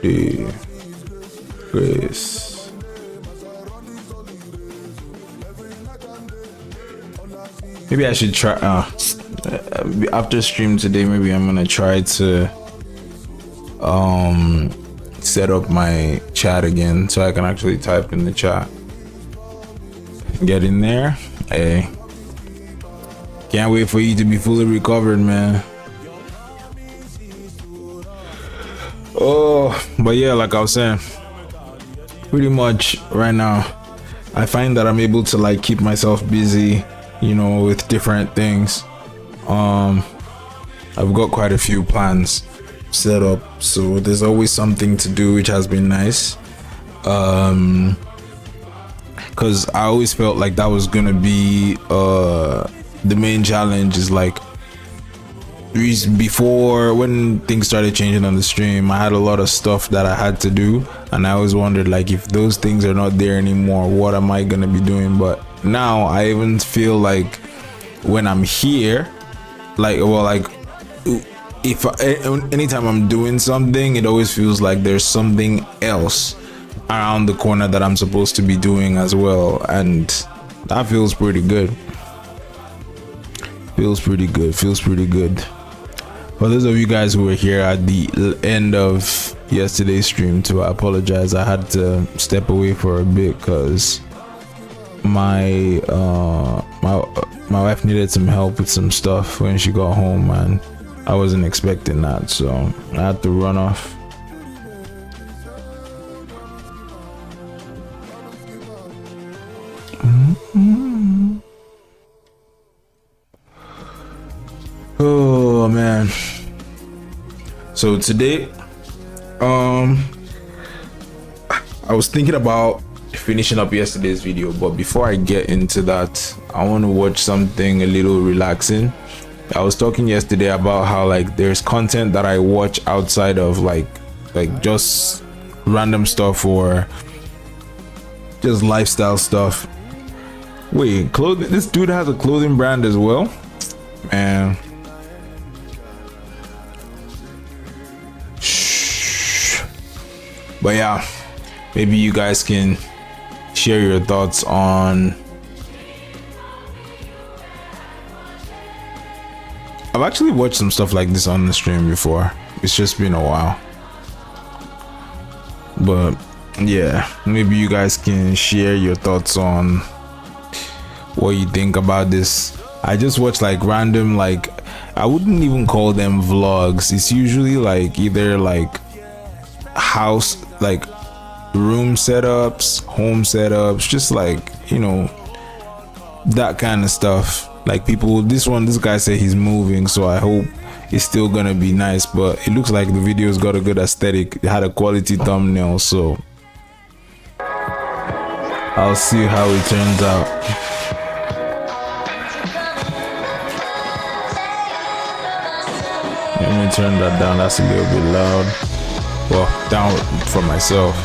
the grace. Maybe I should try after stream today. Maybe I'm gonna try to set up my chat again so I can actually type in the chat. Get in there. Hey, can't wait for you to be fully recovered, man. Oh, but yeah, like I was saying, pretty much right now I find that I'm able to like keep myself busy, you know, with different things. I've got quite a few plans set up, so there's always something to do, which has been nice. Because I always felt like that was gonna be the main challenge, is like before, when things started changing on the stream, I had a lot of stuff that I had to do, and I always wondered like, if those things are not there anymore, what am I gonna be doing? But now I even feel like when I'm here, like, well, like if anytime I'm doing something, it always feels like there's something else around the corner that I'm supposed to be doing as well, and that feels pretty good. Feels pretty good. For those of you guys who were here at the end of yesterday's stream too, I apologize. I had to step away for a bit because my wife needed some help with some stuff when she got home, and I wasn't expecting that, so I had to run off. Oh man. So today, I was thinking about finishing up yesterday's video, but before I get into that, I want to watch something a little relaxing. I was talking yesterday about how like there's content that I watch outside of like just random stuff or just lifestyle stuff. Wait, clothing? This dude has a clothing brand as well, man. But yeah, maybe you guys can share your thoughts on. I've actually watched some stuff like this on the stream before. It's just been a while. But yeah, maybe you guys can share your thoughts on what you think about this. I just watch like random, like, I wouldn't even call them vlogs. It's usually like either like house, like room setups, home setups, just like, you know, that kind of stuff. Like people, this guy said he's moving, so I hope it's still gonna be nice, but it looks like the video's got a good aesthetic. It had a quality thumbnail, so I'll see how it turns out. Let me turn that down, that's a little bit loud. Well, down for myself.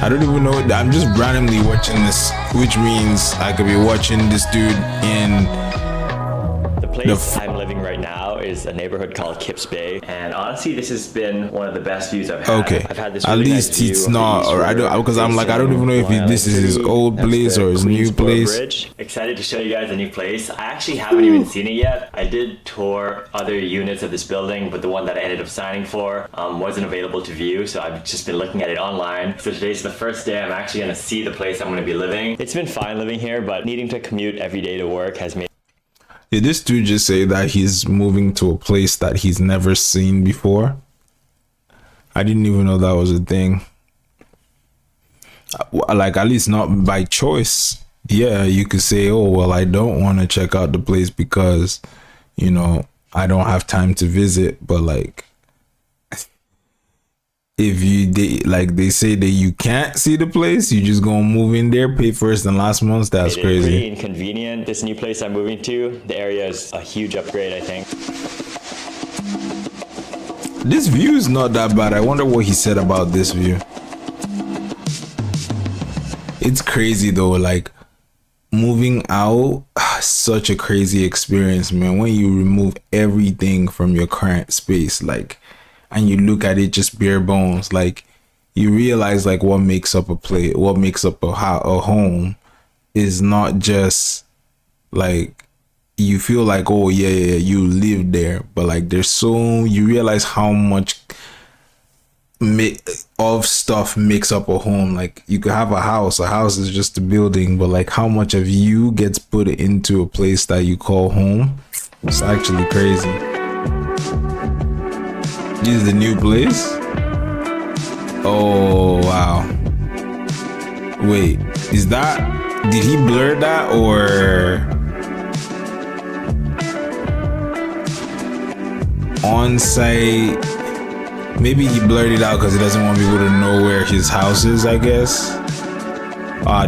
I don't even know, I'm just randomly watching this, which means I could be watching this dude in the place I'm living right now is a neighborhood called Kips Bay, and honestly this has been one of the best views I've had. Okay, I've had this at really least nice it's not, or I don't, because I'm like, I don't even know if this is his old place or his new place. Bridge. Excited to show you guys the new place. I actually haven't even seen it yet. I did tour other units of this building, but the one that I ended up signing for wasn't available to view, so I've just been looking at it online. So today's the first day I'm actually going to see the place I'm going to be living. It's been fine living here, but needing to commute every day to work has made. Did this dude just say that he's moving to a place that he's never seen before? I didn't even know that was a thing. Like, at least not by choice. Yeah, you could say, oh, well, I don't want to check out the place because, you know, I don't have time to visit. But like, if they say that you can't see the place, you just gonna move in there, pay first and last months. That's crazy. Pretty inconvenient. This new place I'm moving to, the area is a huge upgrade, I think. This view is not that bad. I wonder what he said about this view. It's crazy though, like moving out, such a crazy experience, man, when you remove everything from your current space. Like, and you look at it just bare bones, like you realize like what makes up what makes up a home is not just like you feel like, oh yeah, you live there, but like you realize how much of stuff makes up a home. Like you could have a house is just a building, but like how much of you gets put into a place that you call home, it's actually crazy. This is the new place. Oh wow, wait, did he blur that or on site? Maybe he blurred it out because he doesn't want people to know where his house is, I guess.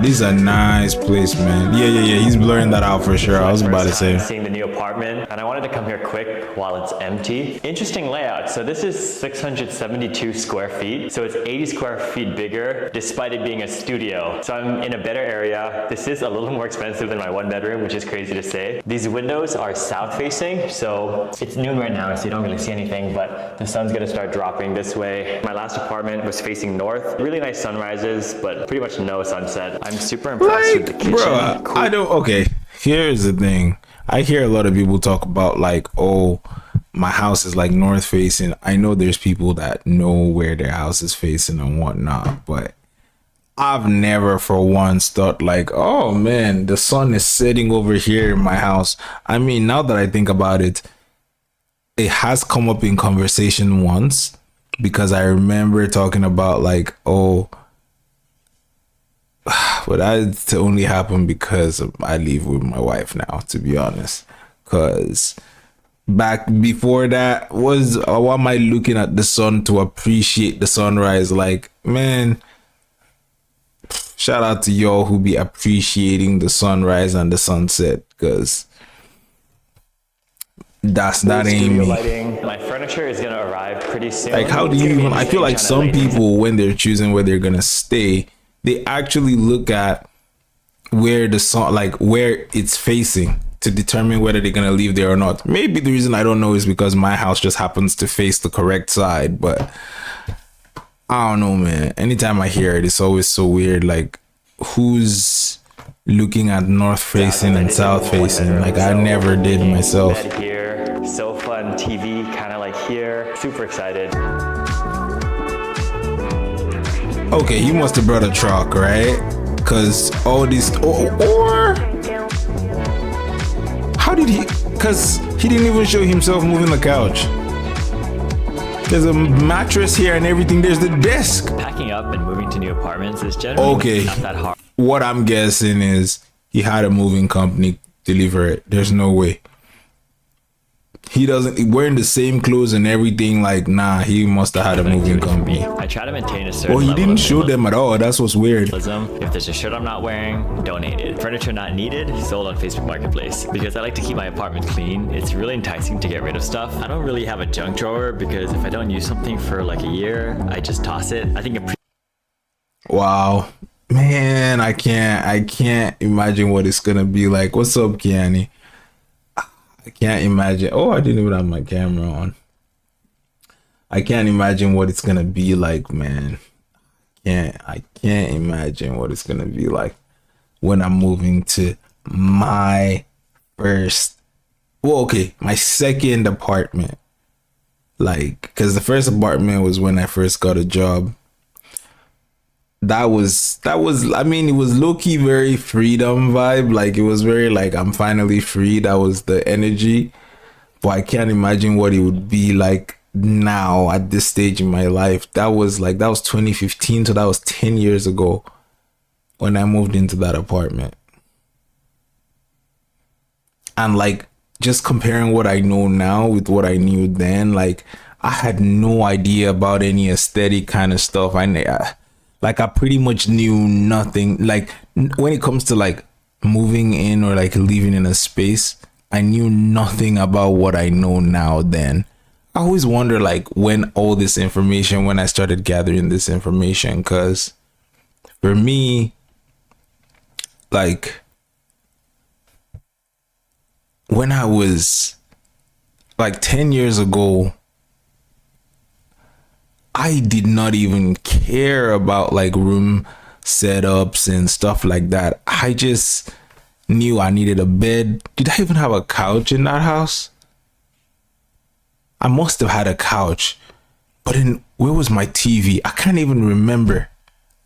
This is a nice place, man. Yeah. He's blurring that out for sure. I was about to say. Seeing the new apartment, and I wanted to come here quick while it's empty. Interesting layout. So this is 672 square feet. So it's 80 square feet bigger, despite it being a studio. So I'm in a better area. This is a little more expensive than my one bedroom, which is crazy to say. These windows are south facing. So it's noon right now, so you don't really see anything, but the sun's gonna start dropping this way. My last apartment was facing north. Really nice sunrises, but pretty much no sunset. I'm super impressed with the kitchen. Bro, I don't. Okay, here's the thing. I hear a lot of people talk about like, oh, my house is like north facing. I know there's people that know where their house is facing and whatnot, but I've never for once thought like, oh man, the sun is setting over here in my house. I mean, now that I think about it, it has come up in conversation once because I remember talking about like, oh, but that only happened because I live with my wife now, to be honest. Because back before that was, why am I looking at the sun to appreciate the sunrise? Like, man, shout out to y'all who be appreciating the sunrise and the sunset, because that ain't me. Lighting. My furniture is gonna arrive pretty soon. Like, how do you even? I feel like some people, when they're choosing where they're gonna stay, they actually look at where the sun, like where it's facing, to determine whether they're gonna leave there or not. Maybe the reason I don't know is because my house just happens to face the correct side, but I don't know, man. Anytime I hear it, it's always so weird. Like, who's looking at north facing and south facing? Like, I never did myself. Bed here, sofa and TV, kind of like here. Super excited. Okay, he must have brought a truck, right? Because all these, or how did he? Because he didn't even show himself moving the couch. There's a mattress here and everything. There's the desk. Packing up and moving to new apartments is generally not that hard. What I'm guessing is he had a moving company deliver it. There's no way. He doesn't wearing the same clothes and everything. Like, nah, he must have had a moving company. I try to maintain a certain. Well, he didn't show them at all. That's what's weird. If there's a shirt I'm not wearing, donate it. Furniture not needed, sold on Facebook Marketplace. Because I like to keep my apartment clean. It's really enticing to get rid of stuff. I don't really have a junk drawer because if I don't use something for like a year, I just toss it. I think wow, man, I can't imagine what it's gonna be like. What's up, Kiani? I can't imagine. Oh, I didn't even have my camera on. I can't imagine what it's gonna be like, man. I can't imagine what it's gonna be like when I'm moving to my my second apartment. Like, because the first apartment was when I first got a job. That was I mean, it was low-key very freedom vibe. Like, it was very like, I'm finally free. That was the energy. But I can't imagine what it would be like now at this stage in my life. That was 2015, so that was 10 years ago when I moved into that apartment. And like, just comparing what I know now with what I knew then, like, I had no idea about any aesthetic kind of stuff. I pretty much knew nothing. Like, when it comes to like moving in or like living in a space, I knew nothing about what I know now then. I always wonder like when I started gathering this information, because for me, like, when I was like 10 years ago, I did not even care about like room setups and stuff like that. I just knew I needed a bed. Did I even have a couch in that house? I must have had a couch. But then where was my TV? I can't even remember.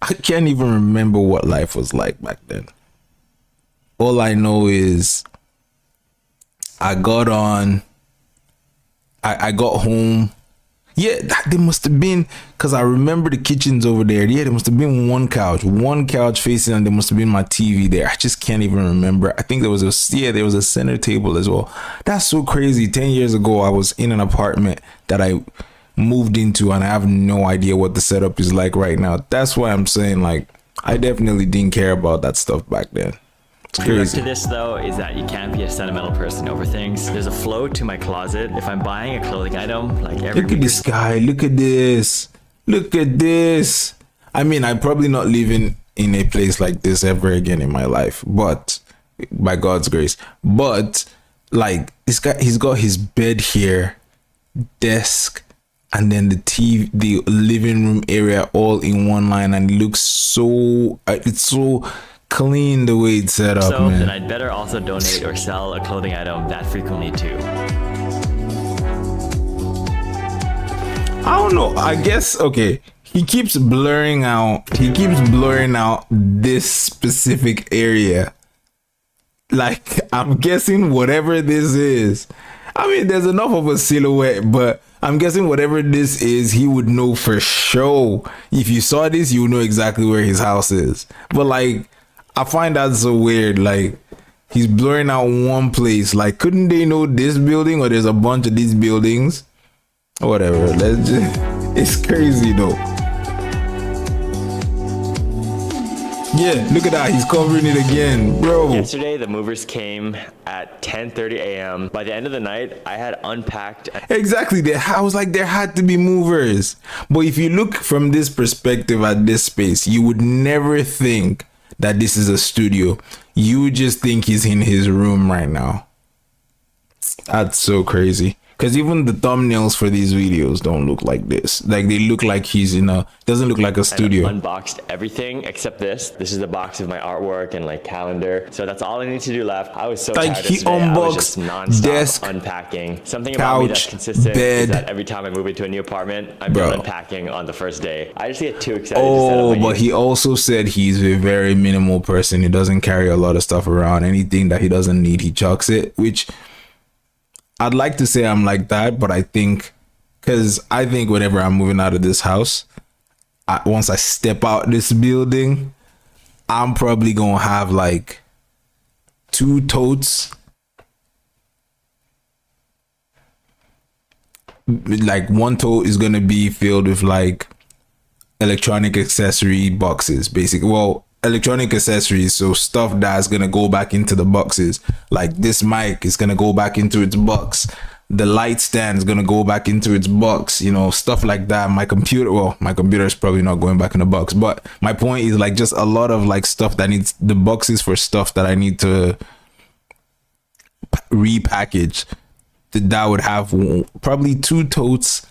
I can't even remember what life was like back then. All I know is I got on. I got home. Yeah, there must have been, because I remember the kitchen's over there. Yeah, there must have been one couch facing, and there must have been my TV there. I just can't even remember. I think there was a center table as well. That's so crazy. 10 years ago, I was in an apartment that I moved into, and I have no idea what the setup is like right now. That's why I'm saying, like, I definitely didn't care about that stuff back then. It's The rest crazy. to this though is that you can't be a sentimental person over things. There's a flow to my closet. If I'm buying a clothing item, like every Look at this guy. Look at this. Look at this. I mean, I'm probably not living in a place like this ever again in my life, but by God's grace. But like this guy, he's got his bed here, desk, and then the TV, the living room area all in one line, and it looks so, it's so clean the way it's set up, so, man. then I'd better also donate or sell a clothing item that frequently too. I don't know. I guess, okay. He keeps blurring out this specific area. Like, I'm guessing whatever this is. I mean, there's enough of a silhouette, but I'm guessing whatever this is, he would know for sure. If you saw this, you would know exactly where his house is. But like, I find that so weird. Like, he's blurring out one place. Like, couldn't they know this building, or there's a bunch of these buildings? Whatever. Let's just, it's crazy though. Yeah, look at that. He's covering it again, bro. Yesterday, the movers came at 10:30 a.m. By the end of the night, I had unpacked. Exactly. I was like, there had to be movers. But if you look from this perspective at this space, you would never think that this is a studio. You would just think he's in his room right now. That's so crazy. Because even the thumbnails for these videos don't look like this. Like, they look like he's in a, doesn't look like a studio. Unboxed everything except this. This is the box of my artwork and like calendar. So that's all I need to do left. I was so Like, tired he yesterday. I was just unboxed nonstop desk, unpacking. Something about me that's couch, consistent bed. is that every time I move into a new apartment, I'm Bro. done unpacking on the first day. I just get too excited to set up my But new he also said he's a very minimal person. He doesn't carry a lot of stuff around. Anything that he doesn't need, he chucks it, which I'd like to say I'm like that, but I think, because I think whenever I'm moving out of this house, once I step out this building, I'm probably going to have like 2 totes. Like, one tote is going to be filled with like electronic accessory boxes, basically. Well, electronic accessories, so stuff that's gonna go back into the boxes. Like, this mic is gonna go back into its box, the light stand is gonna go back into its box, you know, stuff like that. My computer is probably not going back in the box, but my point is, like, just a lot of like stuff that needs the boxes for stuff that I need to repackage. That would have probably 2 totes,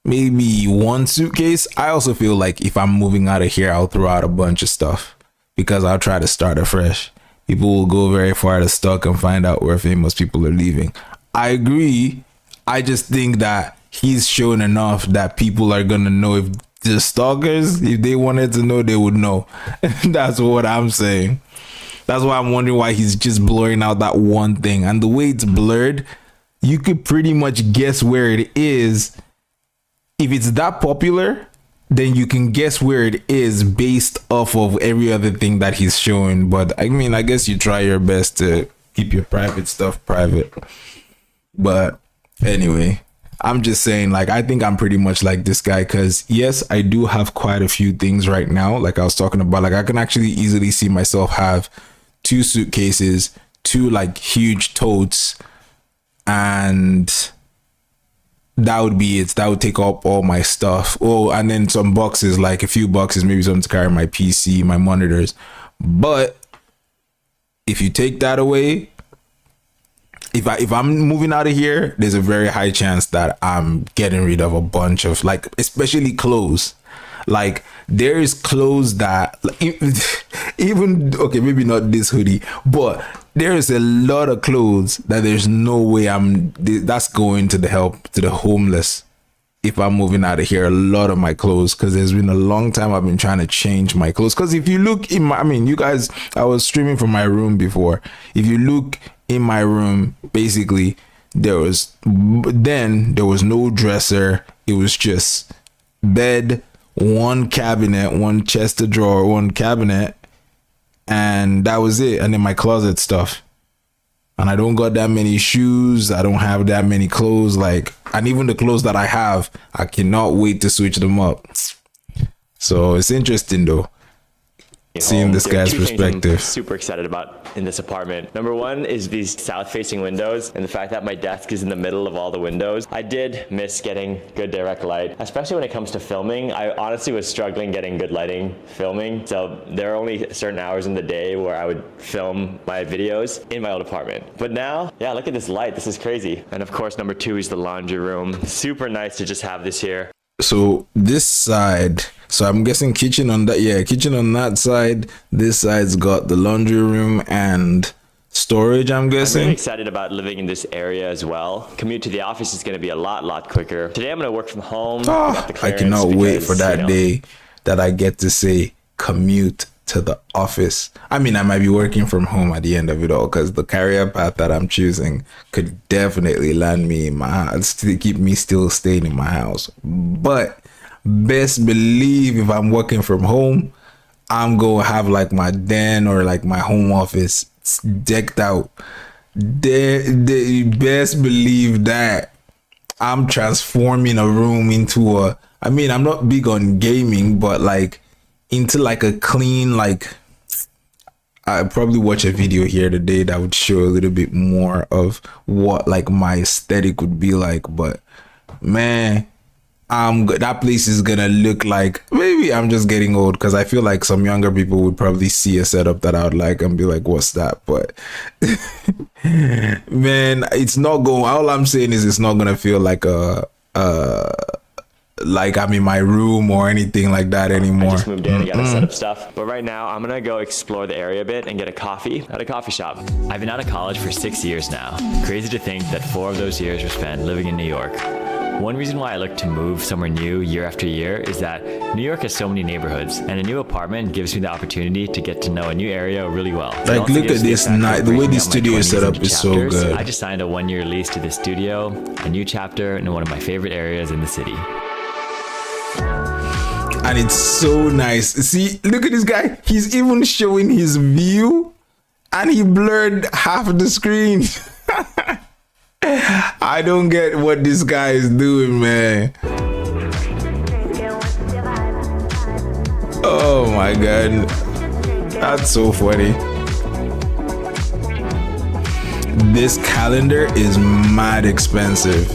maybe 1 suitcase. I also feel like if I'm moving out of here, I'll throw out a bunch of stuff because I'll try to start afresh. People will go very far to stalk and find out where famous people are leaving. I agree. I just think that he's shown enough that people are gonna know. If the stalkers, if they wanted to know, they would know. That's what I'm saying. That's why I'm wondering why he's just blurring out that one thing. And the way it's blurred, you could pretty much guess where it is. If it's that popular, then you can guess where it is based off of every other thing that he's showing. But I mean, I guess you try your best to keep your private stuff private. But anyway, I'm just saying, like, I think I'm pretty much like this guy, because yes, I do have quite a few things right now. Like I was talking about, like, I can actually easily see myself have 2 suitcases, 2 like huge totes, and that would be it. That would take up all my stuff. Oh, and then some boxes, like a few boxes, maybe something to carry my PC, my monitors. But if you take that away, if I'm moving out of here, there's a very high chance that I'm getting rid of a bunch of, like, especially clothes. Like, there is clothes that even okay, maybe not this hoodie, but there is a lot of clothes that there's no way that's going to the help to the homeless if I'm moving out of here. A lot of my clothes, because there's been a long time I've been trying to change my clothes. Because if you look in my, I mean, you guys, I was streaming from my room before. If you look in my room, basically there was no dresser. It was just bed, one cabinet, one chest of drawer, one cabinet, and that was it. And then my closet stuff. And I don't got that many shoes. I don't have that many clothes. Like, and even the clothes that I have, I cannot wait to switch them up. So it's interesting though, seeing this guy's perspective. I'm super excited about in this apartment. Number one is these south-facing windows and the fact that my desk is in the middle of all the windows. I did miss getting good direct light, especially when it comes to filming. I honestly was struggling getting good lighting filming. So there are only certain hours in the day where I would film my videos in my old apartment. But now, yeah, look at this light. This is crazy. And of course, number two is the laundry room. Super nice to just have this here. So this side, so I'm guessing kitchen on that. Yeah, kitchen on that side. This side's got the laundry room and storage, I'm guessing. I'm really excited about living in this area as well. Commute to the office is going to be a lot quicker. Today I'm going to work from home. I cannot wait for that day that I get to say commute to the office. I mean, I might be working from home at the end of it all, because the career path that I'm choosing could definitely land me in my house, to keep me still staying in my house. But best believe if I'm working from home, I'm gonna have like my den or like my home office decked out. They best believe that I'm transforming a room into a, I mean, I'm not big on gaming, but like into like a clean, like, I probably watch a video here today that would show a little bit more of what like my aesthetic would be like. But man, that place is gonna look like, maybe I'm just getting old, because I feel like some younger people would probably see a setup that I would like and be like, what's that? But man, it's not going, all I'm saying is it's not gonna feel like like I'm in my room or anything like that anymore. I just moved in and gotta set up stuff. But right now, I'm gonna go explore the area a bit and get a coffee at a coffee shop. I've been out of college for 6 years now. Crazy to think that 4 of those years were spent living in New York. One reason why I look to move somewhere new year after year is that New York has so many neighborhoods, and a new apartment gives me the opportunity to get to know a new area really well. Like, look at this night, the way this studio is set up is so good. I just signed a 1-year lease to this studio, a new chapter in one of my favorite areas in the city. And it's so nice. See, look at this guy. He's even showing his view and he blurred half of the screen. I don't get what this guy is doing, man. Oh my god. That's so funny. This calendar is mad expensive.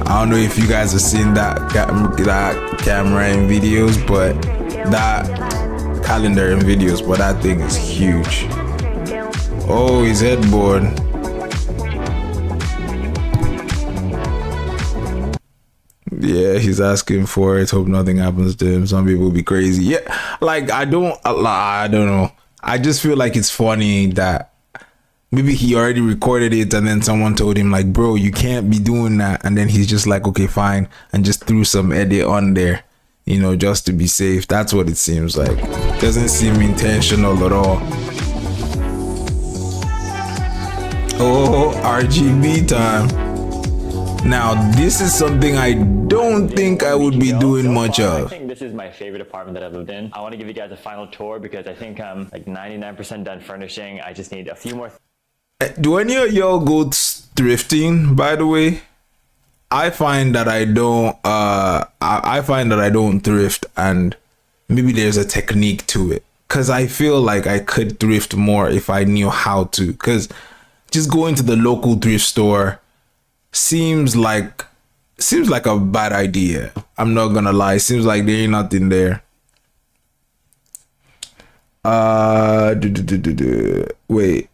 I don't know if you guys have seen that camera in videos, but that calendar in videos, but that thing is huge. Oh, his headboard. Yeah, he's asking for it. Hope nothing happens to him. Some people will be crazy. Yeah, like I don't know. I just feel like it's funny that maybe he already recorded it and then someone told him like, bro, you can't be doing that. And then he's just like, okay, fine. And just threw some edit on there, you know, just to be safe. That's what it seems like. Doesn't seem intentional at all. Oh, RGB time. Now, this is something I don't think I would be doing much of. I think this is my favorite apartment that I've lived in. I want to give you guys a final tour because I think I'm like 99% done furnishing. I just need a few more. Do any of y'all go thrifting, by the way? I find that I don't I find that I don't thrift, and maybe there's a technique to it, because I feel like I could thrift more if I knew how to, because just going to the local thrift store seems like a bad idea. I'm not gonna lie. Seems like there ain't nothing there. Wait.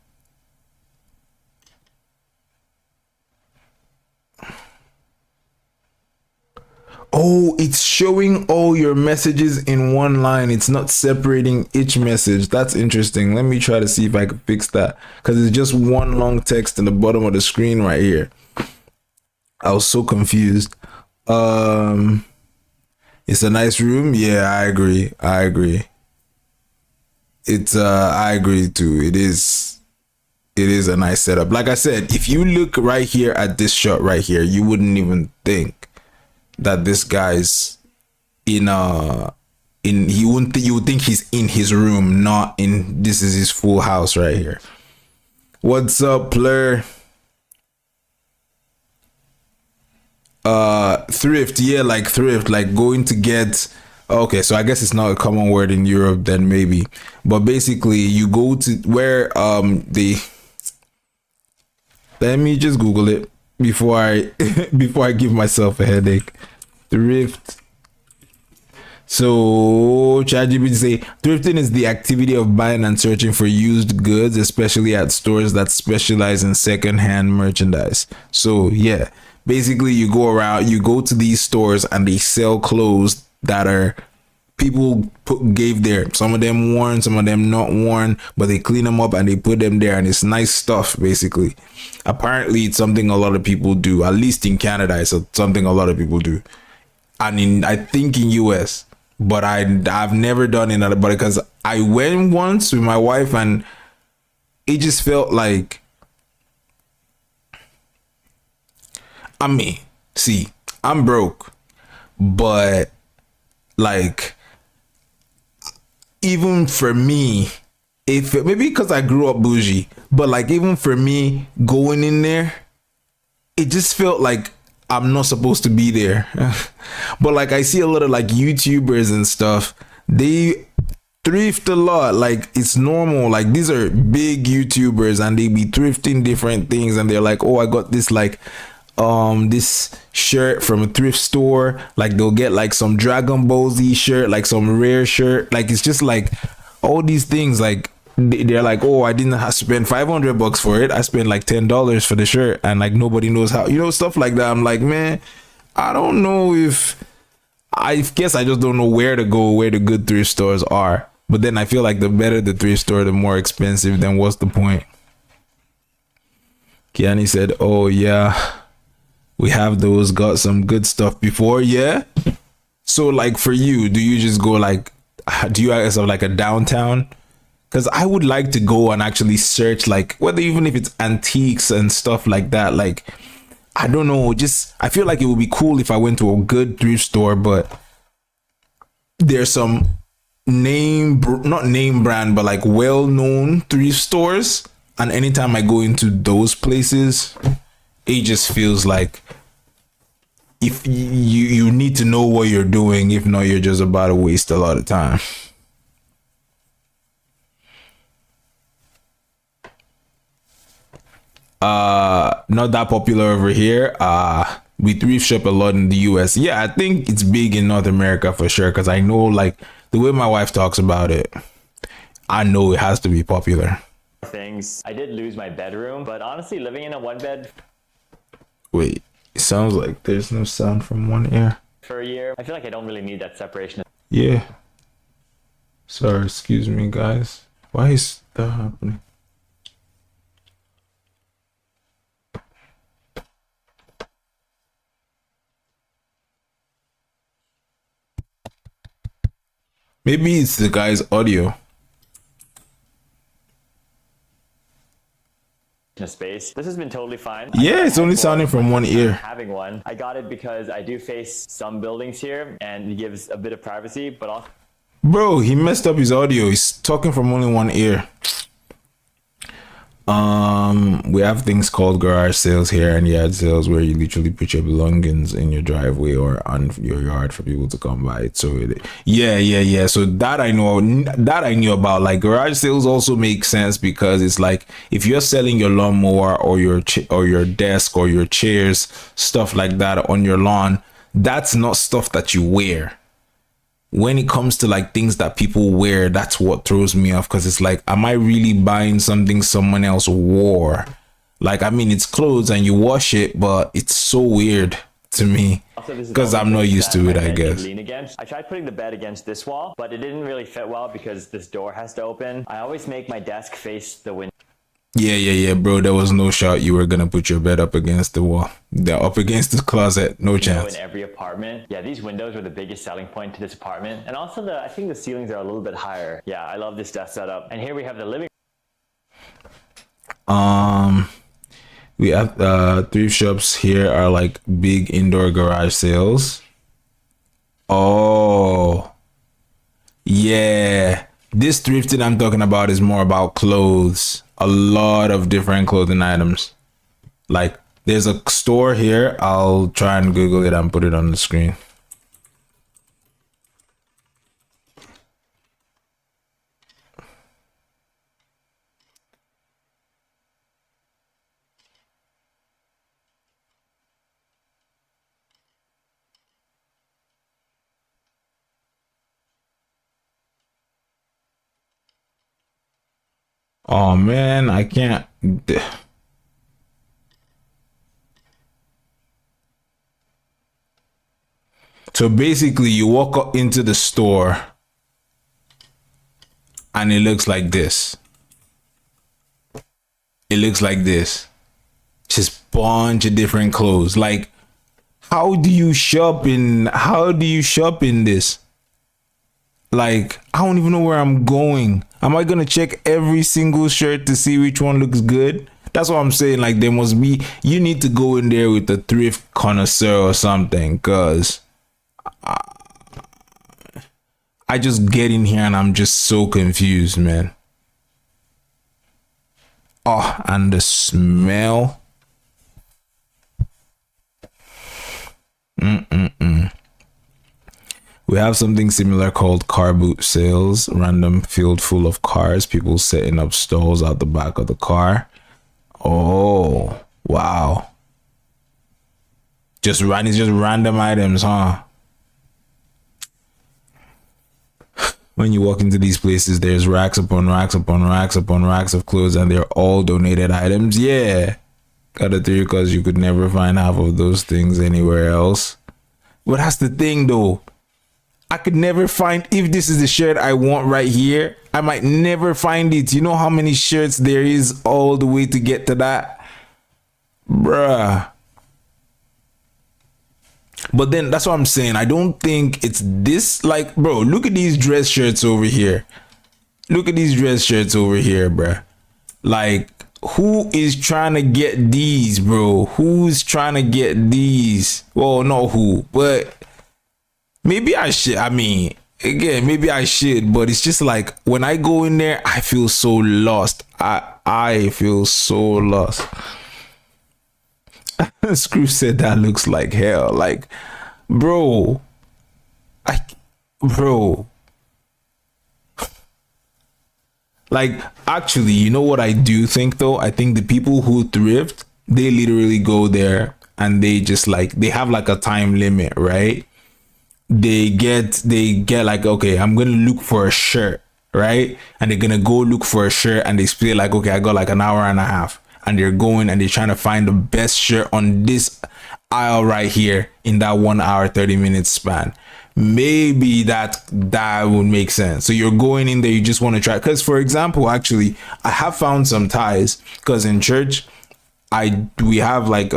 Oh, it's showing all your messages in one line. It's not separating each message. That's interesting. Let me try to see if I can fix that, because it's just one long text in the bottom of the screen right here. I was so confused. It's a nice room. Yeah, I agree. I agree too. It is a nice setup. Like I said, if you look right here at this shot right here, you wouldn't even think that this guy's you would think he's in his room, not in, this is his full house right here. What's up, Plur? Thrift, yeah, like thrift, like going to get, okay, so I guess it's not a common word in Europe then, maybe, but basically you go to where let me just Google it before I before I give myself a headache. Thrift. So ChatGPT say thrifting is the activity of buying and searching for used goods, especially at stores that specialize in second-hand merchandise. So yeah, basically you go to these stores and they sell clothes that are gave there. Some of them worn, some of them not worn, but they clean them up and they put them there, and it's nice stuff. Basically, apparently it's something a lot of people do. At least in Canada, it's something a lot of people do, and I think in US, but I've never done it. But because I went once with my wife, and it just felt like, I mean, see, I'm broke, but like, even for me, if maybe because I grew up bougie, but like even for me going in there, it just felt like I'm not supposed to be there. But like I see a lot of like YouTubers and stuff, they thrift a lot. Like it's normal. Like these are big YouTubers and they be thrifting different things, and they're like, oh, I got this like this shirt from a thrift store. Like they'll get like some Dragon Ball Z shirt, like some rare shirt. Like it's just like all these things. Like they're like, oh, I didn't have to spend $500 for it. I spent like $10 for the shirt, and like nobody knows how, stuff like that. I'm like, man, I don't know if, I guess I just don't know where to go, where the good thrift stores are. But then I feel like the better the thrift store, the more expensive. Then what's the point? Kiani said, oh yeah, we have those, got some good stuff before. Yeah. So like for you, do you just go like, do you have like a downtown? Because I would like to go and actually search, like whether even if it's antiques and stuff like that. Like, I don't know, just I feel like it would be cool if I went to a good thrift store, but there's some not name brand, but like well-known thrift stores. And anytime I go into those places, it just feels like if you need to know what you're doing. If not, you're just about to waste a lot of time. Not that popular over here. We thrift shop a lot in the US. Yeah, I think it's big in North America for sure, because I know like the way my wife talks about it, I know it has to be popular. Things. I did lose my bedroom, but honestly, living in a one bed. Wait, it sounds like there's no sound from one ear. For a year, I feel like I don't really need that separation. Yeah. Sorry, excuse me, guys. Why is that happening? Maybe it's the guy's audio. A space. This has been totally fine. Yeah, it's only sounding from one ear. Having one, I got it because I do face some buildings here, and it gives a bit of privacy, but also. Bro, he messed up his audio. He's talking from only one ear. We have things called garage sales here and yard sales, where you literally put your belongings in your driveway or on your yard for people to come by. So yeah. So that I knew about. Like garage sales also make sense, because it's like if you're selling your lawnmower or your desk or your chairs, stuff like that on your lawn, that's not stuff that you wear. When it comes to like things that people wear, that's what throws me off, because it's like, am I really buying something someone else wore? Like, I mean, it's clothes and you wash it, but it's so weird to me Also, this is because I'm not always used that to it, my I bed could guess. lean against. I tried putting the bed against this wall, but it didn't really fit well because this door has to open. I always make my desk face the window. Yeah, bro. There was no shot you were gonna put your bed up against the wall. They're up against the closet. No chance. In every apartment. Yeah, these windows were the biggest selling point to this apartment. And also I think the ceilings are a little bit higher. Yeah, I love this desk setup. And here we have the living. We have thrift shops here are like big indoor garage sales. Oh, yeah. This thrifting I'm talking about is more about clothes. A lot of different clothing items. Like there's a store here. I'll try and Google it and put it on the screen. Oh man, I can't. So basically, you walk up into the store and it looks like this. It looks like this. Just bunch of different clothes. Like, how do you shop in this? Like, I don't even know where I'm going. Am I gonna check every single shirt to see which one looks good? That's what I'm saying. Like, there must be, you need to go in there with a thrift connoisseur or something, cause I just get in here and I'm just so confused, man. Oh, and the smell. We have something similar called car boot sales. Random field full of cars. People setting up stalls out the back of the car. Oh, wow. It's just random items, huh? When you walk into these places, there's racks upon racks upon racks upon racks of clothes, and they're all donated items. Yeah. Got it through because you could never find half of those things anywhere else. But that's the thing, though. I could never find, if this is the shirt I want right here, I might never find it. You know how many shirts there is all the way to get to that? Bruh. But then that's what I'm saying. I don't think it's this. Like, bro, look at these dress shirts over here. Look at these dress shirts over here, bruh. Like, who is trying to get these, bro? Who's trying to get these? Well, not who, but maybe I should. I mean, again, maybe I should, but it's just like when I go in there, I feel so lost. I feel so lost. Screw said that looks like hell. Like, bro, bro. Like, actually, you know what I do think though? I think the people who thrift, they literally go there and they just like, they have like a time limit, right? They get like, okay, I'm gonna look for a shirt, right? And they're gonna go look for a shirt and they say like, okay, I got like an hour and a half, and they're going and they're trying to find the best shirt on this aisle right here in that 1 hour 30 minute span. Maybe that would make sense. So you're going in there, you just want to try, because for example, actually I have found some ties, because in church we have like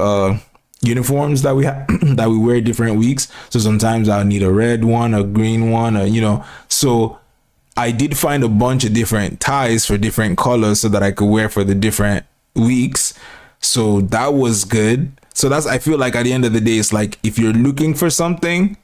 uniforms that we have that we wear different weeks. So sometimes I'll need a red one, a green one, or, you know, so I did find a bunch of different ties for different colors so that I could wear for the different weeks. So that was good. So that's, I feel like at the end of the day, it's like if you're looking for something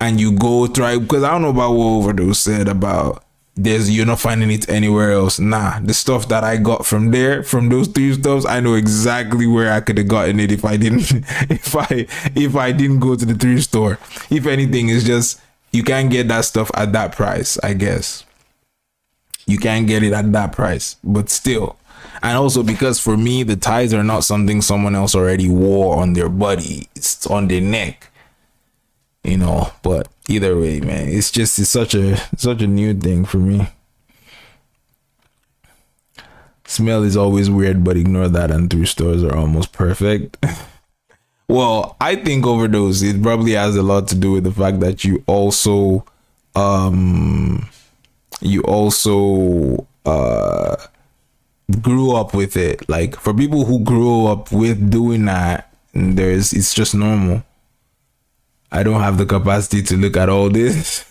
and you go try, because I don't know about what Overdose said about you're not finding it anywhere else. Nah, the stuff that I got from there, from those three stuffs, I know exactly where I could have gotten it if I didn't if I didn't go to the thrift store. If anything, it's just you can't get that stuff at that price, I guess. You can't get it at that price, but still. And also because for me, the ties are not something someone else already wore on their body. It's on their neck, you know. But either way, man, it's such a new thing for me. Smell is always weird, but ignore that, and thrift stores are almost perfect. Well, I think overdose, it probably has a lot to do with the fact that you also grew up with it. Like for people who grew up with doing that, it's just normal. I don't have the capacity to look at all this.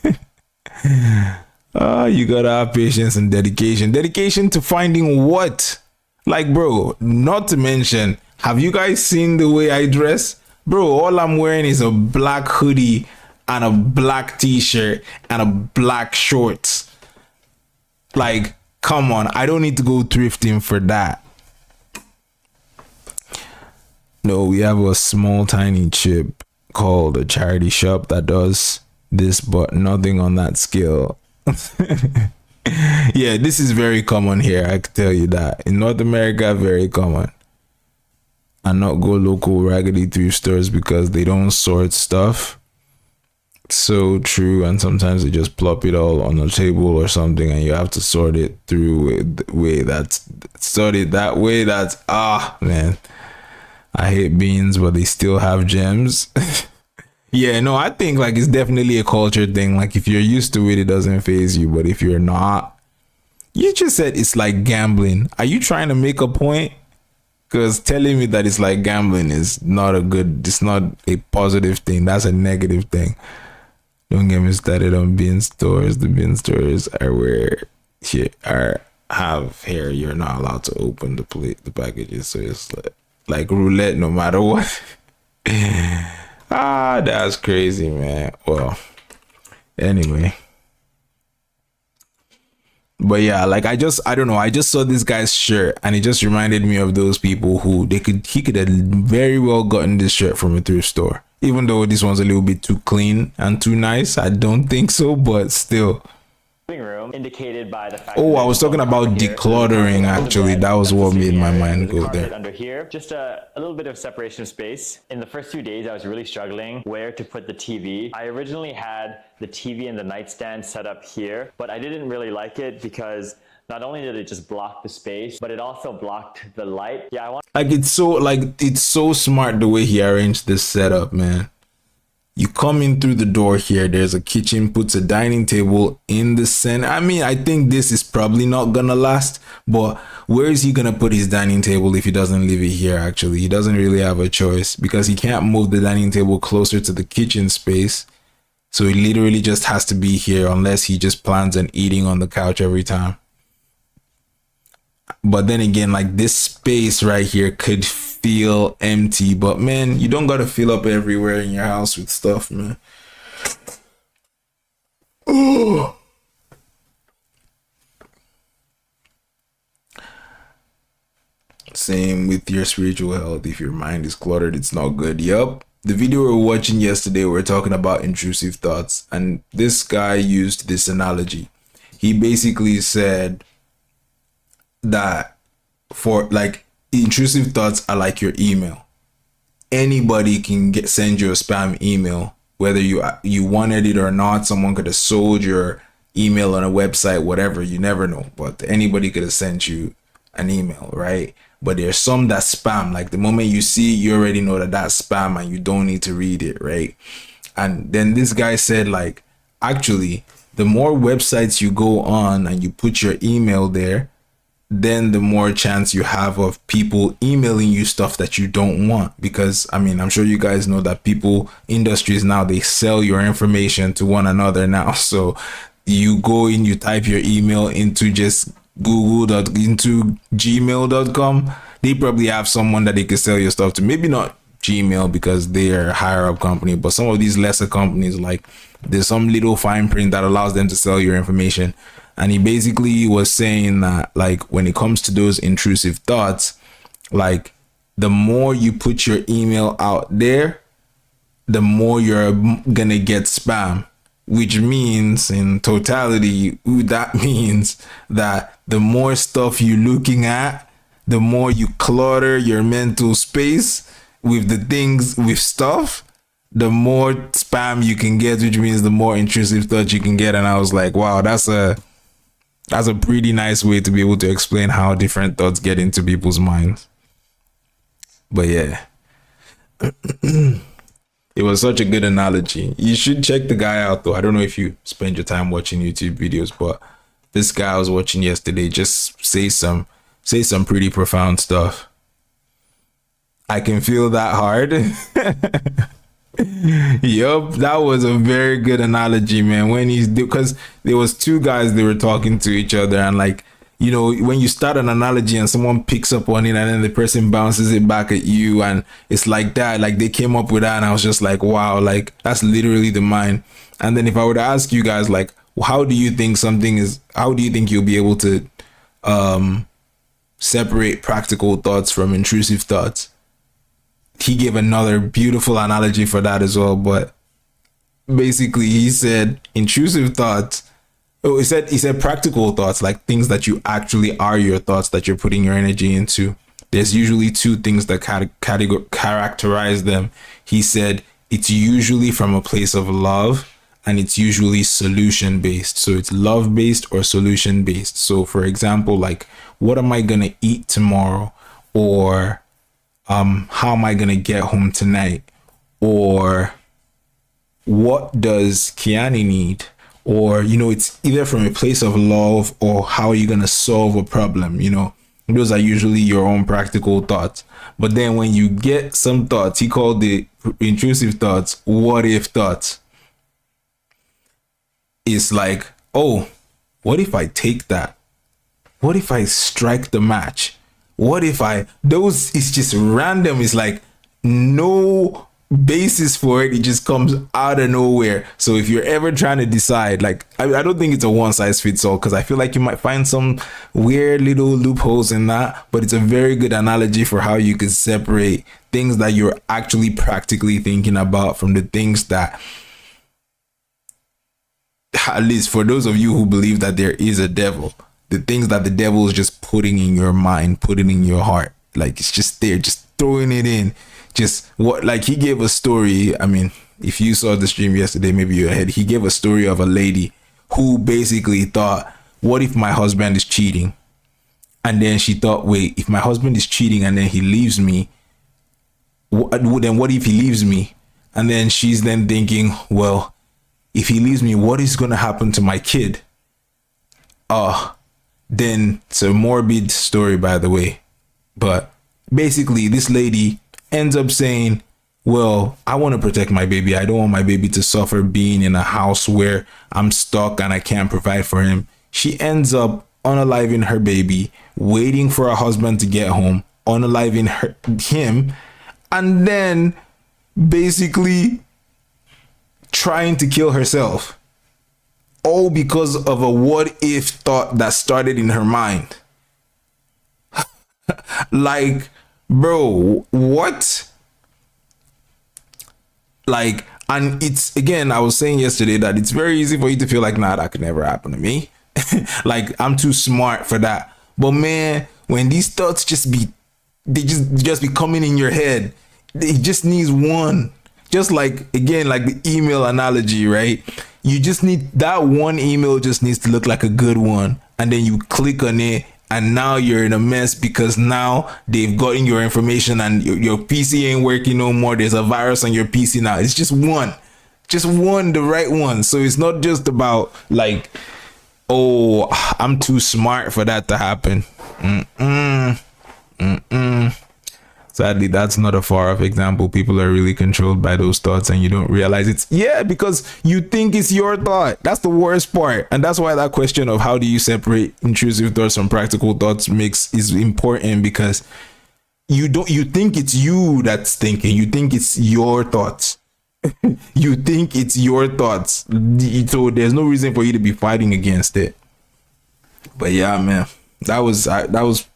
You gotta have patience and dedication. Dedication to finding what? Like, bro, not to mention, have you guys seen the way I dress? Bro, all I'm wearing is a black hoodie and a black t-shirt and a black shorts. Like, come on, I don't need to go thrifting for that. No, we have a small tiny chip called a charity shop that does this, but nothing on that scale. Yeah, this is very common here, I can tell you that. In North America, very common. And not go local raggedy thrift stores because they don't sort stuff. So true. And sometimes they just plop it all on a table or something, and you have to sort it through the way that's sorted that way. That's man, I hate beans, but they still have gems. Yeah, no, I think like it's definitely a culture thing. Like if you're used to it, it doesn't faze you. But if you're not, you just said it's like gambling. Are you trying to make a point? Because telling me that it's like gambling is not it's not a positive thing. That's a negative thing. Don't get me started on bean stores. The bean stores are where have here. You're not allowed to open the packages. So it's like roulette no matter what. That's crazy, man. Well, anyway. But yeah, like I don't know. I just saw this guy's shirt and it just reminded me of those people who he could have very well gotten this shirt from a thrift store. Even though this one's a little bit too clean and too nice. I don't think so, but still. Room indicated by the fact I was talking about decluttering. Actually, that was what made my mind go there. Under here, just a little bit of separation of space. In the first few days, I was really struggling where to put the TV. I originally had the TV and the nightstand set up here, but I didn't really like it because not only did it just block the space, but it also blocked the light. Yeah, it's so smart the way he arranged this setup, man. You come in through the door here, there's a kitchen, puts a dining table in the center. I mean, I think this is probably not gonna last, but where is he gonna put his dining table if he doesn't leave it here? Actually, he doesn't really have a choice because he can't move the dining table closer to the kitchen space. So he literally just has to be here unless he just plans on eating on the couch every time. But then again, like this space right here could feel empty, but man, you don't gotta fill up everywhere in your house with stuff, man. Oh. Same with your spiritual health. If your mind is cluttered, it's not good. Yup. The video we were watching yesterday, we were talking about intrusive thoughts, and this guy used this analogy. He basically said that for like intrusive thoughts are like your email. Anybody can send you a spam email, whether you wanted it or not. Someone could have sold your email on a website, whatever, you never know, but anybody could have sent you an email, right? But there's some that spam. Like the moment you see, you already know that that's spam and you don't need to read it, right? And then this guy said, like, actually, the more websites you go on and you put your email there, then the more chance you have of people emailing you stuff that you don't want. Because I mean, I'm sure you guys know that industries now, they sell your information to one another now. So you go in, you type your email into just into gmail.com. They probably have someone that they could sell your stuff to. Maybe not Gmail because they are a higher up company, but some of these lesser companies, like there's some little fine print that allows them to sell your information. And he basically was saying that, like, when it comes to those intrusive thoughts, like the more you put your email out there, the more you're gonna get spam, which means in totality, that means that the more stuff you're looking at, the more you clutter your mental space with the things, with stuff, the more spam you can get, which means the more intrusive thoughts you can get. And I was like, wow, that's a pretty nice way to be able to explain how different thoughts get into people's minds. But yeah, It was such a good analogy. You should check the guy out though. I don't know if you spend your time watching YouTube videos, but this guy I was watching yesterday just say some pretty profound stuff. I can feel that hard. Yup, that was a very good analogy, man. When he's because there was two guys, they were talking to each other, and like, you know, when you start an analogy and someone picks up on it and then the person bounces it back at you, and it's like that, like they came up with that, and I was just like, wow, like that's literally the mind. And then if I were to ask you guys, like, how do you think you'll be able to separate practical thoughts from intrusive thoughts? He gave another beautiful analogy for that as well, but basically he said intrusive thoughts. Oh, he said practical thoughts, like things that you actually are your thoughts that you're putting your energy into. There's usually two things that characterize them. He said it's usually from a place of love, and it's usually solution based. So it's love based or solution based. So for example, like, what am I gonna eat tomorrow, or how am I gonna get home tonight, or what does Kiani need? Or, you know, it's either from a place of love or how are you going to solve a problem, you know. Those are usually your own practical thoughts. But then when you get some thoughts, he called the intrusive thoughts what if thoughts. It's like, oh, what if I take that? What if I strike the match? What if it's just random. It's like no basis for it. It just comes out of nowhere. So if you're ever trying to decide, like, I don't think it's a one size fits all, because I feel like you might find some weird little loopholes in that, but it's a very good analogy for how you could separate things that you're actually practically thinking about from the things that, at least for those of you who believe that there is a devil, the things that the devil is just putting in your mind, putting in your heart, like it's just there, just throwing it in. Just what, like, he gave a story. I mean, if you saw the stream yesterday, maybe you're ahead. He gave a story of a lady who basically thought, what if my husband is cheating? And then she thought, wait, if my husband is cheating and then he leaves me, then what if he leaves me? And then she's then thinking, well, if he leaves me, what is going to happen to my kid? Then it's a morbid story, by the way. But basically, this lady ends up saying, well, I want to protect my baby. I don't want my baby to suffer being in a house where I'm stuck and I can't provide for him. She ends up unaliving her baby, waiting for her husband to get home, unaliving him, and then basically trying to kill herself. All because of a what if thought that started in her mind. Like, bro, what? Like, and it's, again, I was saying yesterday that it's very easy for you to feel like, nah, that could never happen to me. Like, I'm too smart for that. But man, when these thoughts they just be coming in your head, it just needs one. Just like, again, like the email analogy, right? You just need that one email, just needs to look like a good one. And then you click on it, and now you're in a mess because now they've gotten your information and your PC ain't working no more. There's a virus on your PC now. It's just one, the right one. So it's not just about like, oh, I'm too smart for that to happen. Sadly, that's not a far off example. People are really controlled by those thoughts and you don't realize it's, because you think it's your thought. That's the worst part. And that's why that question of how do you separate intrusive thoughts from practical thoughts is important, because you think it's you that's thinking. You think it's your thoughts. You think it's your thoughts. So there's no reason for you to be fighting against it. But yeah, man, that was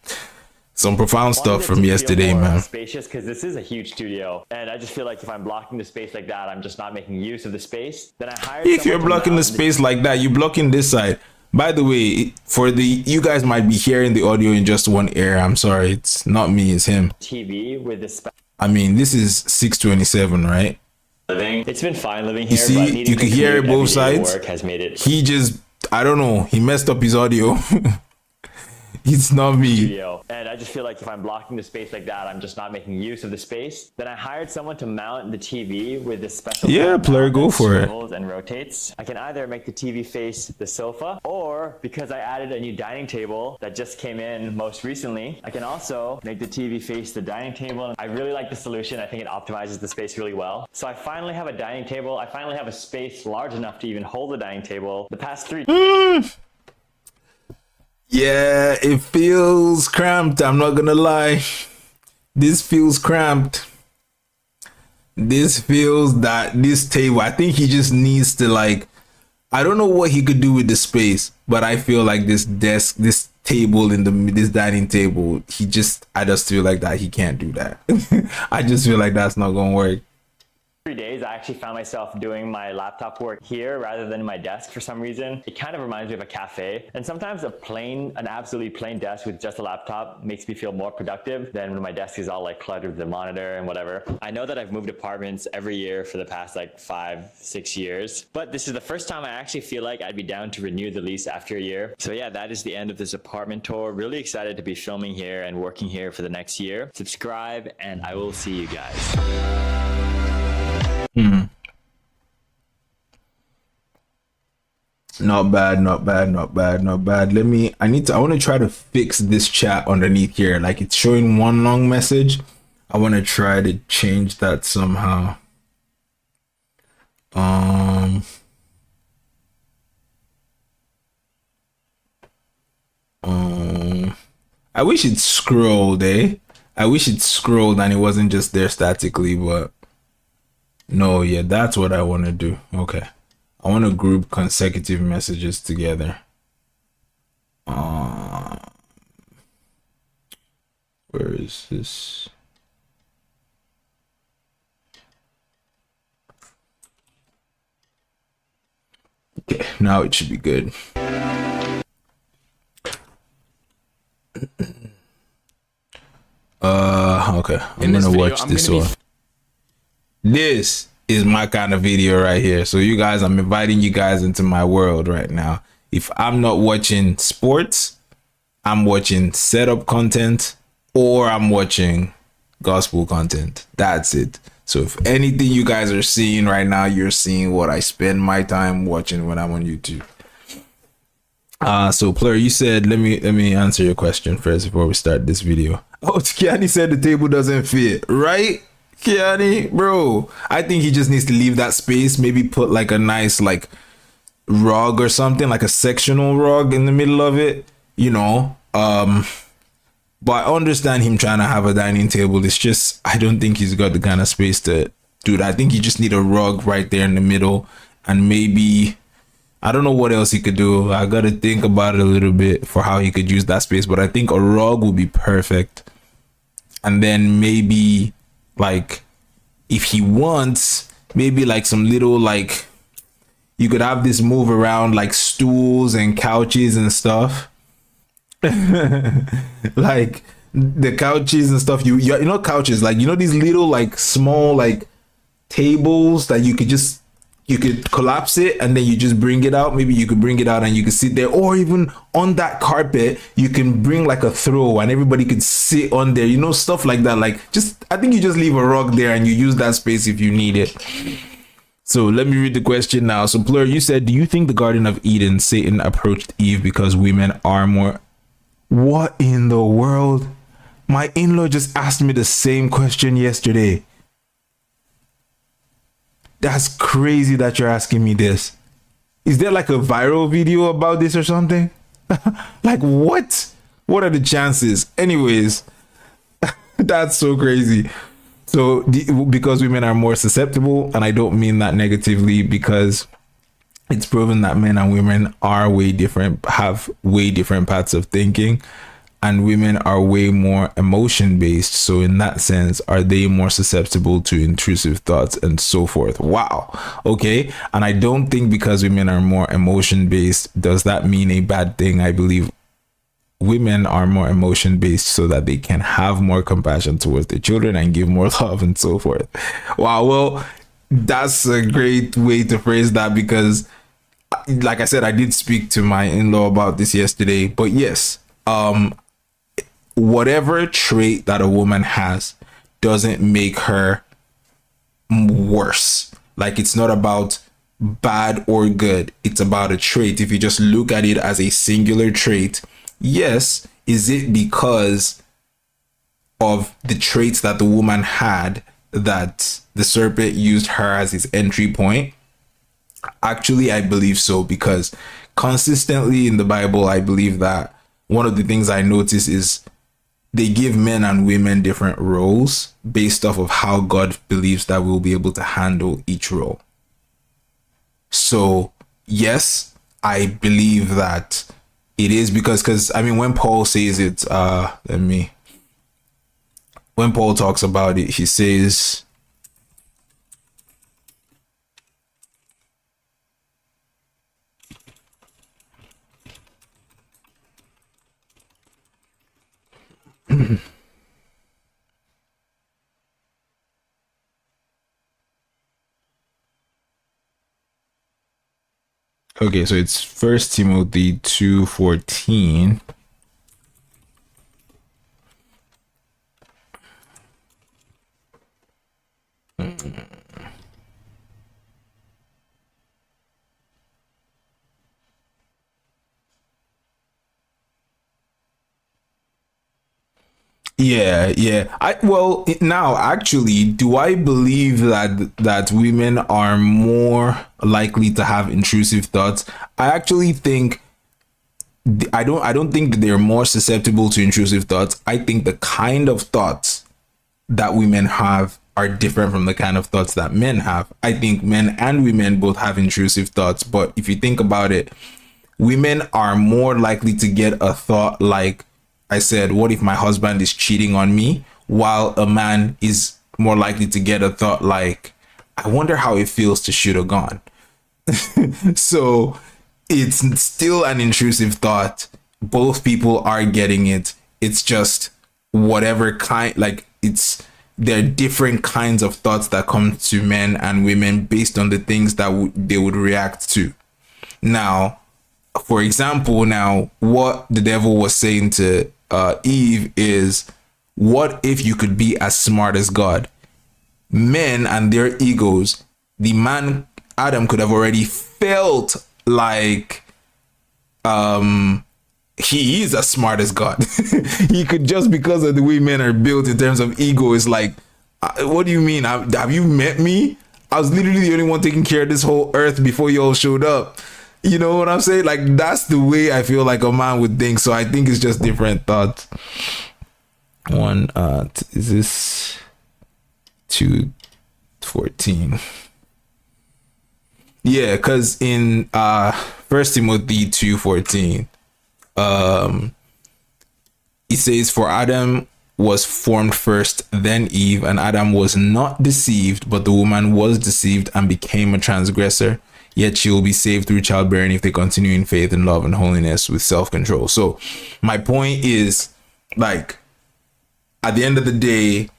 some profound stuff from yesterday, man. Spacious, because this is a huge studio, and I just feel like if I'm blocking the space like that, I'm just not making use of the space. Then I hired. If you're blocking the space like that, you're blocking this side. By the way, you guys might be hearing the audio in just one ear. I'm sorry, it's not me, it's him. TV with this. I mean, this is 627, right? It's been fine living here. You see, you can hear it both sides. Work has made it. He just, I don't know, he messed up his audio. It's not me. studio. And I just feel like if I'm blocking the space like that, I'm just not making use of the space. Then I hired someone to mount the TV with this special Player, go for it. swivels and rotates. I can either make the TV face the sofa, or because I added a new dining table that just came in most recently, I can also make the TV face the dining table. I really like the solution. I think it optimizes the space really well. So I finally have a dining table. I finally have a space large enough to even hold the dining table. The past 3 Yeah, it feels cramped. I'm not gonna lie. This feels cramped. This feels that this table, I think he just needs to, like, I don't know what he could do with the space, but I feel like this desk, this table this dining table, I just feel like that he can't do that. I just feel like that's not gonna work. 3 days, I actually found myself doing my laptop work here rather than my desk for some reason. It kind of reminds me of a cafe. And sometimes an absolutely plain desk with just a laptop makes me feel more productive than when my desk is all like cluttered with the monitor and whatever. I know that I've moved apartments every year for the past like 5-6 years, but this is the first time I actually feel like I'd be down to renew the lease after a year. So yeah, that is the end of this apartment tour. Really excited to be filming here and working here for the next year. Subscribe and I will see you guys. Not bad. I want to try to fix this chat underneath here. Like, it's showing one long message. I want to try to change that somehow. I wish it scrolled, I wish it scrolled and it wasn't just there statically, but no, yeah, that's what I want to do. Okay. I want to group consecutive messages together. Where is this? Okay, now it should be good. Okay, I'm gonna watch this one. This is my kind of video right here. So you guys, I'm inviting you guys into my world right now. If I'm not watching sports, I'm watching setup content or I'm watching gospel content. That's it. So if anything you guys are seeing right now, you're seeing what I spend my time watching when I'm on YouTube. So Plur, you said, let me answer your question first before we start this video. Oh, Kiani said the table doesn't fit, right? Kiani, bro, I think he just needs to leave that space. Maybe put like a nice like rug or something, like a sectional rug in the middle of it, you know. But I understand him trying to have a dining table. It's just, I don't think he's got the kind of space to do that. I think you just need a rug right there in the middle, and maybe, I don't know what else he could do. I gotta think about it a little bit for how he could use that space, but I think a rug would be perfect. And then maybe like, if he wants, maybe like some little, like, you could have this move around like stools and couches and stuff. Like the couches and stuff, you know, couches, like, you know, these little like small like tables that you could collapse it and then you just bring it out. Maybe you could bring it out and you could sit there, or even on that carpet you can bring like a throw and everybody could sit on there, you know, stuff like that. Like, just, I think you just leave a rug there and you use that space if you need it. So let me read the question now. So Plur, you said, do you think the Garden of Eden, Satan approached Eve because women are more... What in the world? My in-law just asked me the same question yesterday. That's crazy that you're asking me this. Is there like a viral video about this or something? Like, what? What are the chances? Anyways, that's so crazy. So because women are more susceptible, and I don't mean that negatively, because it's proven that men and women are way different, have way different paths of thinking, and women are way more emotion based. So in that sense, are they more susceptible to intrusive thoughts and so forth? Wow. Okay. And I don't think because women are more emotion based, does that mean a bad thing? I believe women are more emotion based so that they can have more compassion towards their children and give more love and so forth. Wow. Well, that's a great way to phrase that, because like I said, I did speak to my in-law about this yesterday. But yes, whatever trait that a woman has doesn't make her worse. Like, it's not about bad or good, it's about a trait. If you just look at it as a singular trait, yes, is it because of the traits that the woman had that the serpent used her as his entry point? Actually, I believe so, because consistently in the Bible, I believe that one of the things I notice is they give men and women different roles based off of how God believes that we'll be able to handle each role. So, yes, I believe that it is because I mean, when Paul says it, when Paul talks about it, he says, okay, so it's First Timothy 2:14. Yeah. Now actually, do I believe that women are more likely to have intrusive thoughts? I actually think I don't think that they're more susceptible to intrusive thoughts. I think the kind of thoughts that women have are different from the kind of thoughts that men have. I think men and women both have intrusive thoughts, but if you think about it, women are more likely to get a thought like, I said, what if my husband is cheating on me? While a man is more likely to get a thought like, I wonder how it feels to shoot a gun. So it's still an intrusive thought. Both people are getting it. It's just whatever kind, like, there are different kinds of thoughts that come to men and women based on the things that they would react to. Now, for example, what the devil was saying to Eve is, what if you could be as smart as God? Men and their egos, the man Adam could have already felt like he is as smart as God. He could, just because of the way men are built in terms of ego, is like, what do you mean? Have you met me? I was literally the only one taking care of this whole earth before you all showed up. You know what I'm saying? Like, that's the way I feel like a man would think. So I think it's just different thoughts. Is this 2:14? Yeah, because in First Timothy 2:14, it says, for Adam was formed first, then Eve, and Adam was not deceived, but the woman was deceived and became a transgressor. Yet she will be saved through childbearing if they continue in faith and love and holiness with self-control. So my point is, like, at the end of the day,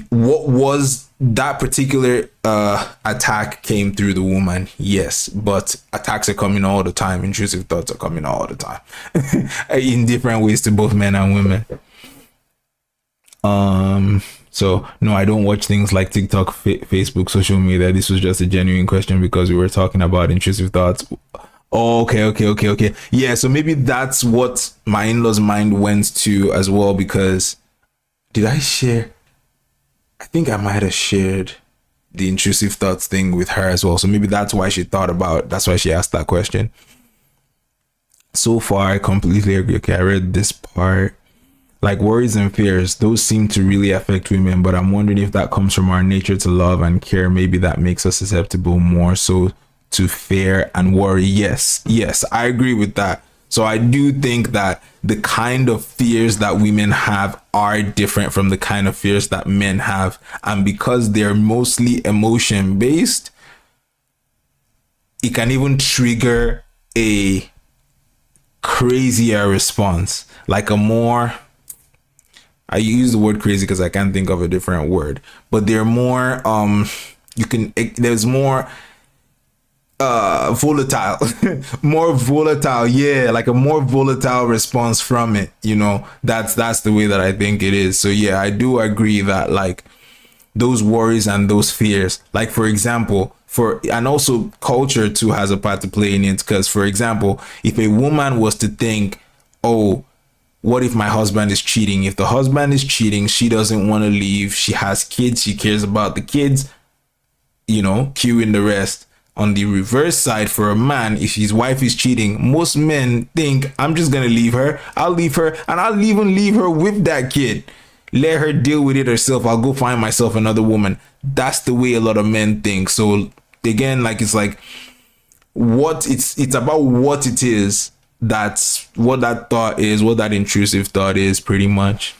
what was that particular attack came through the woman, yes, but attacks are coming all the time. Intrusive thoughts are coming all the time in different ways to both men and women. So no, I don't watch things like TikTok, Facebook, social media. This was just a genuine question because we were talking about intrusive thoughts. Oh, okay. Yeah, so maybe that's what my in-laws' mind went to as well, because did I share? I think I might have shared the intrusive thoughts thing with her as well. So maybe that's why she asked that question. So far, I completely agree. Okay, I read this part. Like, worries and fears, those seem to really affect women, but I'm wondering if that comes from our nature to love and care. Maybe that makes us susceptible more so to fear and worry. Yes, I agree with that. So I do think that the kind of fears that women have are different from the kind of fears that men have. And because they're mostly emotion based, it can even trigger a crazier response, like a more, I use the word crazy because I can't think of a different word, but they're more, there's more volatile. More volatile, yeah, like a more volatile response from it, you know. That's the way that I think it is. So yeah, I do agree that like those worries and those fears, like for example, and also culture too has a part to play in it, because for example, if a woman was to think, oh, what if my husband is cheating? If the husband is cheating, she doesn't want to leave, she has kids, she cares about the kids, you know, cue in the rest. On the reverse side, for a man, if his wife is cheating, most men think, I'm just gonna leave her, I'll leave her, and I'll even leave her with that kid, let her deal with it herself, I'll go find myself another woman. That's the way a lot of men think. So again, like it's like what it's about what it is, that's what that thought is, what that intrusive thought is, pretty much.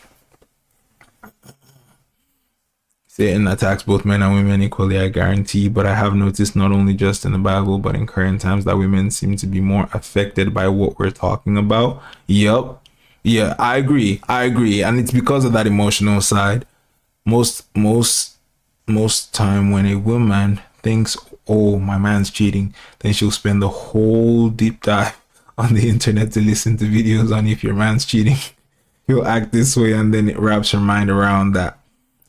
Satan attacks both men and women equally, I guarantee, but I have noticed not only just in the Bible but in current times that women seem to be more affected by what we're talking about. Yup. Yeah, I agree, and it's because of that emotional side. Most time when a woman thinks, oh, my man's cheating, then she'll spend the whole deep dive on the internet to listen to videos on if your man's cheating, he'll act this way, and then it wraps her mind around that,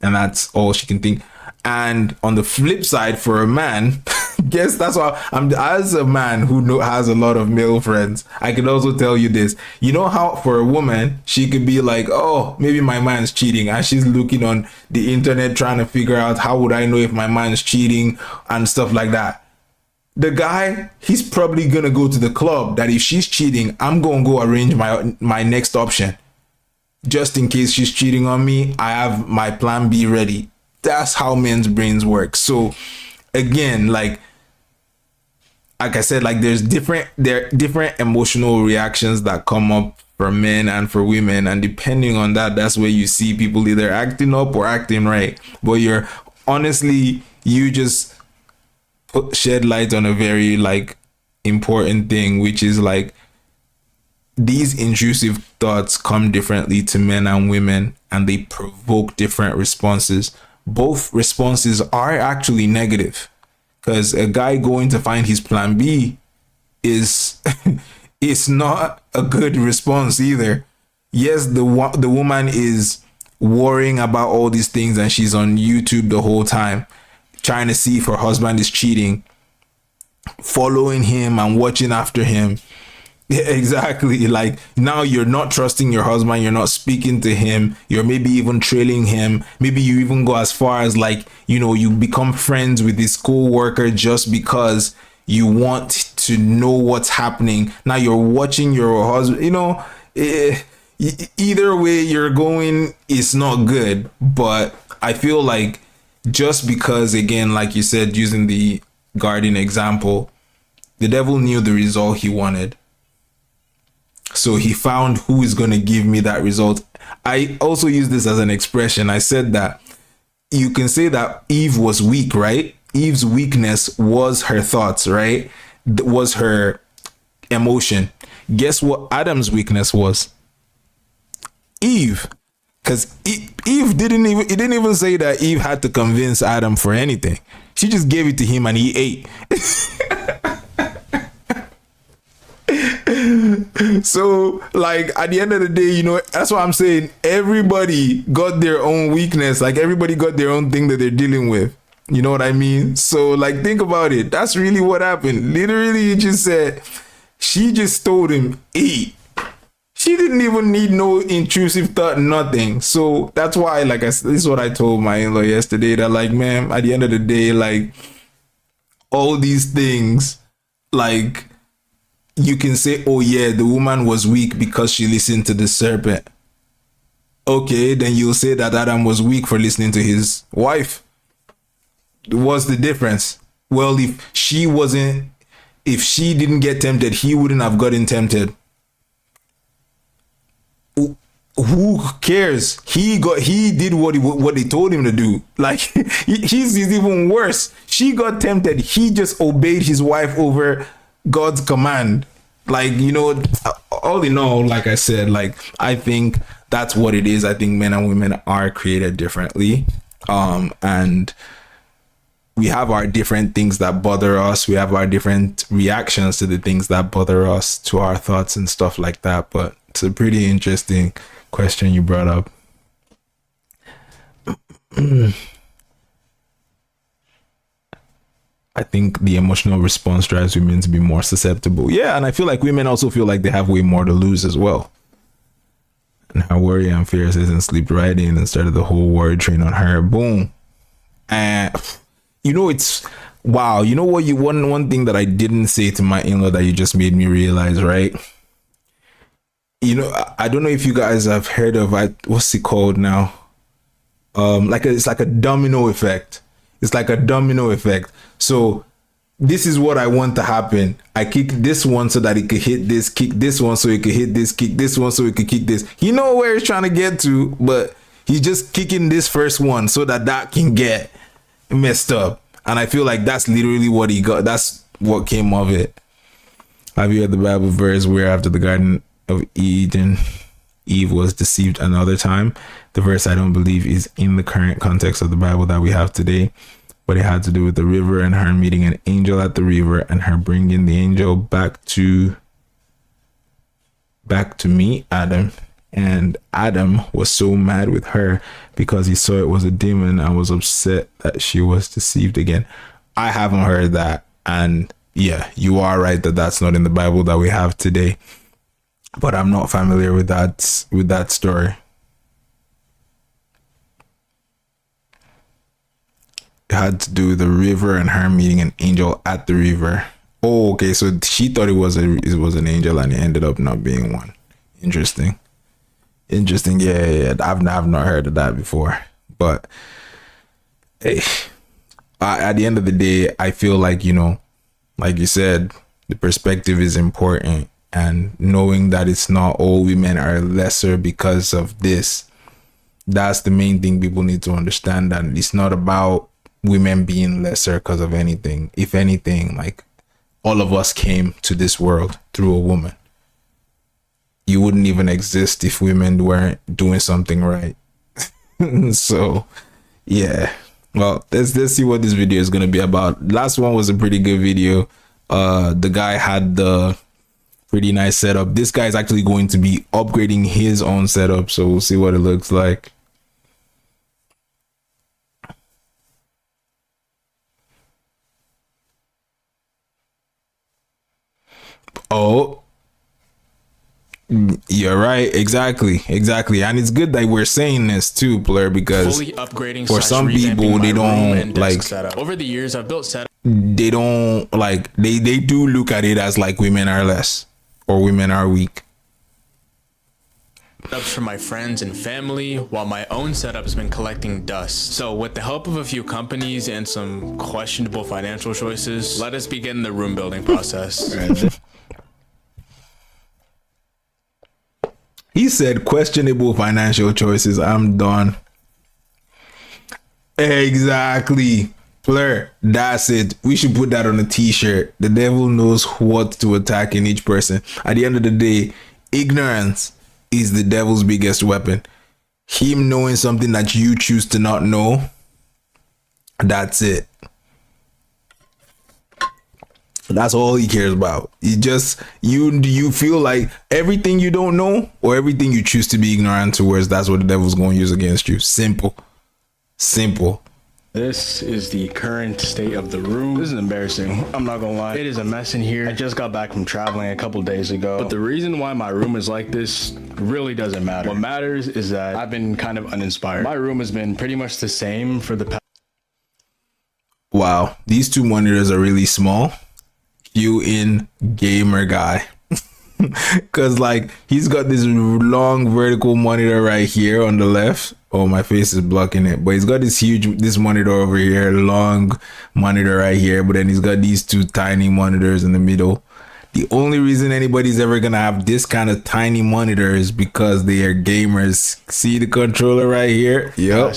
and that's all she can think. And on the flip side, for a man, guess that's why as a man who has a lot of male friends, I can also tell you this. You know how for a woman, she could be like, oh, maybe my man's cheating, and she's looking on the internet trying to figure out, how would I know if my man's cheating and stuff like that. The guy, he's probably gonna go to the club that if she's cheating, I'm gonna go arrange my next option. Just in case she's cheating on me, I have my plan B ready. That's how men's brains work. So again, like I said, like there are different emotional reactions that come up for men and for women, and depending on that, that's where you see people either acting up or acting right. But you just shed light on a very like important thing, which is like these intrusive thoughts come differently to men and women, and they provoke different responses. Both responses are actually negative, because a guy going to find his plan B is it's not a good response either. Yes, the woman is worrying about all these things, and she's on YouTube the whole time trying to see if her husband is cheating, following him and watching after him. Yeah, exactly. Like now you're not trusting your husband, you're not speaking to him, you're maybe even trailing him. Maybe you even go as far as like, you know, you become friends with this co-worker just because you want to know what's happening. Now you're watching your husband, you know, either way you're going, it's not good. But I feel like just because, again, like you said, using the garden example, the devil knew the result he wanted. So he found who is going to give me that result. I also use this as an expression. I said that you can say that Eve was weak, right? Eve's weakness was her thoughts, right? Was her emotion. Guess what Adam's weakness was? Eve. Because Eve didn't even say that Eve had to convince Adam for anything. She just gave it to him and he ate. So like at the end of the day, you know, that's what I'm saying. Everybody got their own weakness. Like everybody got their own thing that they're dealing with. You know what I mean? So like think about it. That's really what happened. Literally, you just said she just told him eat. She didn't even need no intrusive thought, nothing. So that's why, like, this is what I told my in-law yesterday, that like, man, at the end of the day, like all these things, like you can say, oh yeah, the woman was weak because she listened to the serpent. Okay, then you'll say that Adam was weak for listening to his wife. What's the difference? Well, if she didn't get tempted, he wouldn't have gotten tempted. Who cares? He did what they told him to do. Like he's even worse. She got tempted. He just obeyed his wife over God's command. Like, you know, all in all, like I said, like I think that's what it is. I think men and women are created differently. And we have our different things that bother us. We have our different reactions to the things that bother us, to our thoughts and stuff like that. But it's a pretty interesting question you brought up. I think the emotional response drives women to be more susceptible. Yeah, and I feel like women also feel like they have way more to lose as well. And her worry and fears isn't sleep riding and started the whole worry train on her. Boom. And you know, it's wow. You know what? One thing that I didn't say to my in-law that you just made me realize, right? You know, I don't know if you guys have heard of what's it called now? It's like a domino effect. It's like a domino effect. So this is what I want to happen. I kick this one so that it could hit this, kick this one so it could hit this, kick this one so it could kick this. You know where he's trying to get to, but he's just kicking this first one so that can get messed up. And I feel like that's literally what he got. That's what came of it. Have you heard the Bible verse where after the Garden of Eden, Eve was deceived another time? The verse I don't believe is in the current context of the Bible that we have today, but it had to do with the river and her meeting an angel at the river and her bringing the angel back to meet Adam. And Adam was so mad with her because he saw it was a demon and was upset that she was deceived again. I haven't heard that. And yeah, you are right that that's not in the Bible that we have today. But I'm not familiar with that story. It had to do with the river and her meeting an angel at the river. Oh, okay. So she thought it was an angel and it ended up not being one. Interesting. Yeah. I've not heard of that before. But hey, at the end of the day, I feel like, you know, like you said, the perspective is important. And knowing that it's not all women are lesser because of this, that's the main thing people need to understand. That it's not about women being lesser because of anything. If anything, like, all of us came to this world through a woman. You wouldn't even exist if women weren't doing something right. So yeah, well, let's see what this video is going to be about. Last one was a pretty good video. The guy had the pretty nice setup. This guy is actually going to be upgrading his own setup, so we'll see what it looks like. Oh, you're right. Exactly. And it's good that we're saying this too, Blair, because fully upgrading for some people, they don't like setup. Over the years, I've built setup. They don't like, they do look at it as like women are less or women are weak. Setups for my friends and family, while my own setup's been collecting dust. So with the help of a few companies and some questionable financial choices, let us begin the room building process. He said questionable financial choices. I'm done. Exactly. Fleur, that's it. We should put that on a t-shirt. The devil knows what to attack in each person. At the end of the day, ignorance is the devil's biggest weapon. Him knowing something that you choose to not know, that's it. That's all he cares about. He just, you feel like everything you don't know or everything you choose to be ignorant towards, that's what the devil's going to use against you. Simple. This is the current state of the room. This is embarrassing. I'm not gonna lie. It is a mess in here. I just got back from traveling a couple days ago. But the reason why my room is like this really doesn't matter. What matters is that I've been kind of uninspired. My room has been pretty much the same for the past. Wow. These two monitors are really small. You in gamer guy. Cause like he's got this long vertical monitor right here on the left. Oh, my face is blocking it, but he's got this monitor over here, long monitor right here, but then he's got these two tiny monitors in the middle. The only reason anybody's ever gonna have this kind of tiny monitor is because they are gamers. See the controller right here? Yep.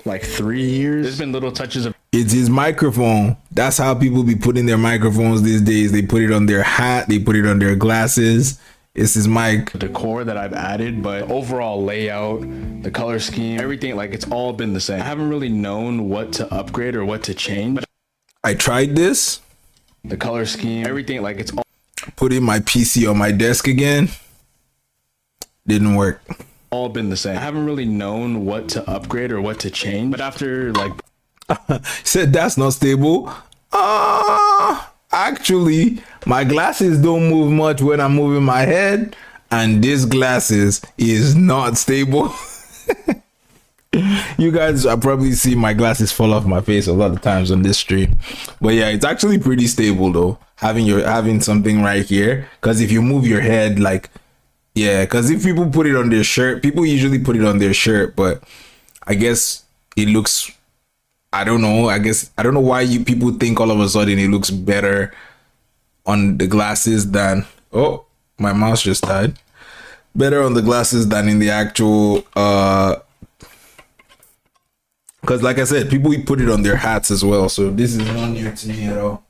Like 3 years. There's been little touches of. It's his microphone. That's how people be putting their microphones these days. They put it on their hat, they put it on their glasses. It's his mic. Decor that I've added, but overall layout, the color scheme, everything, like it's all been the same. I haven't really known what to upgrade or what to change, but I tried this, The color scheme, everything, like it's all putting my PC on my desk again, didn't work. been the same. I haven't really known what to upgrade or what to change, but after like Said that's not stable. Actually, my glasses don't move much when I'm moving my head, and this glasses is not stable. You guys, I probably see my glasses fall off my face a lot of times on this stream, but yeah, it's actually pretty stable though. Having something right here, because if you move your head, like, yeah, because if people put it on their shirt, people usually put it on their shirt, but I guess it looks, I don't know. I don't know why you people think all of a sudden it looks better on the glasses than, oh, my mouse just died. Better on the glasses than in the actual, because like I said, people put it on their hats as well. So this is not new to me at all.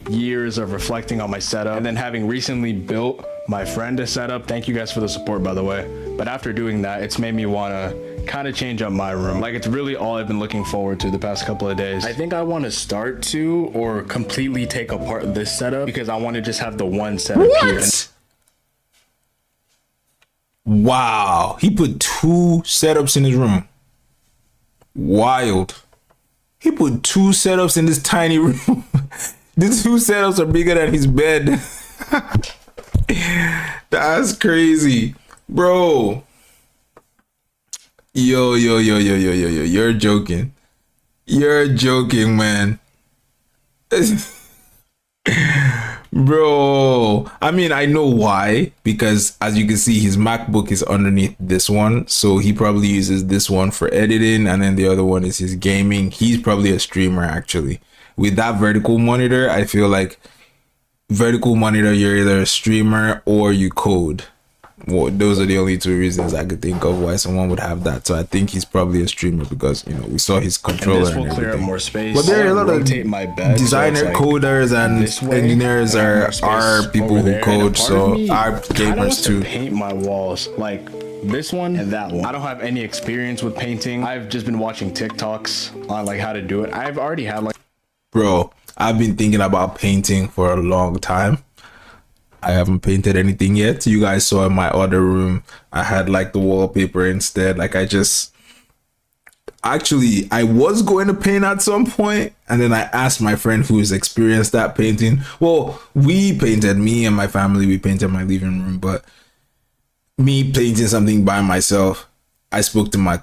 years of reflecting on my setup and then having recently built my friend a setup. Thank you guys for the support, by the way. But after doing that, it's made me want to kind of change up my room. Like, it's really all I've been looking forward to the past couple of days. I think I want to start to or completely take apart this setup because I want to just have the one setup here. Wow, he put 2 setups in his room. Wild. He put 2 setups in this tiny room. These 2 setups are bigger than his bed. That's crazy, bro. Yo, you're joking. You're joking, man. Bro, I mean, I know why, because as you can see, his MacBook is underneath this one, so he probably uses this one for editing, and then the other one is his gaming. He's probably a streamer, actually. With that vertical monitor, I feel like vertical monitor, you're either a streamer or you code. Well, those are the only 2 reasons I could think of why someone would have that. So I think he's probably a streamer because, you know, we saw his controller. And this will clear up more space. But there are a lot of my bed, designer, so like coders, and engineers are people who code, so are gamers too. Paint my walls like this one and that one. I don't have any experience with painting. I've just been watching TikToks on like how to do it. I've already had like, bro, I've been thinking about painting for a long time. I haven't painted anything yet. You guys saw in my other room, I had like the wallpaper instead. Like I was going to paint at some point, and then I asked my friend who's experienced that painting. Well, me and my family, we painted my living room, but me painting something by myself, I spoke to my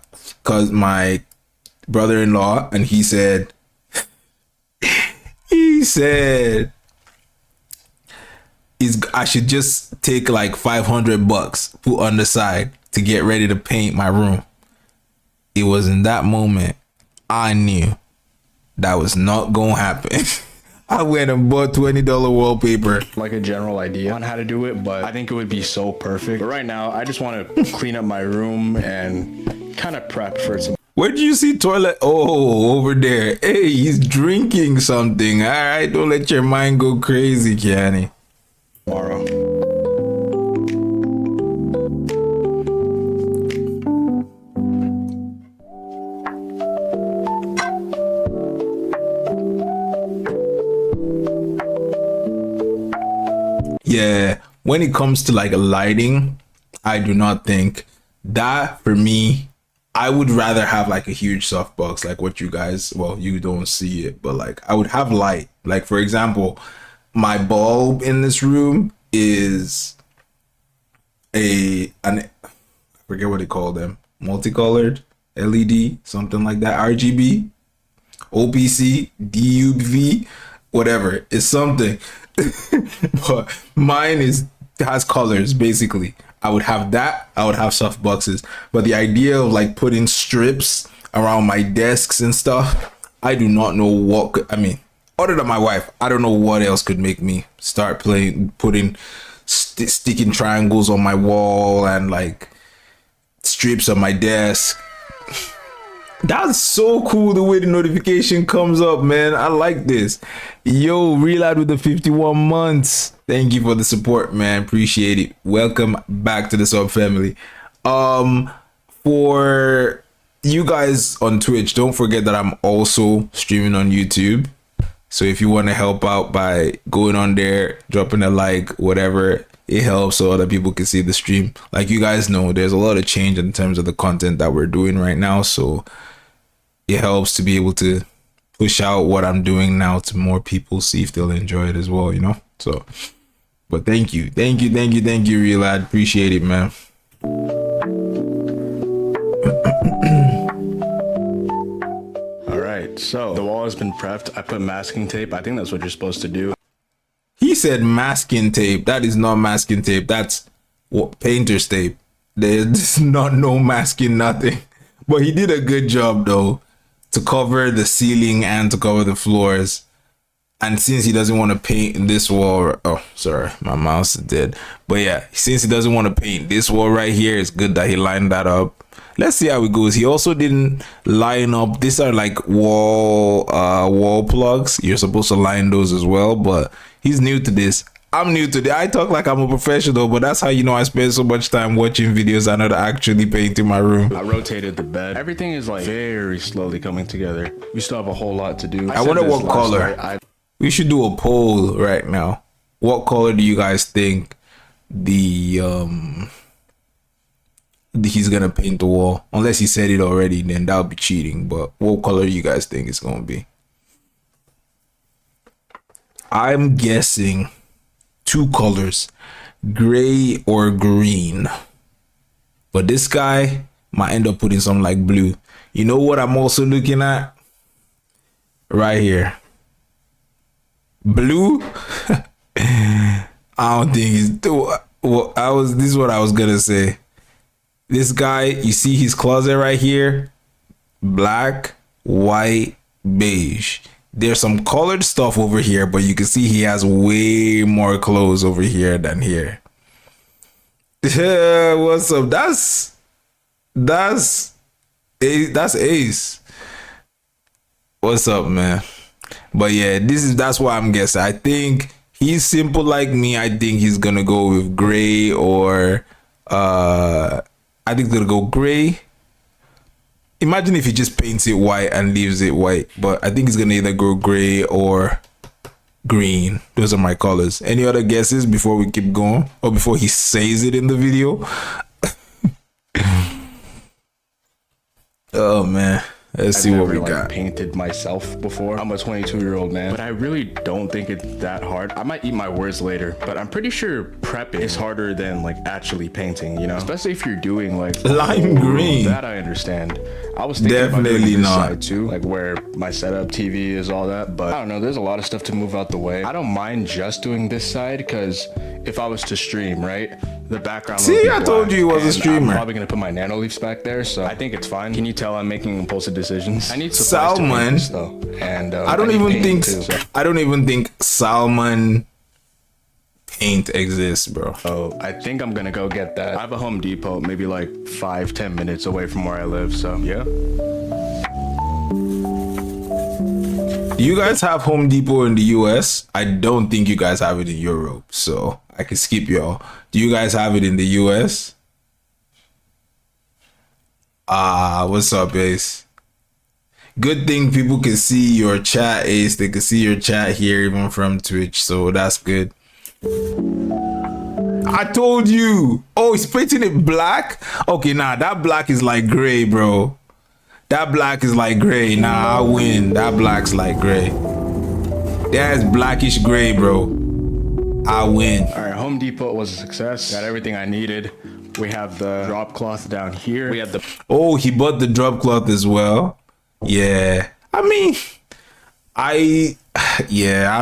brother-in-law, and he said, I should just take like $500 put on the side to get ready to paint my room. It was in that moment I knew that was not gonna happen. I went and bought $20 wallpaper. like a general idea on how to do it, but I think it would be so perfect. But right now, I just want to clean up my room and kind of prep for some. Where did you see toilet? Oh, over there. Hey, he's drinking something. All right, don't let your mind go crazy, Kenny. Tomorrow. Yeah, when it comes to like lighting, I do not think that for me, I would rather have like a huge softbox, like what you guys, well, you don't see it, but like I would have light. Like for example, my bulb in this room is I forget what they call them, multicolored LED, something like that, RGB, OPC, DUV, whatever, it's something. But mine has colors basically. I would have that. I would have soft boxes. But the idea of like putting strips around my desks and stuff, I do not know what could, I mean, other than my wife, I don't know what else could make me start putting sticking triangles on my wall and like strips on my desk. That's so cool the way the notification comes up, man. I like this. Yo, Relad with the 51 months. Thank you for the support, man. Appreciate it. Welcome back to the sub family. For you guys on Twitch, don't forget that I'm also streaming on YouTube. So if you want to help out by going on there, dropping a like, whatever, it helps so other people can see the stream. Like you guys know, there's a lot of change in terms of the content that we're doing right now. So it helps to be able to push out what I'm doing now to more people, see if they'll enjoy it as well, you know? So, but thank you, real lad. Appreciate it, man. So the wall has been prepped. I put masking tape. I think that's what you're supposed to do. He said masking tape. That is not masking tape. That's what painter's tape. There's not no masking, nothing. But he did a good job though to cover the ceiling and to cover the floors. And since he doesn't want to paint this wall, oh sorry, my mouse is dead. But yeah, since he doesn't want to paint this wall right here, it's good that he lined that up. Let's see how it goes. He also didn't line up. These are like wall plugs. You're supposed to line those as well, but he's new to this. I'm new to this. I talk like I'm a professional, but that's how you know I spend so much time watching videos and not actually painting my room. I rotated the bed. Everything is like very slowly coming together. We still have a whole lot to do. I wonder what color. We should do a poll right now. What color do you guys think he's gonna paint the wall? Unless he said it already, then that would be cheating. But what color do you guys think it's gonna be? I'm guessing 2 colors, gray or green. But this guy might end up putting something like blue. You know what I'm also looking at? Right here. Blue. I don't think he's this is what I was gonna say. This guy, you see his closet right here, black, white, beige. There's some colored stuff over here, but you can see he has way more clothes over here than here. What's up? That's Ace. What's up, man? But yeah, that's what I'm guessing. I think he's simple like me. I think he's gonna go with gray or I think he's gonna go gray. Imagine if he just paints it white and leaves it white, but I think he's gonna either go gray or green. Those are my colors. Any other guesses before we keep going or before he says it in the video? Oh man. Let's see what we got. Painted myself before. I'm a 22-year-old man, but I really don't think it's that hard. I might eat my words later, but I'm pretty sure prepping is harder than like actually painting, you know? Especially if you're doing like lime green. That I understand. I was thinking definitely about doing this not side too, like where my setup TV is, all that, but I don't know, there's a lot of stuff to move out the way. I don't mind just doing this side because if I was to stream, right, the background would be I told you he was a streamer. I'm probably gonna put my nano leaves back there, so I think it's fine. Can you tell I'm making impulsive decisions? I need Salmon this, though, and I don't even think Salmon paint exists, bro. Oh, I think I'm gonna go get that. I have a Home Depot maybe like 5-10 minutes away from where I live, so yeah. Do you guys have Home Depot in the US? I don't think you guys have it in Europe, so I can skip y'all. Do you guys have it in the US? What's up, Ace? Good thing people can see your chat, Ace. They can see your chat here even from Twitch, so that's good. I told you. Oh, he's painting it black? Okay, nah, that black is like gray, bro. That black is like gray. Nah, I win. That black's like gray. That is blackish gray, bro. I win. All right, Home Depot was a success. Got everything I needed. We have the drop cloth down here. We have the... Oh, he bought the drop cloth as well. Yeah. I mean, I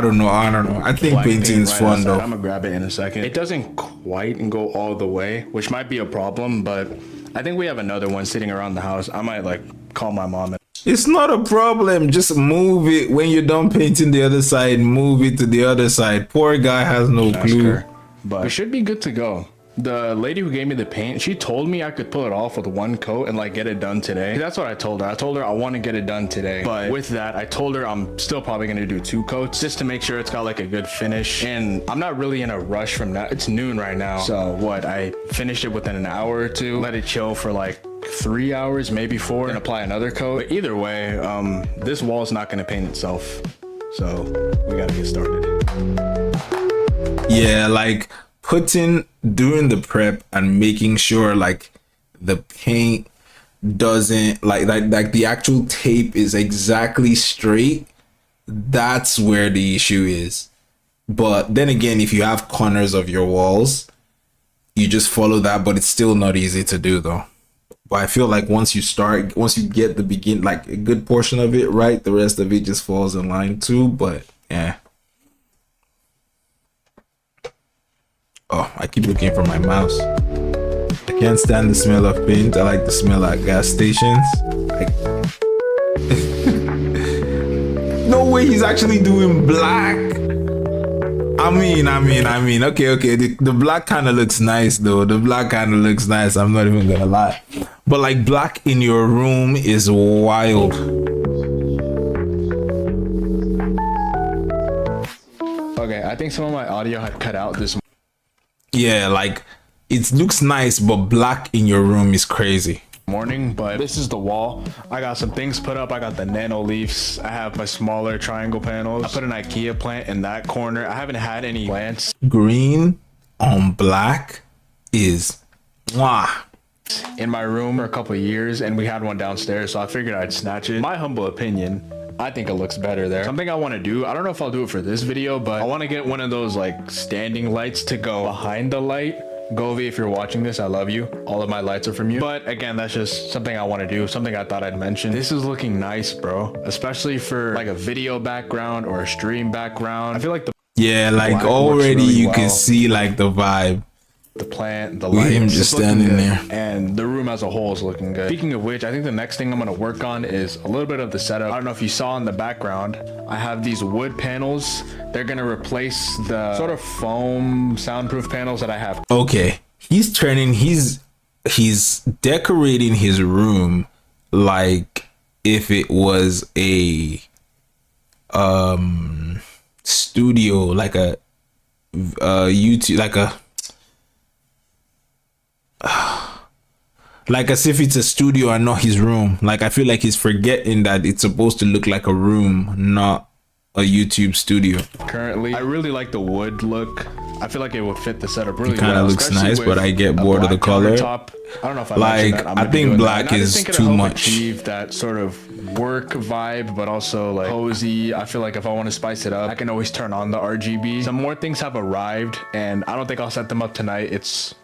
don't know. I think painting is fun though. I'm gonna grab it in a second. It doesn't quite go all the way, which might be a problem, but I think we have another one sitting around the house. I might like call my mom. It's not a problem. Just move it when you're done painting the other side. Move it to the other side. Poor guy has no clue. But we should be good to go. The lady who gave me the paint, she told me I could pull it off with one coat and like get it done today. That's what I told her. I told her I want to get it done today. But with that, I told her I'm still probably going to do 2 coats just to make sure it's got like a good finish. And I'm not really in a rush from now. It's noon right now. So what? I finished it within an hour or two, let it chill for like 3 hours, maybe 4, and apply another coat. But either way, this wall is not going to paint itself. So we got to get started. Yeah, like doing the prep and making sure like the paint doesn't like the actual tape is exactly straight. That's where the issue is. But then again, if you have corners of your walls, you just follow that, but it's still not easy to do though. But I feel like once you get like a good portion of it right, the rest of it just falls in line too. But yeah. Oh, I keep looking for my mouse. I can't stand the smell of paint. I like the smell at gas stations. No way he's actually doing black. I mean, okay. The black kind of looks nice though. The black kind of looks nice. I'm not even gonna lie. But like black in your room is wild. Okay, I think some of my audio had cut out this. Yeah, like it looks nice, but black in your room is crazy. Morning, but this is the wall. I got some things put up. I got the nano leaves. I have my smaller triangle panels. I put an IKEA plant in that corner. I haven't had any plants. Green on black is mwah. In my room for a couple of years, and we had one downstairs, so I figured I'd snatch it. My humble opinion, I think it looks better there. Something I want to do, I don't know if I'll do it for this video, but I want to get one of those like standing lights to go behind the light. Govey, if you're watching this, I love you. All of my lights are from you. But again, that's just something I want to do, something I thought I'd mention. This is looking nice, bro, especially for like a video background or a stream background. I feel like like already really you can see like the vibe. The plant, the light, him just standing there, and the room as a whole is looking good. Speaking of which, I think the next thing I'm going to work on is a little bit of the setup. I don't know if you saw in the background, I have these wood panels. They're going to replace the sort of foam soundproof panels that I have. Okay, he's decorating his room like if it was a studio, like a YouTube, like as if it's a studio and not his room. Like I feel like he's forgetting that it's supposed to look like a room, not a YouTube studio. Currently, I really like the wood look. I feel like it would fit the setup really well. It kind of looks nice, but I get bored of the color. I don't know if I like that. I think black is too much. Achieve that sort of work vibe, but also like cozy. I feel like if I want to spice it up, I can always turn on the RGB. Some more things have arrived, and I don't think I'll set them up tonight. It's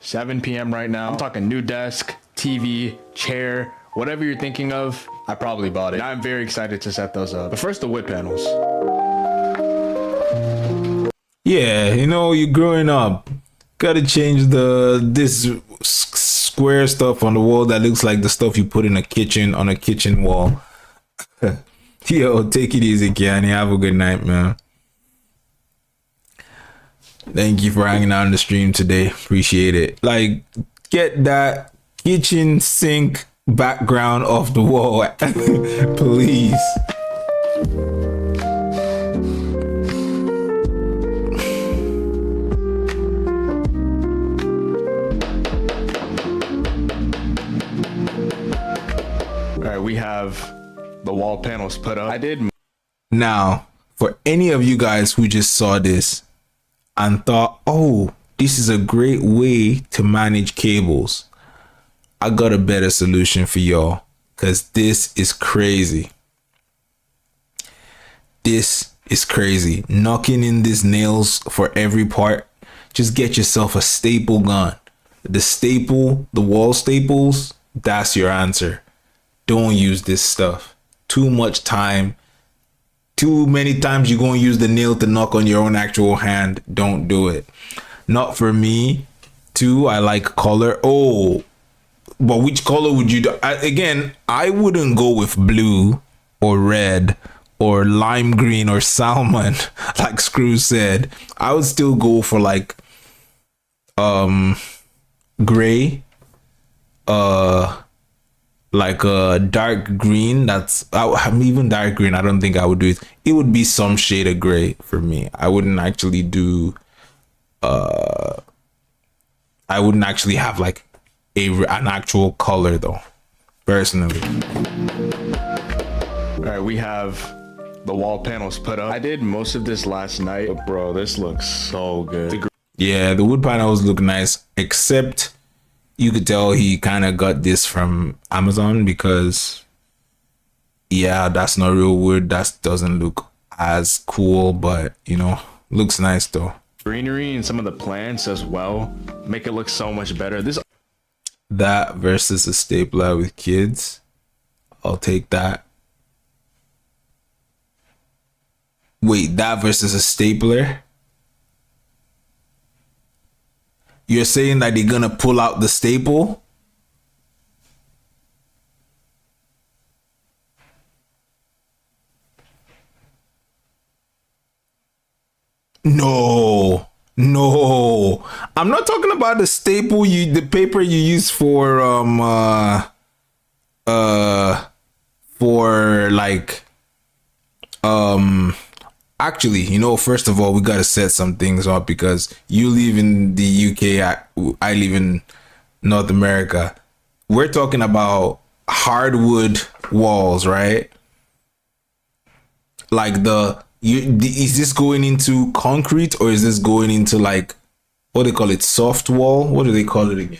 7 p.m. right now. I'm talking new desk, TV, chair, whatever you're thinking of, I probably bought it. I'm very excited to set those up. But first, the wood panels. Yeah, you're growing up. Gotta change this square stuff on the wall that looks like the stuff you put in a kitchen on a kitchen wall. Yo, take it easy, Kiani. Have a good night, man. Thank you for hanging out on the stream today. Appreciate it. Like, get that kitchen sink background off the wall, please. All right, we have the wall panels put up. Now, for any of you guys who just saw this and thought, oh, this is a great way to manage cables, I got a better solution for y'all, because this is crazy. This is crazy. Knocking in these nails for every part. Just get yourself a staple gun. The wall staples, that's your answer. Don't use this stuff. Too much time. Too many times you're going to use the nail to knock on your own actual hand. Don't do it. Not for me. Two, I like color. Oh, but which color would you do? I wouldn't go with blue or red or lime green or salmon, like Screw said. I would still go for like gray, like a dark green. I'm even dark green. I don't think I would do it. It would be some shade of gray for me. I wouldn't actually do I wouldn't actually have like an actual color though, personally. All right, we have the wall panels put up. I did most of this last night, but bro, this looks so good. Yeah, the wood panels look nice, except you could tell he kind of got this from Amazon because, yeah, that's not real wood. That doesn't look as cool, but you know, looks nice though. Greenery and some of the plants as well make it look so much better. That versus a stapler with kids, I'll take that. Wait, that versus a stapler? You're saying that they're gonna pull out the staple? No, I'm not talking about the staple the paper you use for like actually, you know, first of all, we got to set some things up because you live in the UK, I live in North America. We're talking about hardwood walls, right? Like is this going into concrete or is this going into like, what do they call it? Soft wall? What do they call it again?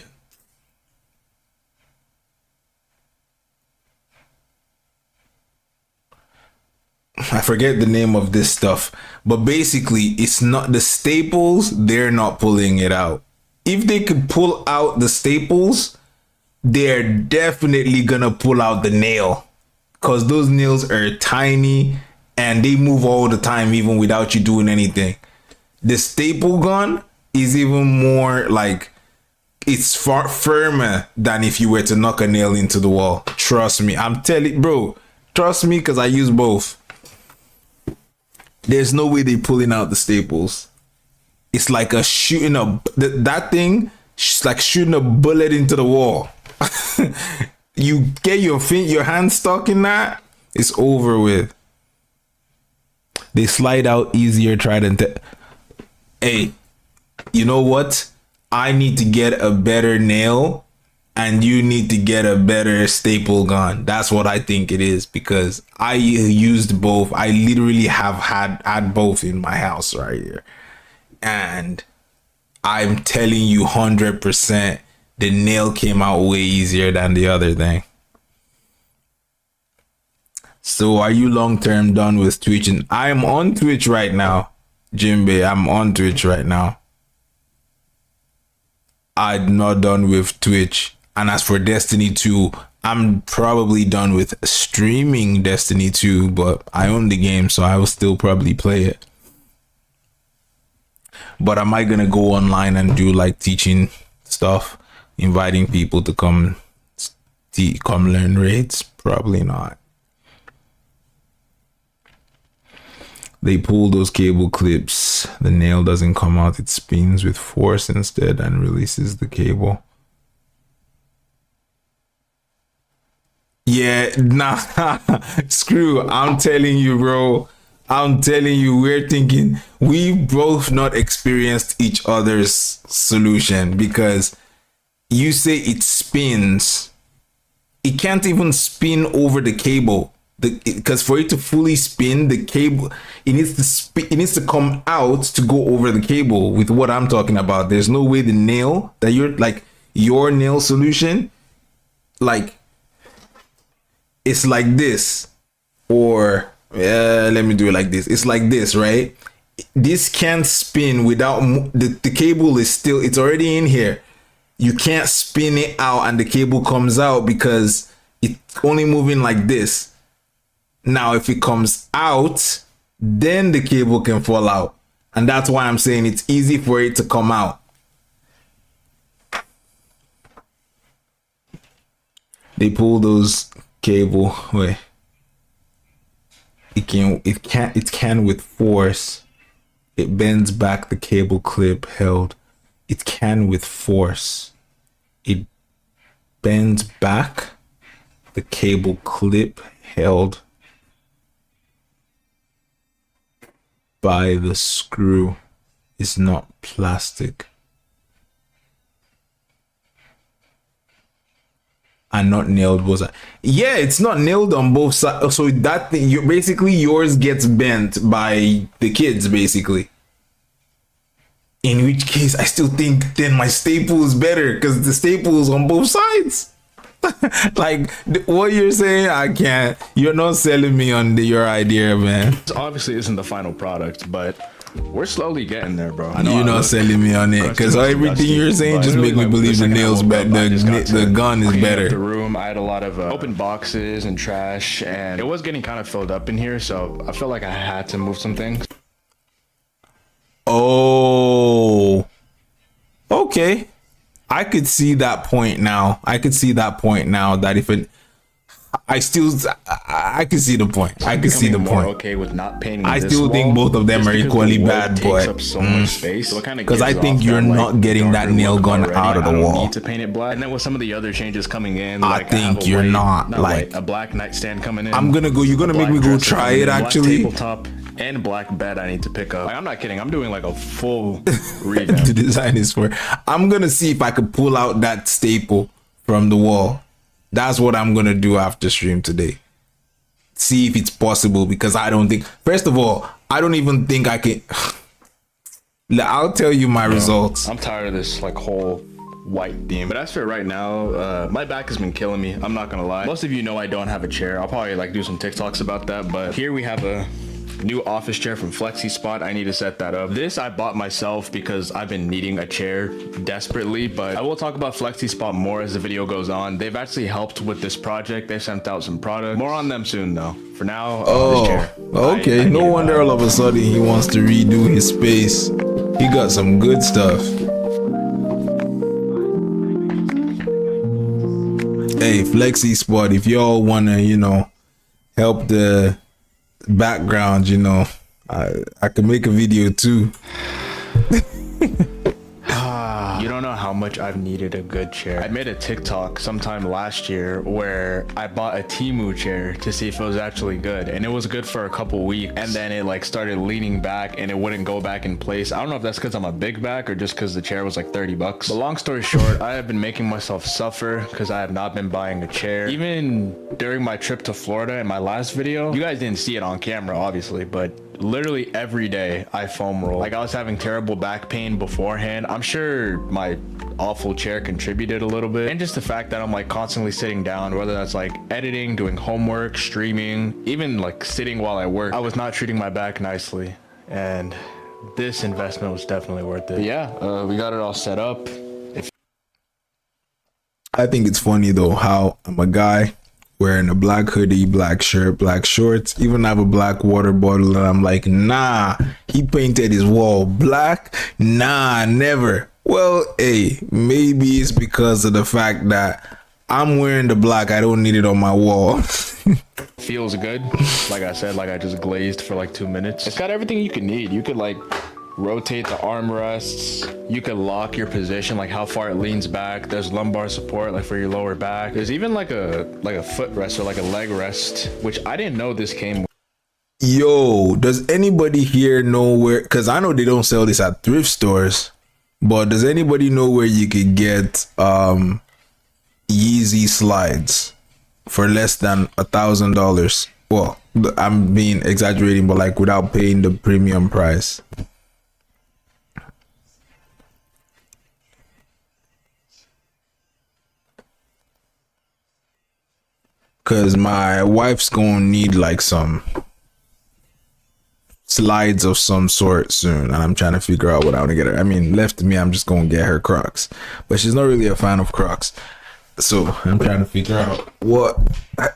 I forget the name of this stuff, but basically it's not the staples. They're not pulling it out. If they could pull out the staples, they're definitely gonna pull out the nail because those nails are tiny and they move all the time, even without you doing anything. The staple gun is even more like, it's far firmer than if you were to knock a nail into the wall. Trust me, I'm telling, bro, trust me, because I use both. There's no way they're pulling out the staples. It's like that thing, it's like shooting a bullet into the wall. You get your hand stuck in that, it's over with. They slide out easier. Hey, you know what? I need to get a better nail and you need to get a better staple gun. That's what I think it is, because I used both. I literally have had both in my house right here. And I'm telling you 100%, the nail came out way easier than the other thing. So are you long-term done with Twitch? And I'm on Twitch right now, Jimbe. I'm on Twitch right now. I'm not done with Twitch. And as for Destiny 2, I'm probably done with streaming Destiny 2, but I own the game, so I will still probably play it. But am I gonna go online and do like teaching stuff, inviting people to come learn raids? Probably not. They pull those cable clips. The nail doesn't come out. It spins with force instead and releases the cable. Yeah, nah, screw. I'm telling you, bro. I'm telling you, we're thinking we both not experienced each other's solution, because you say it spins. It can't even spin over the cable. Because for it to fully spin the cable, it needs to come out to go over the cable. With what I'm talking about, there's no way the nail that your nail solution, like, it's like this, or let me do it like this. It's like this, right? This can't spin without the cable is still, it's already in here. You can't spin it out and the cable comes out because it's only moving like this. Now, if it comes out, then the cable can fall out. And that's why I'm saying it's easy for it to come out. They pull those cable. Wait. It can with force. It bends back the cable clip held. It can with force. It bends back the cable clip held by the screw. Is not plastic. and not nailed both sides. Yeah, it's not nailed on both sides. So that thing, you basically yours gets bent by the kids, basically. In which case, I still think then my staple is better because the staple is on both sides. Like what you're saying, I can't. You're not selling me on your idea, man. This obviously isn't the final product, but we're slowly getting there, bro. You're not selling me on it because everything you're saying just make me believe the nails better. The gun is better. The room, I had a lot of open boxes and trash, and it was getting kind of filled up in here, so I felt like I had to move some things. Oh, okay. I could see that point now. That if it, I can see the point. I can see the point. Okay, with not painting. I still think both of them are equally bad, but up so much space, so because I think you're not getting that nail gun out of the wall. Need to paint it black, and then with some of the other changes coming in, I think you're not like a black nightstand coming in. I'm gonna go. You're gonna make me go try it actually. Tabletop and black bed I need to pick up. Like, I'm not kidding. I'm doing like a full revamp. The design is for. I'm gonna see if I could pull out that staple from the wall. That's what I'm gonna do after stream today. See if it's possible, because I don't think. First of all, I don't even think I can. I'll tell you my results. I'm tired of this like whole white theme. But as for right now, my back has been killing me. I'm not gonna lie. Most of you know I don't have a chair. I'll probably like do some TikToks about that. But here we have a new office chair from Flexi Spot. I need to set that up. This I bought myself because I've been needing a chair desperately, but I will talk about Flexi Spot more as the video goes on. They've actually helped with this project. They sent out some product. More on them soon though. For now, this chair. Okay. No wonder all of a sudden he wants to redo his space. He got some good stuff. Hey, Flexi Spot, if y'all wanna, help the background, I could make a video too. You don't know how much I've needed a good chair. I made a TikTok sometime last year where I bought a Temu chair to see if it was actually good, and it was good for a couple weeks, and then it like started leaning back and it wouldn't go back in place. I don't know if that's because I'm a big back or just because the chair was like 30 bucks. But long story short, I have been making myself suffer because I have not been buying a chair. Even during my trip to Florida in my last video, you guys didn't see it on camera obviously, but literally every day I foam roll. Like I was having terrible back pain beforehand. I'm sure my awful chair contributed a little bit, and just the fact that I'm like constantly sitting down, whether that's like editing, doing homework, streaming, even like sitting while I work, I was not treating my back nicely, and this investment was definitely worth it. But yeah, we got it all set up. I think it's funny though how I'm a guy wearing a black hoodie, black shirt, black shorts, even have a black water bottle, and I'm like, nah, he painted his wall black? Nah, never. Well, hey, maybe it's because of the fact that I'm wearing the black. I don't need it on my wall. Feels good. Like I said, like I just glazed for like 2 minutes. It's got everything you could need. You could like rotate the armrests. You could lock your position, like how far it leans back. There's lumbar support, like for your lower back. There's even like a foot rest or like a leg rest, which I didn't know this came with. Yo, does anybody here know where? Because I know they don't sell this at thrift stores, but does anybody know where you could get Yeezy slides for less than $1,000? Well, I'm being exaggerating, but like without paying the premium price. Cause my wife's gonna need like some slides of some sort soon, and I'm trying to figure out what I want to get her. I mean, left to me, I'm just gonna get her Crocs, but she's not really a fan of Crocs, so I'm trying to figure out what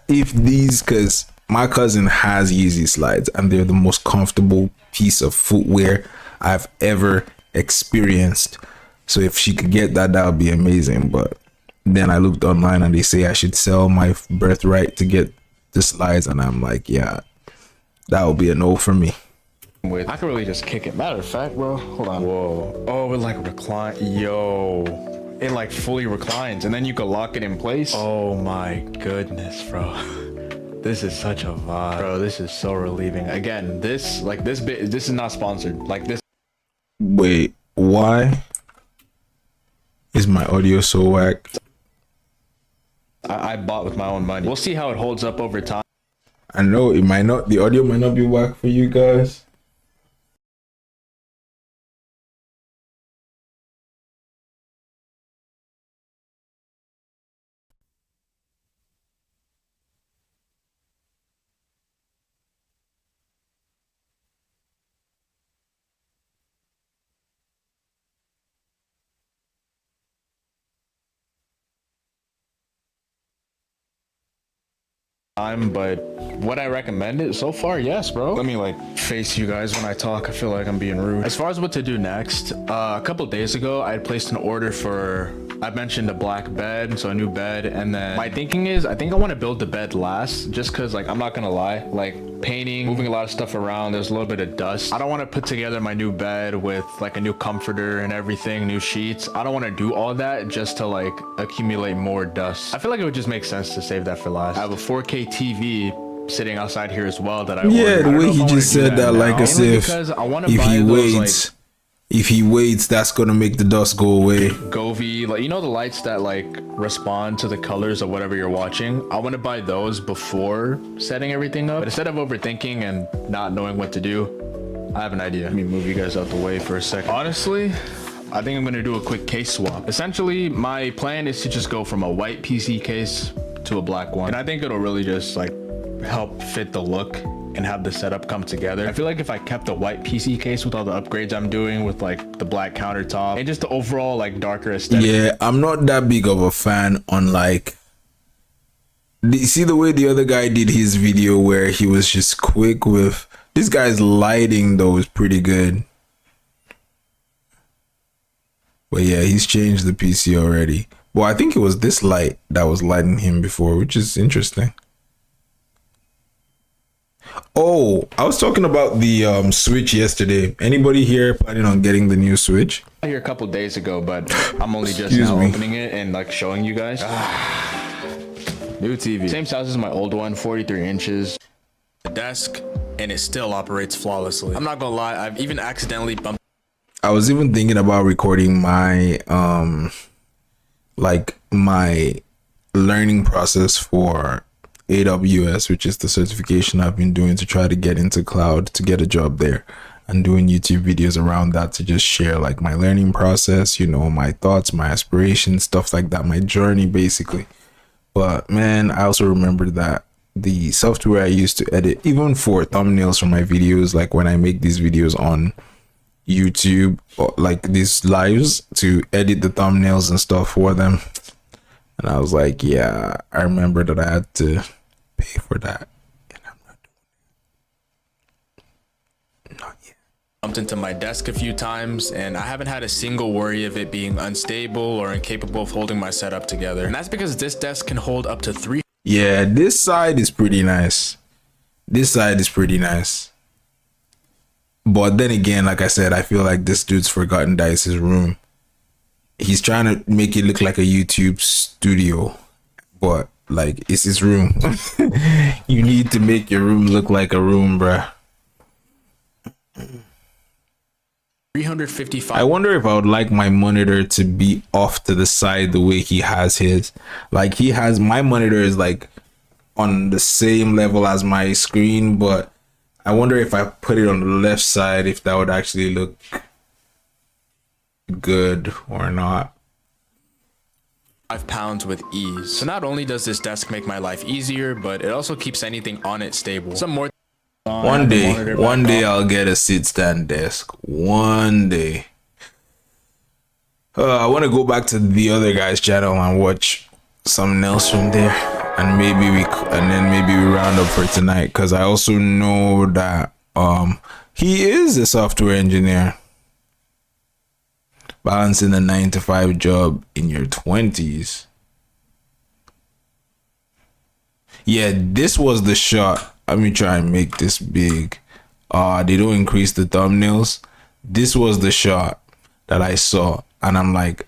if these, because my cousin has Yeezy slides and they're the most comfortable piece of footwear I've ever experienced. So if she could get that, that would be amazing. But then I looked online and they say I should sell my birthright to get the slides, and I'm like, yeah, that would be a no for me. I could really just kick it. Matter of fact, bro, hold on. Whoa. Oh, it like recline. Yo, it like fully reclines, and then you could lock it in place. Oh my goodness, bro. This is such a vibe, bro. This is so relieving. Again, this is not sponsored. Like this. Wait, why is my audio so whack? I bought with my own money. We'll see how it holds up over time. I know it might not, the audio might not be whack for you guys. But would I recommend it so far? Yes, bro. Let me like face you guys when I talk. I feel like I'm being rude. As far as what to do next, a couple days ago I had placed an order for, I mentioned a black bed, so a new bed, and then my thinking is I think I want to build the bed last, just because like I'm not gonna lie, like painting, moving a lot of stuff around, there's a little bit of dust. I don't want to put together my new bed with like a new comforter and everything, new sheets. I don't want to do all that just to like accumulate more dust. I feel like it would just make sense to save that for last. I have a 4K TV sitting outside here as well that I Yeah, ordered. the I don't way know if he I wanna just do said that that, like now, as only if because I want to if buy he those, waits, if he waits, that's gonna make the dust go away. like Govee, like you know the lights that like respond to the colors of whatever you're watching. I want to buy those before setting everything up. But instead of overthinking and not knowing what to do, I have an idea. Let me move you guys out the way for a second. Honestly, I think I'm gonna do a quick case swap. Essentially, my plan is to just go from a white PC case to a black one, and I think it'll really just like help fit the look and have the setup come together. I feel like if I kept a white PC case with all the upgrades I'm doing with like the black countertop and just the overall like darker aesthetic. Yeah, I'm not that big of a fan on like, see the way the other guy did his video where he was just quick with, this guy's lighting though is pretty good. But yeah, he's changed the PC already. Well, I think it was this light that was lighting him before, which is interesting. Oh, I was talking about the Switch yesterday. Anybody here planning on getting the new Switch? Here a couple days ago, but I'm only just Excuse now me. opening it and like showing you guys. New TV. Same size as my old one, 43 inches. The desk, and it still operates flawlessly. I'm not gonna lie, I've even accidentally bumped I was even thinking about recording my like my learning process for AWS, which is the certification I've been doing to try to get into cloud to get a job there, and doing YouTube videos around that to just share like my learning process, you know, my thoughts, my aspirations, stuff like that, my journey basically. But man, I also remember that the software I used to edit, even for thumbnails for my videos, like when I make these videos on YouTube or like these lives to edit the thumbnails and stuff for them, and I was like, yeah, I remember that I had to pay for that, and I'm not doing it. Not yet. bumped into my desk a few times, and I haven't had a single worry of it being unstable or incapable of holding my setup together. And that's because this desk can hold up to 3 Yeah, this side is pretty nice. This side is pretty nice. But then again, like I said, I feel like this dude's forgotten that it's his room. He's trying to make it look like a YouTube studio, but like it's his room. You need to make your room look like a room, bruh. 355. I wonder if I would like my monitor to be off to the side the way he has his. Like he has, my monitor is like on the same level as my screen, but I wonder if I put it on the left side, if that would actually look good or not. 5 pounds with ease. So not only does this desk make my life easier, but it also keeps anything on it stable. Some more One day I'll get a sit stand desk. One day. I want to go back to the other guy's channel and watch something else from there, and maybe we round up for tonight, because I also know that he is a software engineer, balancing a 9-to-5 job in your 20s. Yeah, this was the shot. Let me try and make this big. They don't increase the thumbnails. This was the shot that I saw, and I'm like,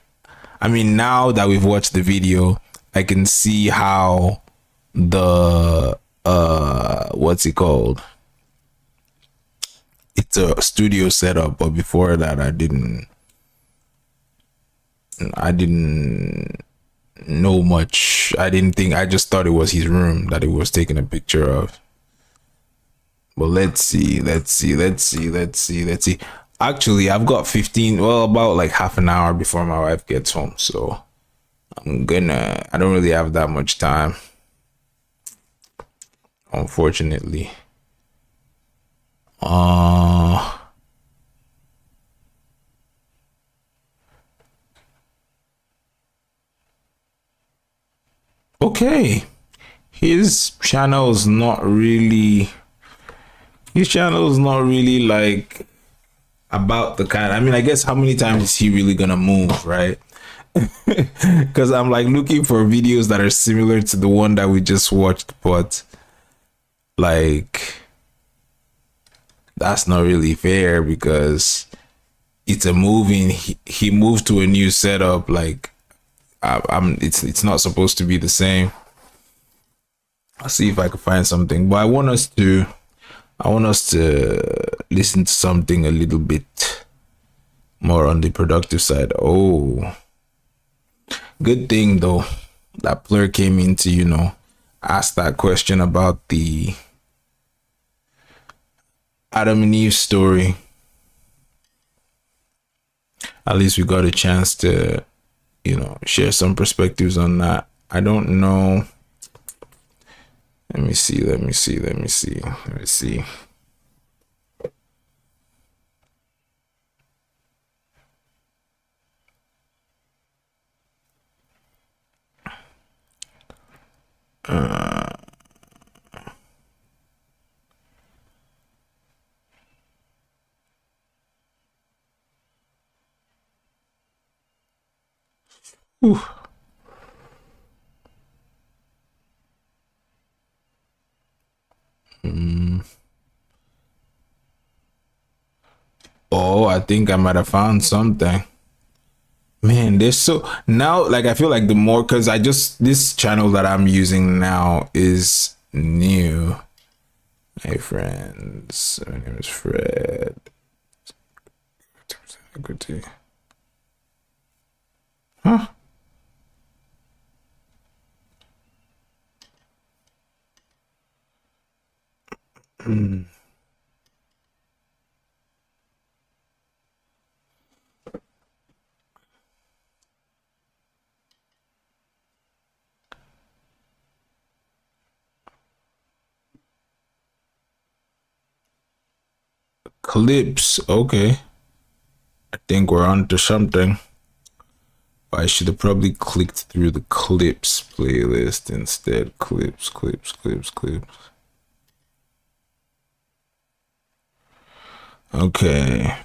I mean, now that we've watched the video, I can see how the what's it called? It's a studio setup, but before that I didn't know much. I didn't think, I just thought it was his room that he was taking a picture of. But let's see. Actually, I've got 15, well, about like half an hour before my wife gets home. So I don't really have that much time, unfortunately. Okay. His channel is not really like about the kind, I mean, I guess how many times is he really gonna move, right? Because I'm like looking for videos that are similar to the one that we just watched, but like that's not really fair because it's a moving, he moved to a new setup. Like it's not supposed to be the same. I'll see if I can find something, but I want us to listen to something a little bit more on the productive side. Oh, good thing though that Plur came in to, you know, ask that question about the Adam and Eve story. At least we got a chance to, you know, share some perspectives on that. I don't know. Let me see. Whew. Oh, I think I might have found something. Man, there's so now, like I feel like the more, because this channel that I'm using now is new. Hey friends, my name is Fred. Good to you. Huh? Clips, okay. I think we're on to something. I should have probably clicked through the clips playlist instead. Clips. Okay.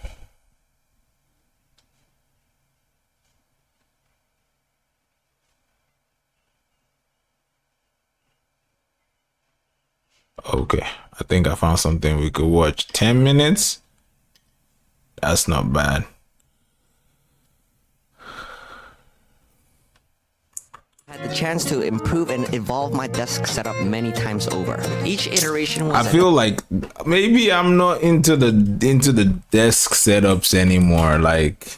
Okay, I think I found something we could watch. 10 minutes? That's not bad. I had the chance to improve and evolve my desk setup many times over. Each iteration was I feel like maybe I'm not into the desk setups anymore. Like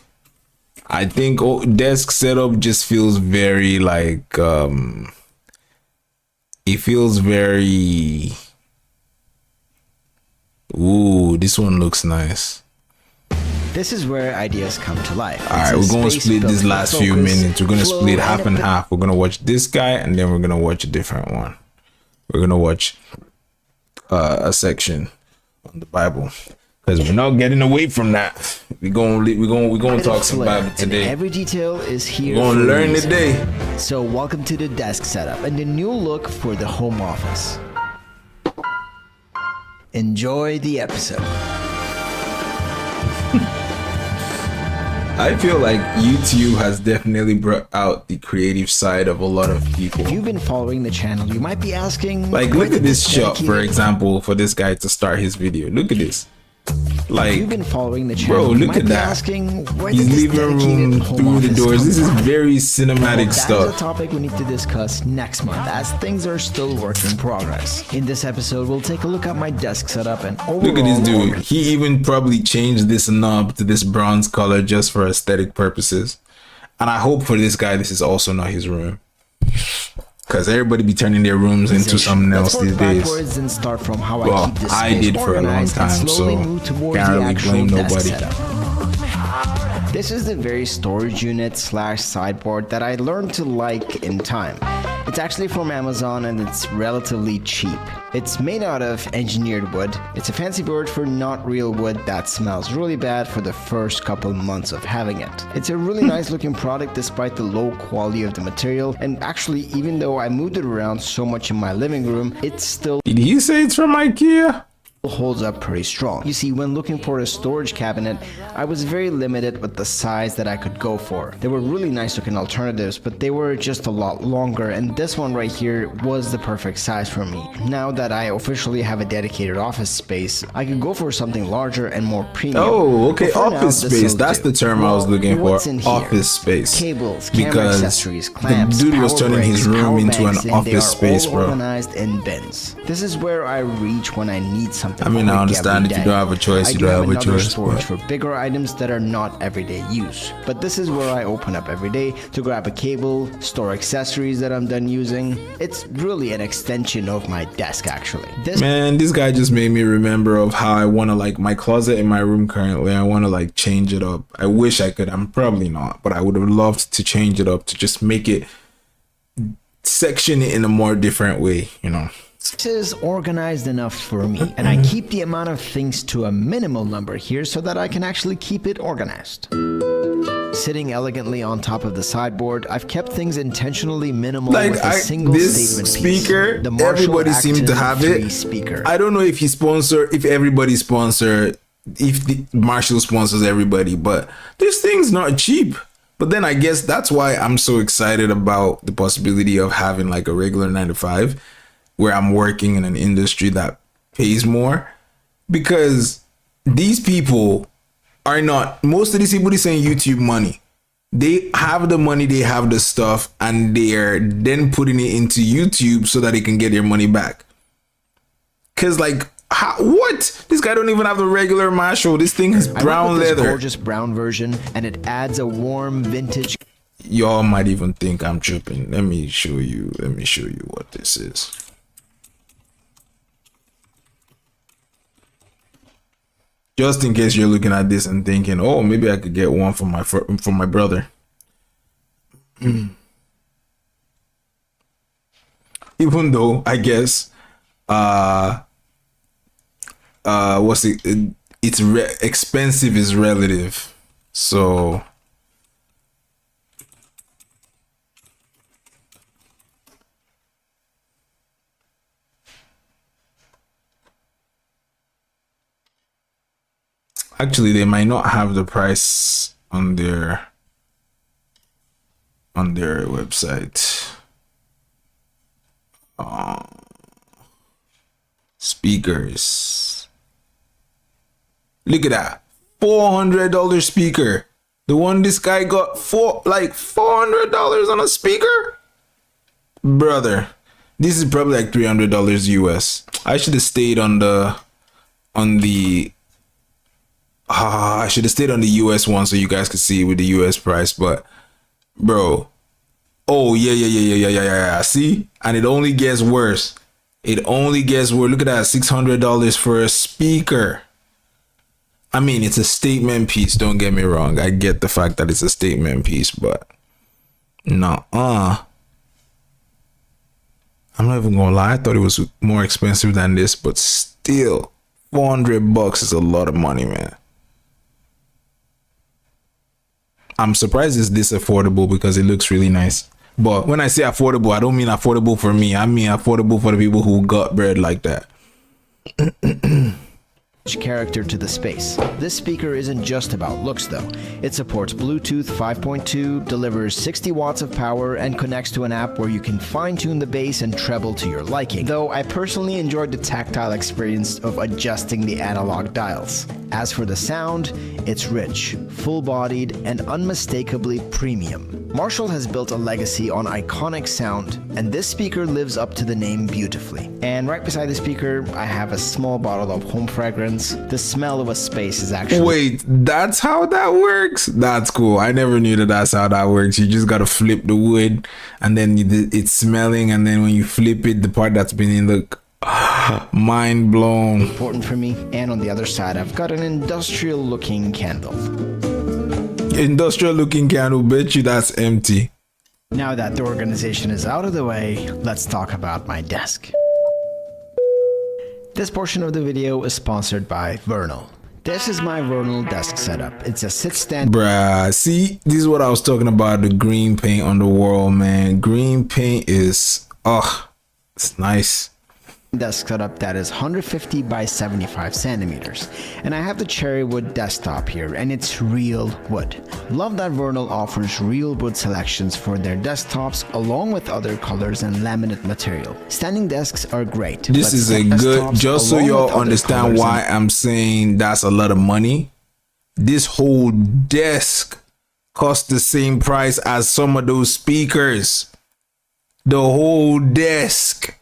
I think desk setup just feels very like it feels very, ooh, this one looks nice. This is where ideas come to life. All right, we're going to split this last few minutes. We're going to split half and half. We're going to watch this guy and then we're going to watch a different one. We're going to watch a section on the Bible because we're not getting away from that. We're going to talk some Bible today. Every detail is here. We're going to learn today. So welcome to the desk setup and the new look for the home office. Enjoy the episode. I feel like YouTube has definitely brought out the creative side of a lot of people. If you've been following the channel, you might be asking, like, look at this shot, for example, for this guy to start his video. Look at this. Like, you've been following the channel, bro, look at that. He's leaving room through the doors. This is very cinematic stuff. That's a topic we need to discuss next month, as things are still work in progress. In this episode, we'll take a look at my desk setup and overall. Look at this dude. He even probably changed this knob to this bronze color just for aesthetic purposes. And I hope for this guy, this is also not his room. Because everybody be turning their rooms into something else these days. Backwards and start from how I Well, keep this I space did for a long organized and time, slowly so move towards can't the really actual blame desk nobody. setup. This is the very storage unit slash sideboard that I learned to like in time. It's actually from Amazon and it's relatively cheap. It's made out of engineered wood. It's a fancy word for not real wood that smells really bad for the first couple months of having it. It's a really nice looking product despite the low quality of the material, and actually even though I moved it around so much in my living room, it's still Did he say it's from IKEA? holds up pretty strong. You see, when looking for a storage cabinet, I was very limited with the size that I could go for. There were really nice looking alternatives, but they were just a lot longer, and this one right here was the perfect size for me. Now that I officially have a dedicated office space, I could go for something larger and more premium. Oh, okay, But for now, office this'll space. That's do. the term I was Well, looking for. what's in here? Office space. Cables, camera Because accessories, clamps, the dude was power turning his breaks, room power into an banks, and they office are space, all bro. organized in bins. This is where I reach when I need something. I mean, I quick understand every if you day. don't have a choice, I you do don't have a another choice, storage but- for bigger items that are not everyday use. But this is where I open up every day to grab a cable, store accessories that I'm done using. It's really an extension of my desk, actually. This Man, this guy just made me remember of how I want to, like, my closet in my room currently, I want to, like, change it up. I wish I could. I'm probably not, but I would have loved to change it up to just make it, section it in a more different way, you know. is organized enough for me, and I keep the amount of things to a minimal number here so that I can actually keep it organized. Sitting elegantly on top of the sideboard, I've kept things intentionally minimal Like, with a single this statement speaker, piece. The Marshall everybody seemed to Acton have 3 it. Speaker. I don't know if if the Marshall sponsors everybody, but this thing's not cheap. But then I guess that's why I'm so excited about the possibility of having like a regular 9 to 5 where I'm working in an industry that pays more, because these people are not, most of these people saying YouTube money. They have the money, they have the stuff, and they're then putting it into YouTube so that they can get their money back. Cause like, what? This guy don't even have the regular Marshall. This thing is I went brown with this leather. gorgeous brown version, and it adds a warm vintage Y'all might even think I'm tripping. Let me show you what this is. Just in case you're looking at this and thinking, oh, maybe I could get one from my brother. Even though I guess expensive is relative. So actually, they might not have the price on their website. Speakers. Look at that. $400 speaker. The one this guy got $400 on a speaker? Brother, this is probably like $300 US. I should have stayed on the I should have stayed on the US one so you guys could see it with the US price, but bro, oh yeah. See, and it only gets worse. Look at that, $600 for a speaker. I mean, it's a statement piece. Don't get me wrong. I get the fact that it's a statement piece, but I'm not even gonna lie. I thought it was more expensive than this, but still, $400 is a lot of money, man. I'm surprised it's this affordable because it looks really nice. But when I say affordable, I don't mean affordable for me. I mean affordable for the people who got bread like that. character to the space. This speaker isn't just about looks though. It supports Bluetooth 5.2, delivers 60 watts of power, and connects to an app where you can fine-tune the bass and treble to your liking. Though I personally enjoyed the tactile experience of adjusting the analog dials. As for the sound, it's rich, full-bodied, and unmistakably premium. Marshall has built a legacy on iconic sound, and this speaker lives up to the name beautifully. And right beside the speaker, I have a small bottle of home fragrance fragrance, the smell of a space is actually... Wait, that's how that works? That's cool. I never knew that that's how that works. You just gotta flip the wood and then it's smelling, and then when you flip it, the part that's been in the... mind blown. important for me. And on the other side, I've got an industrial looking candle. Industrial looking candle, bet you that's empty. Now that the organization is out of the way, let's talk about my desk. This portion of the video is sponsored by Vernal. This is my Vernal desk setup. It's a sit-stand... Bruh, see, this is what I was talking about, the green paint on the wall, man. Green paint is, it's nice. Desk setup that is 150 by 75 centimeters, and I have the cherry wood desktop here, and it's real wood. Love that Vernal offers real wood selections for their desktops along with other colors and laminate material. Standing desks are great. This is a good, just so y'all understand why I'm saying that's a lot of money. This whole desk costs the same price as some of those speakers. The whole desk.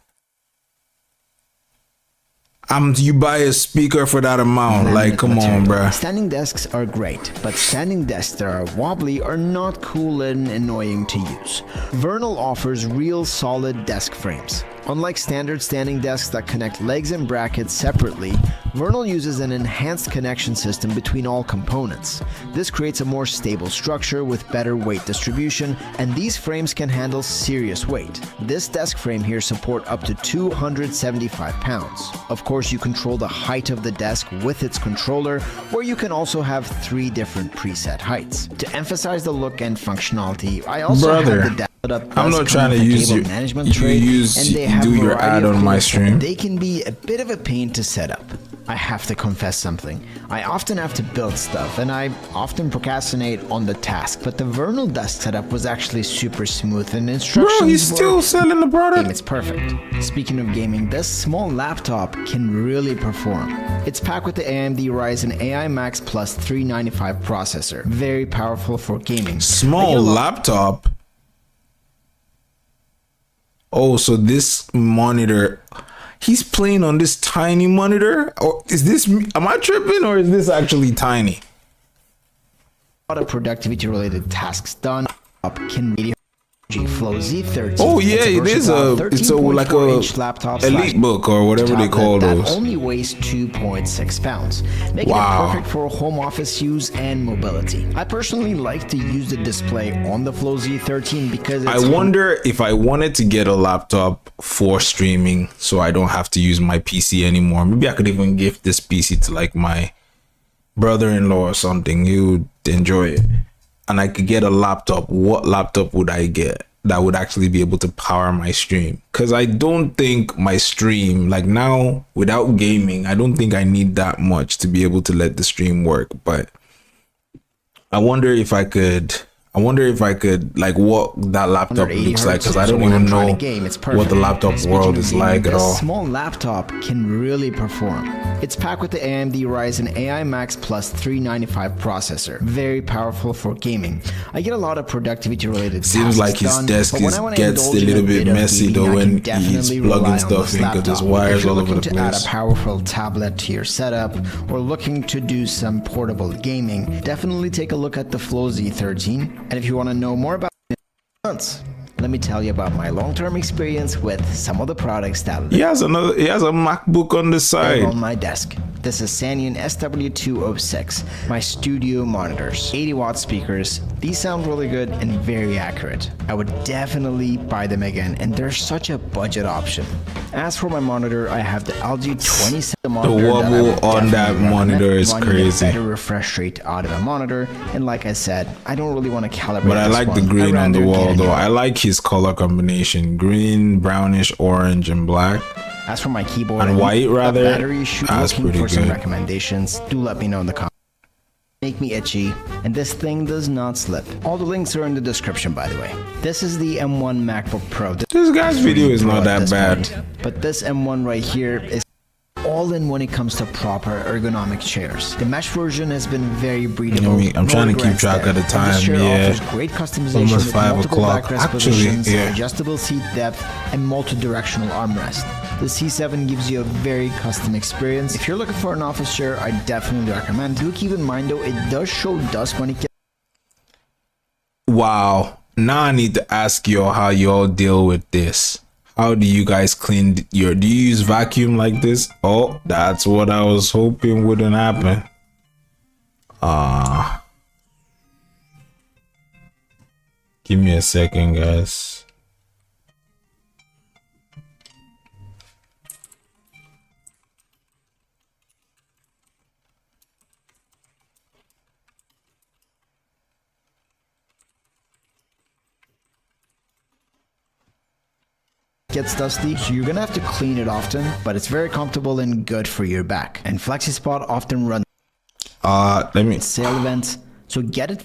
You buy a speaker for that amount. Like, come on, bruh. Standing desks are great, but standing desks that are wobbly are not cool and annoying to use. Vernal offers real solid desk frames. Unlike standard standing desks that connect legs and brackets separately, Vernal uses an enhanced connection system between all components. This creates a more stable structure with better weight distribution, and these frames can handle serious weight. This desk frame here supports up to 275 pounds. Of course, you control the height of the desk with its controller, where you can also have 3 different preset heights. To emphasize the look and functionality, I also have the desk. I'm not trying to use your management tray, do your ad on my stream. They can be a bit of a pain to set up. I have to confess something. I often have to build stuff, and I often procrastinate on the task, but the Vernal desk setup was actually super smooth, and instructions Bro, he's still selling the product. It's perfect. Speaking of gaming, this small laptop can really perform. It's packed with the AMD Ryzen AI Max Plus 395 processor. Very powerful for gaming. Small laptop? Oh, so this monitor, he's playing on this tiny monitor? Or is this, am I tripping, or is this actually tiny? A lot of productivity related tasks done. Can video Flow Z13. Oh yeah, it is it's a like a laptop elite book or whatever they call those. That only weighs 2.6 pounds, making it perfect for home office use and mobility. I personally like to use the display on the Flow Z13 because it's I wonder if I wanted to get a laptop for streaming so I don't have to use my PC anymore. Maybe I could even gift this PC to like my brother-in-law or something. He would enjoy it. And I could get a laptop. What laptop would I get that would actually be able to power my stream? Because I don't think my stream, like now without gaming, I don't think I need that much to be able to let the stream work. But I wonder if I could like what that laptop looks like, because I don't even know what the laptop world is like at all. This small laptop can really perform. It's packed with the AMD Ryzen AI Max Plus 395 processor. Very powerful for gaming. I get a lot of productivity related tasks Seems like his desk gets a little bit messy though when he's plugging stuff in, because there's wires all over the place. If you're looking to add a powerful tablet to your setup or looking to do some portable gaming, definitely take a look at the Flow Z13. And if you want to know more about it, let me tell you about my long-term experience with some of the products that he has a MacBook on the side on my desk. This is Sanyon SW206, my studio monitors, 80-watt speakers. These sound really good and very accurate. I would definitely buy them again, and they're such a budget option. As for my monitor, I have the LG 27 monitor. The wobble on that monitor is crazy. Better refresh rate out of a monitor, and like I said, I don't really want to calibrate. But I like the green on the wall though. I like his color combination: green, brownish, orange, and black. As for my keyboard and white, rather, that's pretty good. Some recommendations, do let me know in the comments. Make me itchy, and this thing does not slip. All the links are in the description, by the way. This is the M1 MacBook Pro. This guy's video is not that bad, but this M1 right here is all all in when it comes to proper ergonomic chairs. The mesh version has been very breathable. I'm trying to keep track of the time. This chair Yeah, offers great customization almost with 5 multiple o'clock. backrest Actually, positions, yeah. adjustable seat depth, and multi-directional armrest. The C7 gives you a very custom experience. If you're looking for an office chair, I definitely recommend. Do keep in mind though, it does show dust when it gets. Wow. Now I need to ask y'all how y'all deal with this. How do you guys clean do you use vacuum like this? Oh, that's what I was hoping wouldn't happen. Give me a second, guys. Gets dusty, so you're gonna have to clean it often, but it's very comfortable and good for your back. And FlexiSpot often runs Let me sale events, so get it.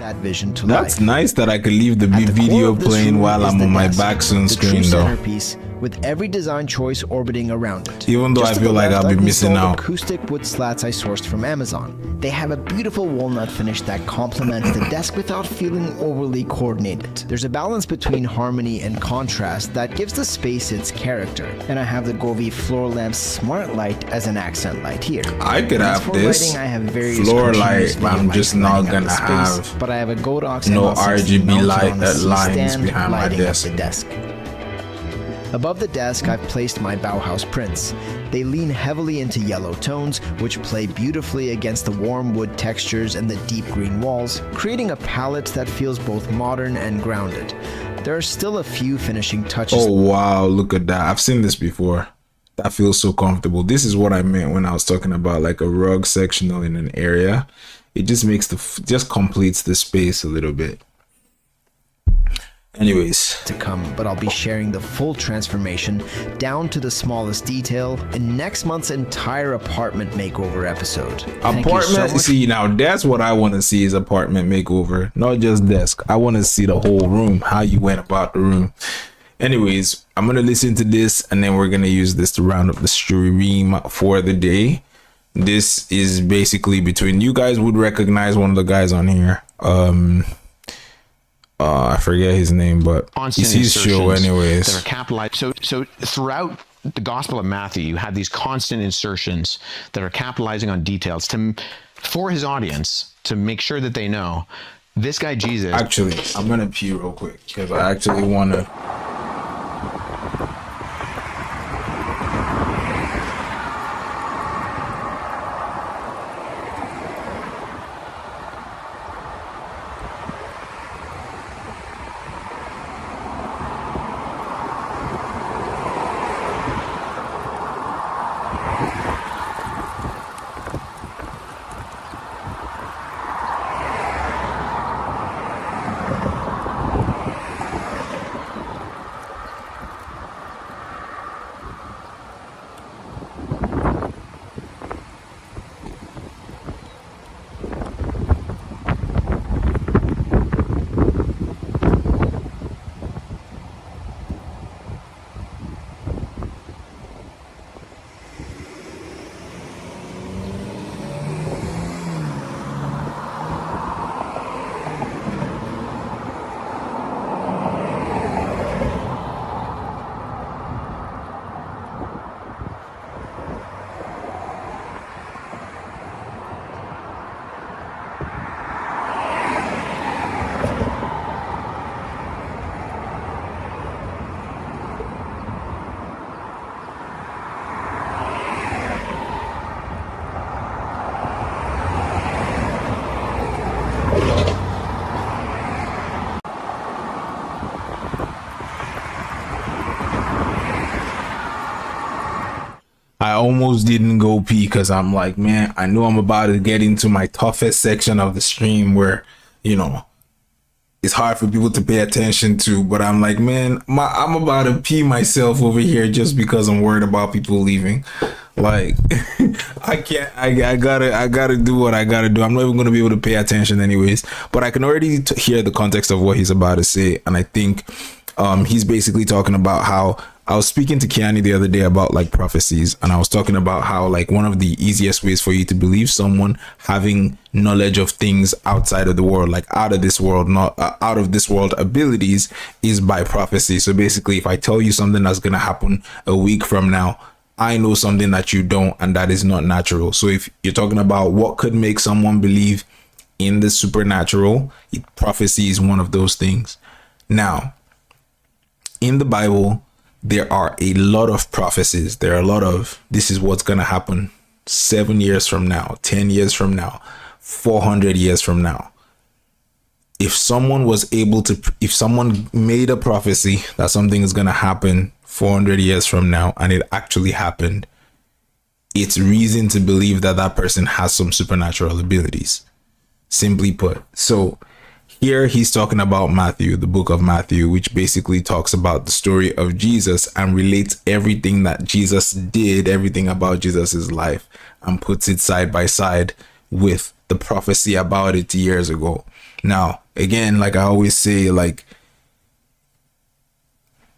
That vision to That's life. nice that I could leave the At the core video of this playing room while is I'm the on my desk, back soon the true screen though. centerpiece, with every design choice orbiting around it. Even though Just I to feel the like left, I'll be I've missing installed out. acoustic wood slats I sourced from Amazon. They have a beautiful walnut finish that complements the desk without feeling overly coordinated. There's a balance between harmony and contrast that gives the space its character. And I have the Govee floor lamp smart light as an accent light here. I could As have for this lighting, I have various floor continuous light, but video I'm lights just not lighting up the gonna space, have but I have a Godox no ML60 RGB mounted light on a that lines C-stand behind my lighting up desk. the desk. Above the desk, I've placed my Bauhaus prints. They lean heavily into yellow tones, which play beautifully against the warm wood textures and the deep green walls, creating a palette that feels both modern and grounded. There are still a few finishing touches. Oh wow, look at that. I've seen this before. That feels so comfortable. This is what I meant when I was talking about like a rug sectional in an area. It just makes just completes the space a little bit. Anyways, to come, but I'll be sharing the full transformation down to the smallest detail in next month's entire apartment makeover episode. Thank you so apartment, much. see now that's what I want to see is apartment makeover, not just desk. I want to see the whole room, how you went about the room. Anyways, I'm gonna listen to this and then we're gonna use this to round up the stream for the day. This is basically between, you guys would recognize one of the guys on here. I forget his name, but Constant it's his show insertions anyways. that are capitalized. So throughout the Gospel of Matthew, you have these constant insertions that are capitalizing on details for his audience to make sure that they know this guy Jesus. Actually, I'm gonna pee real quick because I actually want to. I almost didn't go pee because I'm like, man, I know I'm about to get into my toughest section of the stream where, you know, it's hard for people to pay attention to, but I'm like, man, I'm about to pee myself over here just because I'm worried about people leaving. Like, I can't, I gotta do what I gotta do. I'm not even gonna be able to pay attention anyways, but I can already hear the context of what he's about to say. And I think he's basically talking about how, I was speaking to Kiani the other day about like prophecies, and I was talking about how like one of the easiest ways for you to believe someone having knowledge of things outside of the world, like out of this world, not out of this world abilities, is by prophecy. So basically, if I tell you something that's going to happen a week from now, I know something that you don't, and that is not natural. So if you're talking about what could make someone believe in the supernatural, prophecy is one of those things. Now, in the Bible, there are a lot of prophecies. There are a lot of, this is what's going to happen 7 years from now, 10 years from now, 400 years from now. If someone was able to, if someone made a prophecy that something is going to happen 400 years from now and it actually happened, it's reason to believe that that person has some supernatural abilities, simply put. So here he's talking about Matthew, the book of Matthew, which basically talks about the story of Jesus and relates everything that Jesus did, everything about Jesus's life, and puts it side by side with the prophecy about it years ago. Now, again, like I always say, like,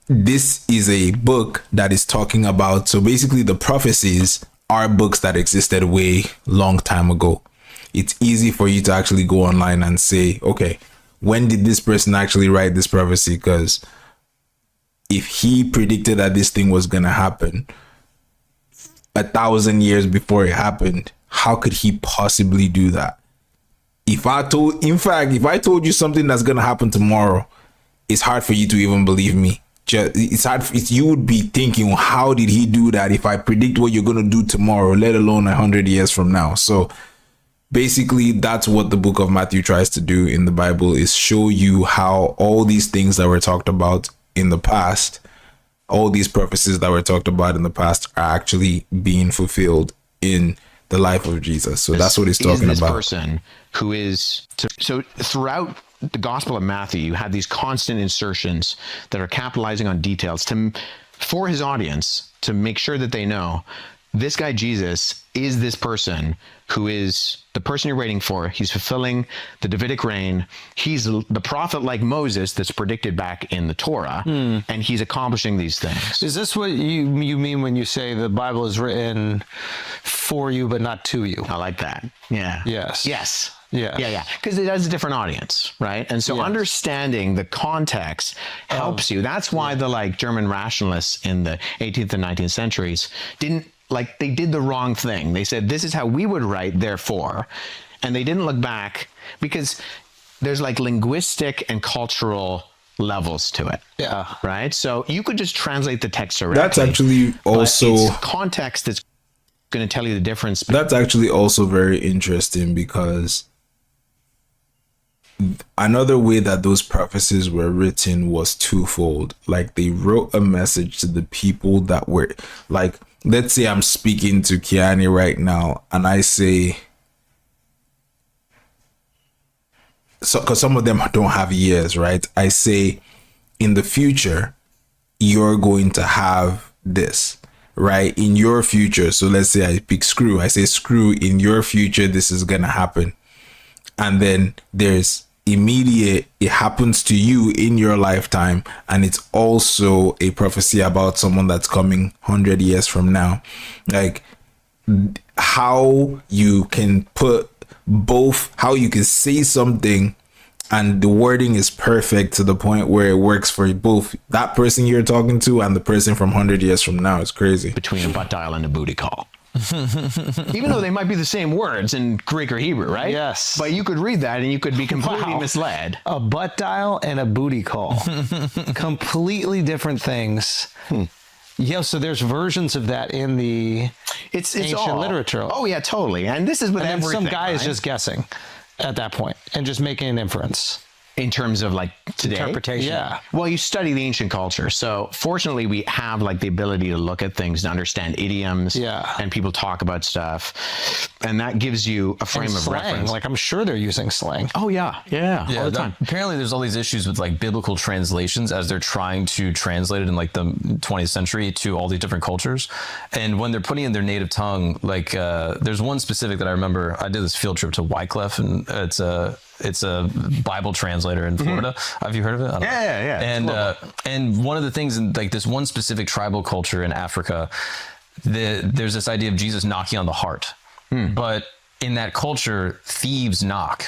this is a book that is talking about, so basically the prophecies are books that existed way long time ago. It's easy for you to actually go online and say, okay, when did this person actually write this prophecy? Because if he predicted that this thing was going to happen 1,000 years before it happened, how could he possibly do that? If I told you something that's going to happen tomorrow, it's hard for you to even believe me. It's hard. You would be thinking, well, how did he do that if I predict what you're going to do tomorrow, let alone 100 years from now? So basically, that's what the book of Matthew tries to do in the Bible, is show you how all these things that were talked about in the past, all these prophecies that were talked about in the past, are actually being fulfilled in the life of Jesus. So that's what he's talking about. Person who is so throughout the Gospel of Matthew, you have these constant insertions that are capitalizing on details for his audience to make sure that they know this guy Jesus is this person who is the person you're waiting for. He's fulfilling the Davidic reign. He's the prophet like Moses that's predicted back in the Torah, and he's accomplishing these things. Is this what you mean when you say the Bible is written for you but not to you? I like that. Yeah. Yes. Yes. Yeah. Yeah. Because it has a different audience, right? And so understanding the context helps you. That's why the German rationalists in the 18th and 19th centuries they did the wrong thing. They said, this is how we would write, therefore. And they didn't look back because there's linguistic and cultural levels to it. Yeah. Right? So you could just translate the text directly. That's actually also it's context that's going to tell you the difference. That's actually also very interesting, because another way that those prophecies were written was twofold. Like, they wrote a message to the people that were let's say I'm speaking to Kiani right now, and I say, so because some of them don't have ears, right? I say, in the future, you're going to have this, right? In your future. So let's say I pick Screw. I say, Screw, in your future, this is going to happen. And then there's immediate, it happens to you in your lifetime, and it's also a prophecy about someone that's coming 100 years from now. Like, how you can put both, how you can say something and the wording is perfect to the point where it works for both that person you're talking to and the person from 100 years from now. It's crazy. Between a butt dial and a booty call. Even though they might be the same words in Greek or Hebrew, right? Yes. But you could read that and you could be completely misled. A butt dial and a booty call. Completely different things. Yeah, so there's versions of that in the ancient literature. Oh, yeah, totally. And this is with everything. Some guy is just guessing at that point and just making an inference. in terms of like today. Interpretation. Yeah. Well, you study the ancient culture. So fortunately we have like the ability to look at things and understand idioms. Yeah. And people talk about stuff. And that gives you a frame And of slang. reference. Like, I'm sure they're using slang. Oh yeah. Yeah. All the time. Apparently there's all these issues with like biblical translations as they're trying to translate it in like the 20th century to all these different cultures. And when they're putting in their native tongue, like there's one specific that I remember. I did this field trip to Wycliffe, and it's a Bible translator in Florida. Have you heard of it? I don't know. Yeah. And one of the things in like this one specific tribal culture in Africa, there's this idea of Jesus knocking on the heart. But in that culture, thieves knock.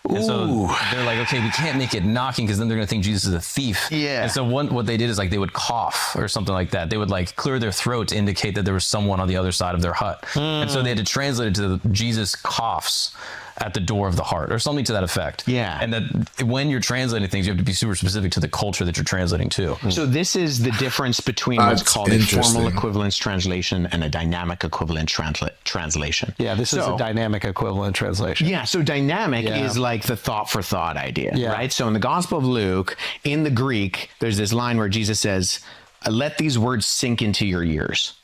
And so they're like, okay, we can't make it knocking because then they're going to think Jesus is a thief. Yeah. And so what they did is like they would cough or something like that. They would like clear their throat to indicate that there was someone on the other side of their hut. And so they had to translate it to Jesus coughs at the door of the heart or something to that effect. Yeah. And that when you're translating things, you have to be super specific to the culture that you're translating to. So this is the difference between what's That's called a formal interesting. equivalence translation and a dynamic equivalent translation. Yeah, this is a dynamic equivalent translation. Yeah, so dynamic Yeah. is like the thought for thought idea, Yeah. right? So in the Gospel of Luke, in the Greek, there's this line where Jesus says, let these words sink into your ears.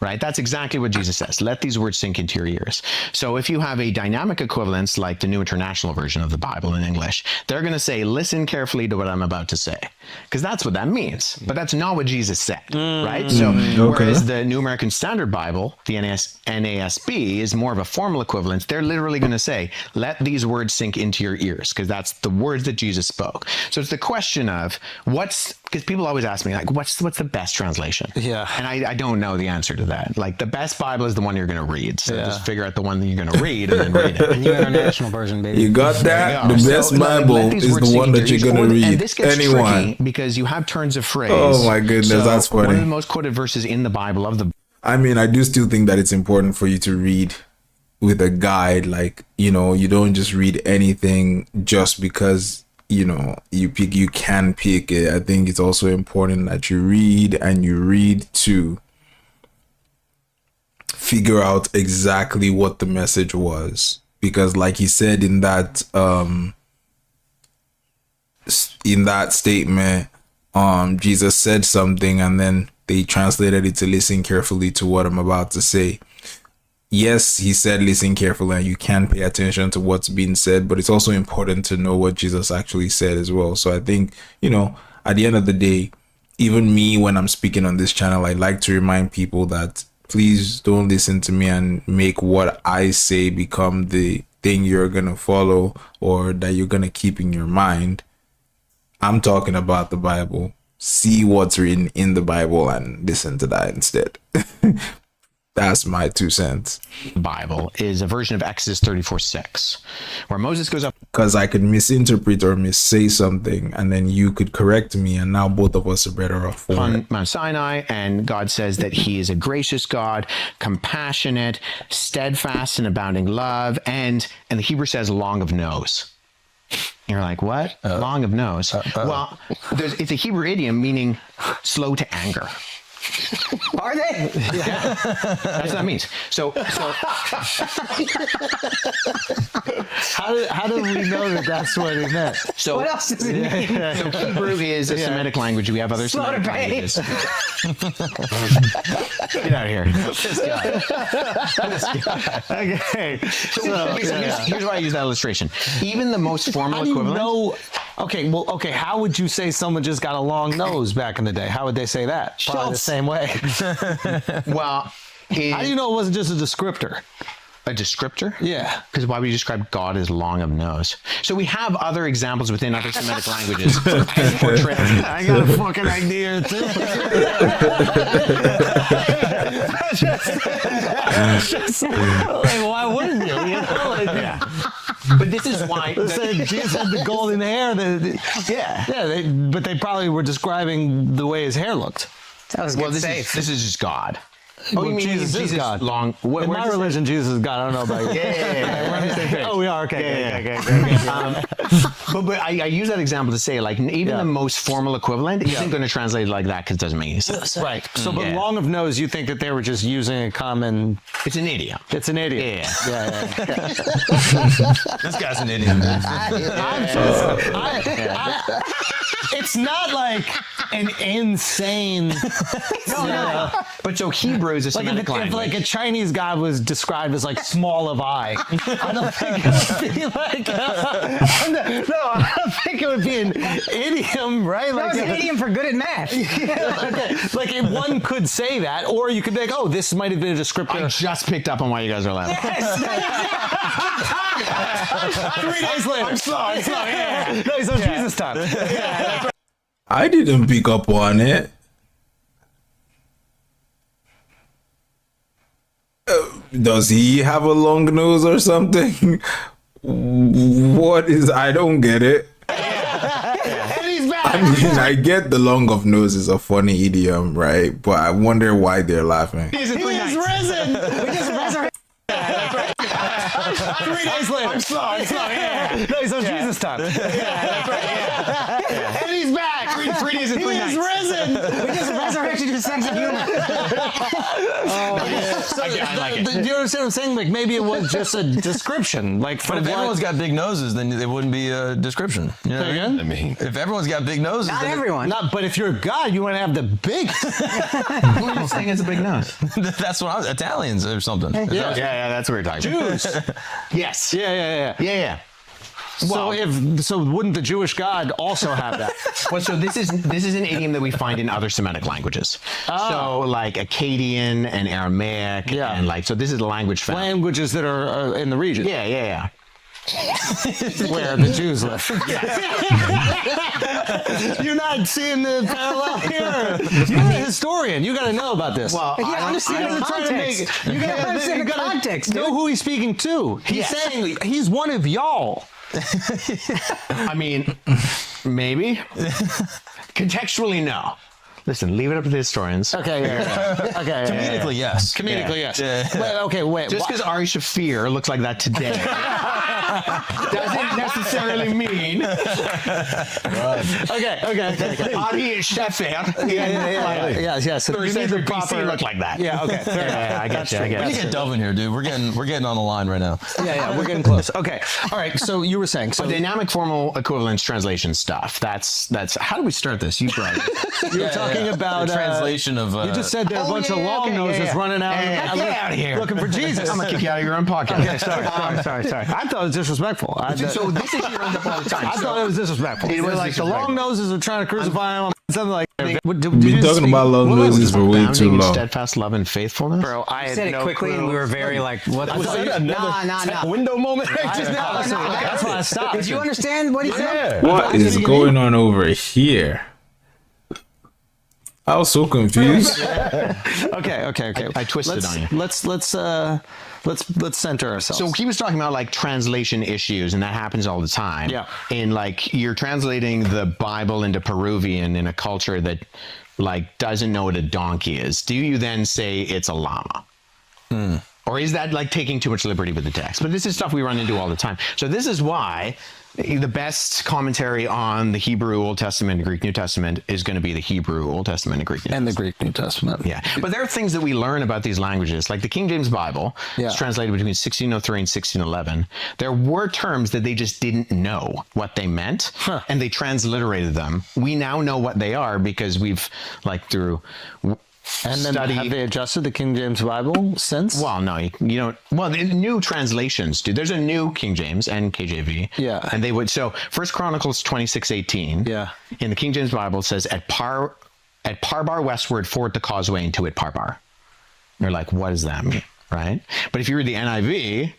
Right? That's exactly what Jesus says. Let these words sink into your ears. So if you have a dynamic equivalence like the New International Version of the Bible in English, they're going to say, listen carefully to what I'm about to say. Because that's what that means. But that's not what Jesus said. Right? So whereas the New American Standard Bible, the NASB, is more of a formal equivalence, they're literally going to say, let these words sink into your ears. Because that's the words that Jesus spoke. So it's the question of because people always ask me, like, what's the best translation? Yeah. And I don't know the answer to that. Like, the best Bible is the one you're going to read. So just figure out the one that you're going to read and then read it. The New International Version, baby. You got that? There you The go. best So, Bible let these is words the sink one into that your you're ears. going to read. And this gets Anyone. tricky because you have turns of phrase. Oh my goodness, that's One funny. of the most quoted verses in the Bible of the I mean, I do still think that it's important for you to read with a guide. Like, you don't just read anything just because, you can pick it. I think it's also important that you read and you read to figure out exactly what the message was. Because like he said in that statement, Jesus said something and then they translated it to listen carefully to what I'm about to say. Yes, he said listen carefully and you can pay attention to what's being said, but it's also important to know what Jesus actually said as well. So I think, at the end of the day, even me, when I'm speaking on this channel, I like to remind people that please don't listen to me and make what I say become the thing you're going to follow or that you're going to keep in your mind. I'm talking about the Bible. See what's written in the Bible and listen to that instead. That's my 2 cents. Bible is a version of Exodus 34:6, where Moses goes up. Because I could misinterpret or missay something and then you could correct me and now both of us are better off for it. On Mount Sinai, and God says that he is a gracious God, compassionate, steadfast and abounding love, and the Hebrew says long of nose. You're like, what? Long of nose. Well, it's a Hebrew idiom meaning slow to anger. Are they? Yeah. That's what that means. So How do we know that that's what he meant? So What else does it mean? So Hebrew is a Semitic language. We have other Semitic languages. Get out of here. This guy. Okay. So here's why I use that illustration. Even the most formal How do you equivalent. know? Okay. How would you say someone just got a long nose back in the day? How would they say that? Probably the same way. Well, How do you know it wasn't just a descriptor? a descriptor? Yeah. Because why would you describe God as long of nose? So we have other examples within other Semitic languages. I got a fucking idea too. Like, why wouldn't you? Yeah. But this is why. Jesus had the golden hair. But they probably were describing the way his hair looked. That was Well, good this safe. is just God. Oh, you mean Jesus is God. Long. In my religion, Jesus is God. I don't know about you. Yeah. We're on the same page. Oh, we are. Okay. But I use that example to say, like, even the most formal equivalent isn't going to translate like that because it doesn't make any sense. Right. So, but long of nose, you think that they were just using a common... It's an idiom. It's an idiom. Yeah. This guy's an idiot, man. It's not like an insane... No. But so Hebrew is a Like Semitic if language. like a Chinese god was described as like small of eye, I don't think it would be like I don't think it would be an idiom, right? Like It's an idiom for good at math. like if one could say that, or you could be like, oh, this might have been a descriptor. I just picked up on why you guys are laughing. 3 days later. I'm slow. Yeah. No, he's on Jesus time. I didn't pick up on it. Does he have a long nose or something? What is? I don't get it. And he's back. I mean, I get the long of nose is a funny idiom, right? But I wonder why they're laughing. He is risen. We just resurrected. 3 days later. I'm slow. Yeah. No, he's on Jesus time. And he's back. 3 days and 3 nights. He is risen. We just resurrected your sense of humor. So, I like it. Do you understand what I'm saying? Like maybe it was just a description. Like, But if everyone's got big noses, then it wouldn't be a description. You know what I mean? I mean, If everyone's got big noses, Not then everyone. but if you're a god, you want to have the big. Who are you saying has a big nose? that's what I was, Italians or something. Yeah, that's what we're talking about. Jews. Yes. Yeah. So wouldn't the Jewish God also have that? Well, so this is an idiom that we find in other Semitic languages. So like Akkadian and Aramaic, and like so this is a language found. Languages that are in the region. Yeah. Where the Jews live. You're not seeing the parallel here. You're a historian. You got to know about this. Well, You gotta understand the context. You gotta understand the context, know dude. who he's speaking to. He's saying he's one of y'all. I mean, maybe. Contextually, no. Listen, leave it up to the historians. Okay. Okay. Comedically, yes. Comedically, yes. Wait. Just because Ari Shafir looks like that today doesn't necessarily mean. Okay. Ari Shafir. Yeah. So First century BC looked like that. Yeah. Okay. Yeah, I get you. We need to get Delvin here, dude. We're getting on the line right now. Yeah. We're getting close. Okay. All right. So you were saying Dynamic formal equivalence translation stuff. That's. How do we start this? You brought it. you were talking about the translation of. You just said there are a bunch of long noses running out. Get out of here. Looking for Jesus. I'm gonna kick you out of your own podcast. Okay, sorry. I thought it was disrespectful. So this issue runs up all the time. I thought it was disrespectful. It was like the long noses are trying to crucify him. Something like that. We've been talking about long noses for way too Abounding in long. steadfast love and faithfulness. Bro, I had said it no quickly, clue. and we were very like, "What?" Was that Nah. Window moment. That's why I stopped. Did you understand what he said? What is going on over here? I was so confused. Okay. I twisted on you. Let's center ourselves. So he was talking about like translation issues, and that happens all the time. Yeah. And like you're translating the Bible into Peruvian in a culture that like doesn't know what a donkey is. Do you then say it's a llama? Or is that like taking too much liberty with the text? But this is stuff we run into all the time. So this is why the best commentary on the Hebrew Old Testament and Greek New Testament is going to be the Hebrew Old Testament and Greek New and Testament. the Greek New Testament. Yeah. But there are things that we learn about these languages, like the King James Bible is translated between 1603 and 1611. There were terms that they just didn't know what they meant, and they transliterated them. We now know what they are because we've, like, through And then have they adjusted the King James Bible since? Well, no, you don't. Well, the new translations do. There's a new King James and KJV. Yeah. And they would. So First Chronicles 26:18. Yeah. In the King James Bible, it says at Parbar westward, ford the causeway into it Parbar. You're like, what does that mean, right? But if you read the NIV,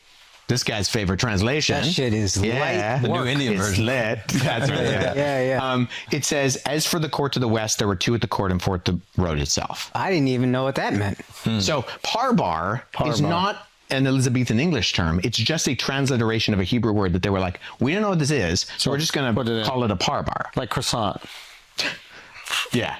this guy's favorite translation. That shit is light The work. New Indian It's version. lit. That's right. Yeah. It says, as for the court to the west, there were two at the court and four at the road itself. I didn't even know what that meant. So Parbar is not an Elizabethan English term. It's just a transliteration of a Hebrew word that they were like, we don't know what this is, so we're just going to call it a Parbar. Like croissant. Yeah.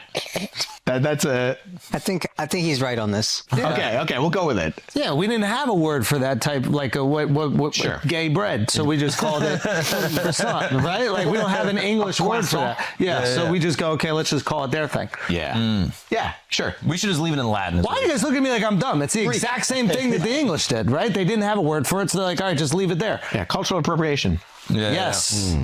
That's a I think he's right on this. okay. We'll go with it. Yeah, we didn't have a word for that type, like a what Sure. gay bread, so we just called it croissant, right? Like we don't have an English word for that. Yeah, so we just go, okay, let's just call it their thing. Yeah. Yeah. Sure. We should just leave it in Latin. Why do you guys look at me like I'm dumb? It's the exact same thing that the English did, right? They didn't have a word for it, so they're like, all right, just leave it there. Yeah. Cultural appropriation. Yeah, Yes.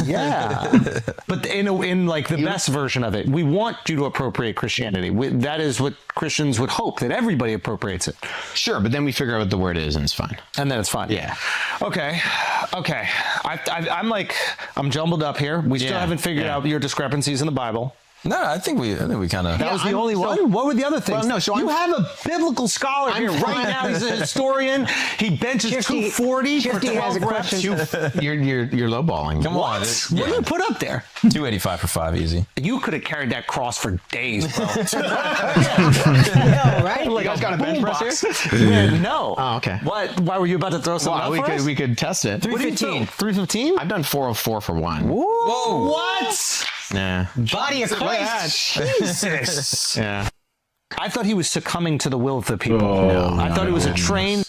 Yeah. But in like the best version of it, we want you to appropriate Christianity. That is what Christians would hope, that everybody appropriates it. Sure, but then we figure out what the word is, and it's fine. And then it's fine. Yeah. Okay. I'm jumbled up here. We still haven't figured out your discrepancies in the Bible. No, I think we kind of. That was the only one? What were the other things? Well, no, so you have a biblical scholar here right now. He's a historian. He benches 240 for 12 reps. You're lowballing. Come on. What do you put up there? 285 for 5, easy. You could have carried that cross for days, bro. Right? You guys got a bench press here? Yeah, no. Oh, okay. What? Why were you about to throw something Well, up for us? we could test it. 315. 315? I've done 404 for one. Whoa. What? Nah. Body of Christ. Jesus. Yeah. I thought he was succumbing to the will of the people. Oh, I thought it was a train.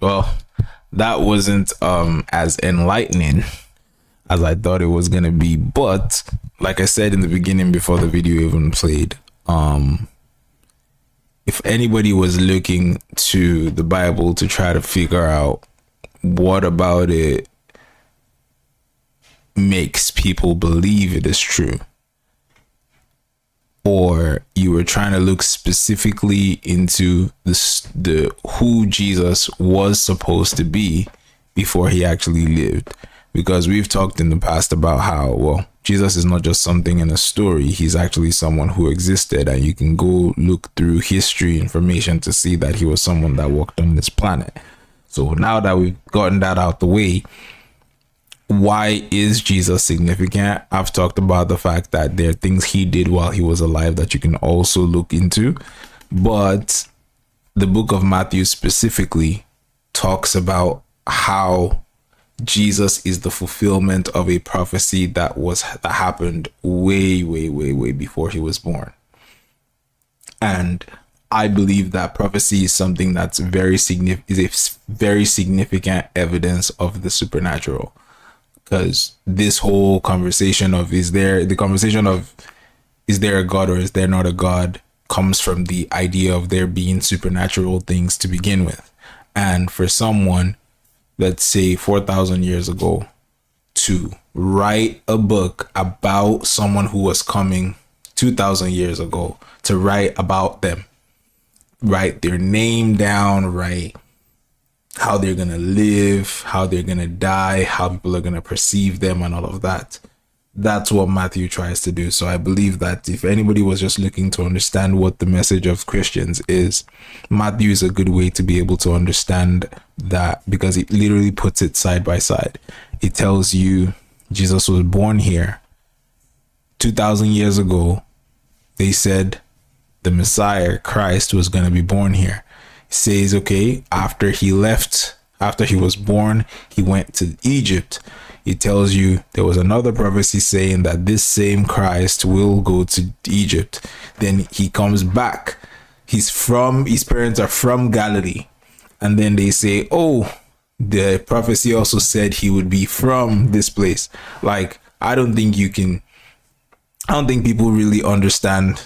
Well, that wasn't as enlightening as I thought it was gonna be, but like I said in the beginning before the video even played, if anybody was looking to the Bible to try to figure out what about it makes people believe it is true, or you were trying to look specifically into the who Jesus was supposed to be before he actually lived, because we've talked in the past about how, well, Jesus is not just something in a story. He's actually someone who existed, and you can go look through history information to see that he was someone that walked on this planet. So now that we've gotten that out the way, why is Jesus significant? I've talked about the fact that there are things he did while he was alive that you can also look into, but the book of Matthew specifically talks about how Jesus is the fulfillment of a prophecy that happened way before he was born. And I believe that prophecy is something that's very significant evidence of the supernatural. Because this whole conversation of is there a God or is there not a God comes from the idea of there being supernatural things to begin with. And for someone, let's say 4,000 years ago, to write a book about someone who was coming 2,000 years ago, to write about them, write their name down, write how they're going to live, how they're going to die, how people are going to perceive them and all of that. That's what Matthew tries to do. So I believe that if anybody was just looking to understand what the message of Christians is, Matthew is a good way to be able to understand that, because it literally puts it side by side. It tells you Jesus was born here 2,000 years ago. They said the Messiah, Christ, was going to be born here. Says, okay, after he was born, he went to Egypt. It tells you there was another prophecy saying that this same Christ will go to Egypt. Then he comes back. His parents are from Galilee. And then they say, oh, the prophecy also said he would be from this place. Like, I don't think people really understand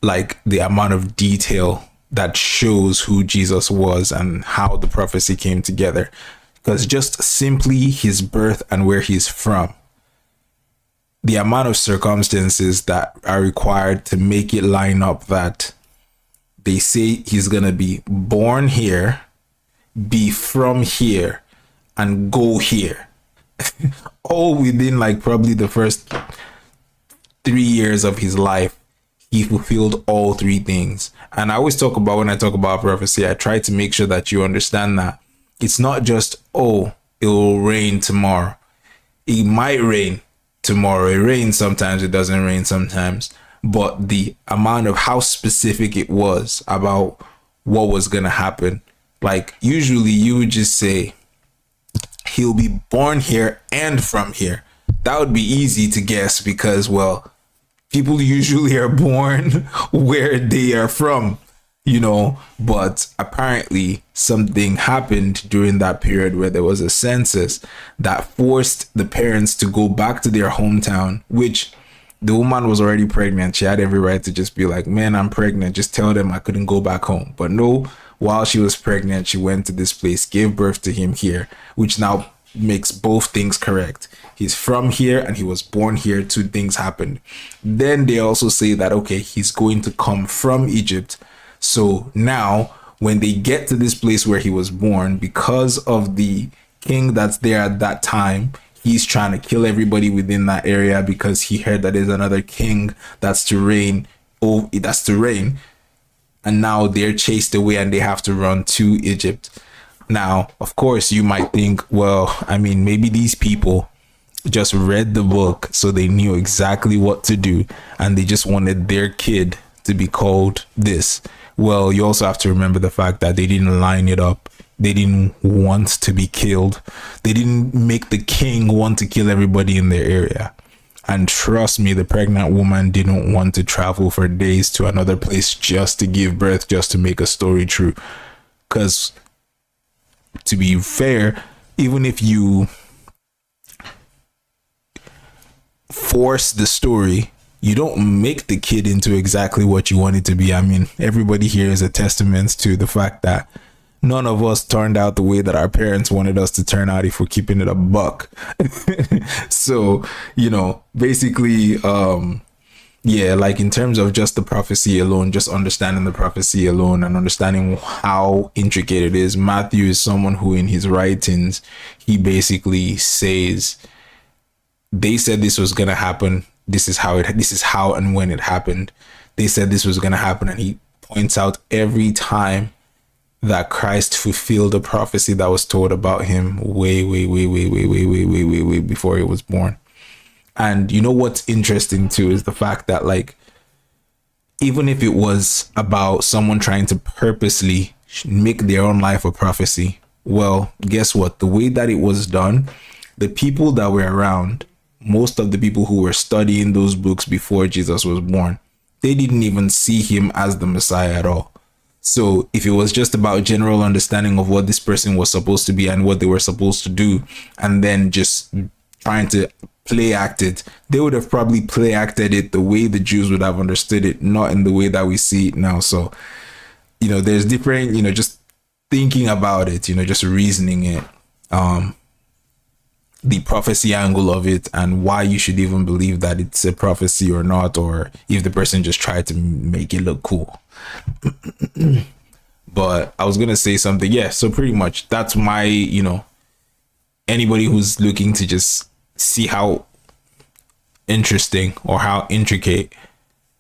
like the amount of detail that shows who Jesus was and how the prophecy came together. Because just simply his birth and where he's from, the amount of circumstances that are required to make it line up that they say he's going to be born here, be from here, and go here. All within like probably the first 3 years of his life. He fulfilled all three things. And I always talk about, when I talk about prophecy, I try to make sure that you understand that it's not just, oh, it will rain tomorrow. It might rain tomorrow. It rains sometimes, it doesn't rain sometimes. But the amount of how specific it was about what was going to happen. Like, usually you would just say, he'll be born here and from here. that would be easy to guess because, well, people usually are born where they are from, but apparently something happened during that period where there was a census that forced the parents to go back to their hometown, which the woman was already pregnant. She had every right to just be like, man, I'm pregnant. Just tell them I couldn't go back home. But no, while she was pregnant, she went to this place, gave birth to him here, which now makes both things correct. He's from here and he was born here. Two things happened. Then they also say that, okay, he's going to come from Egypt. So now when they get to this place where he was born, because of the king that's there at that time, he's trying to kill everybody within that area because he heard that there's another king that's to reign. And now they're chased away and they have to run to Egypt. Now, of course, you might think, well, I mean, maybe these people just read the book so they knew exactly what to do and they just wanted their kid to be called this. Well, you also have to remember the fact that they didn't line it up. They didn't want to be killed. They didn't make the king want to kill everybody in their area. And trust me, the pregnant woman didn't want to travel for days to another place just to give birth, just to make a story true. Because to be fair, even if you force the story, you don't make the kid into exactly what you want it to be. I mean, everybody here is a testament to the fact that none of us turned out the way that our parents wanted us to turn out, if we're keeping it a buck. So, basically, like in terms of just the prophecy alone, just understanding the prophecy alone and understanding how intricate it is, Matthew is someone who in his writings, he basically says, they said this was going to happen. This is how and when it happened. They said this was going to happen. And he points out every time that Christ fulfilled a prophecy that was told about him way before he was born. And what's interesting too is the fact that, like, even if it was about someone trying to purposely make their own life a prophecy, well, guess what? The way that it was done, the people that were around, most of the people who were studying those books before Jesus was born, they didn't even see him as the Messiah at all. So if it was just about general understanding of what this person was supposed to be and what they were supposed to do, and then just trying to play act it, they would have probably play acted it the way the Jews would have understood it, not in the way that we see it now. So, there's different, just thinking about it, just reasoning it, the prophecy angle of it and why you should even believe that it's a prophecy or not, or if the person just tried to make it look cool. But I was gonna say something. Yeah, so pretty much that's my, anybody who's looking to just see how interesting or how intricate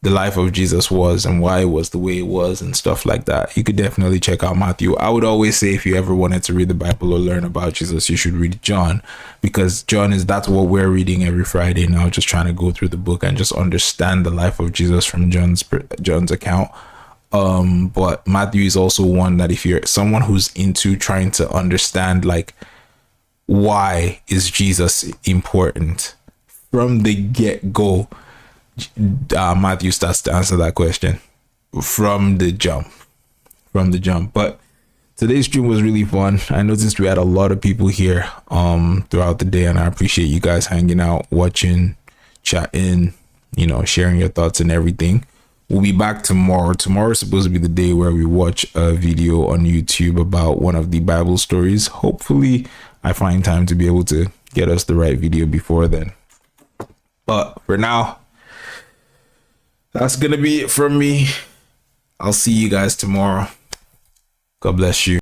the life of Jesus was and why it was the way it was and stuff like that, you could definitely check out Matthew. I would always say if you ever wanted to read the Bible or learn about Jesus, you should read John, because that's what we're reading every Friday now, just trying to go through the book and just understand the life of Jesus from John's account. But Matthew is also one that if you're someone who's into trying to understand, like, why is Jesus important from the get-go, Matthew starts to answer that question from the jump. But today's stream was really fun. I noticed we had a lot of people here throughout the day, and I appreciate you guys hanging out, watching, chatting, sharing your thoughts and everything. We'll be back tomorrow. Tomorrow is supposed to be the day where we watch a video on YouTube about one of the Bible stories. Hopefully I find time to be able to get us the right video before then. But for now, that's gonna be it from me. I'll see you guys tomorrow. God bless you.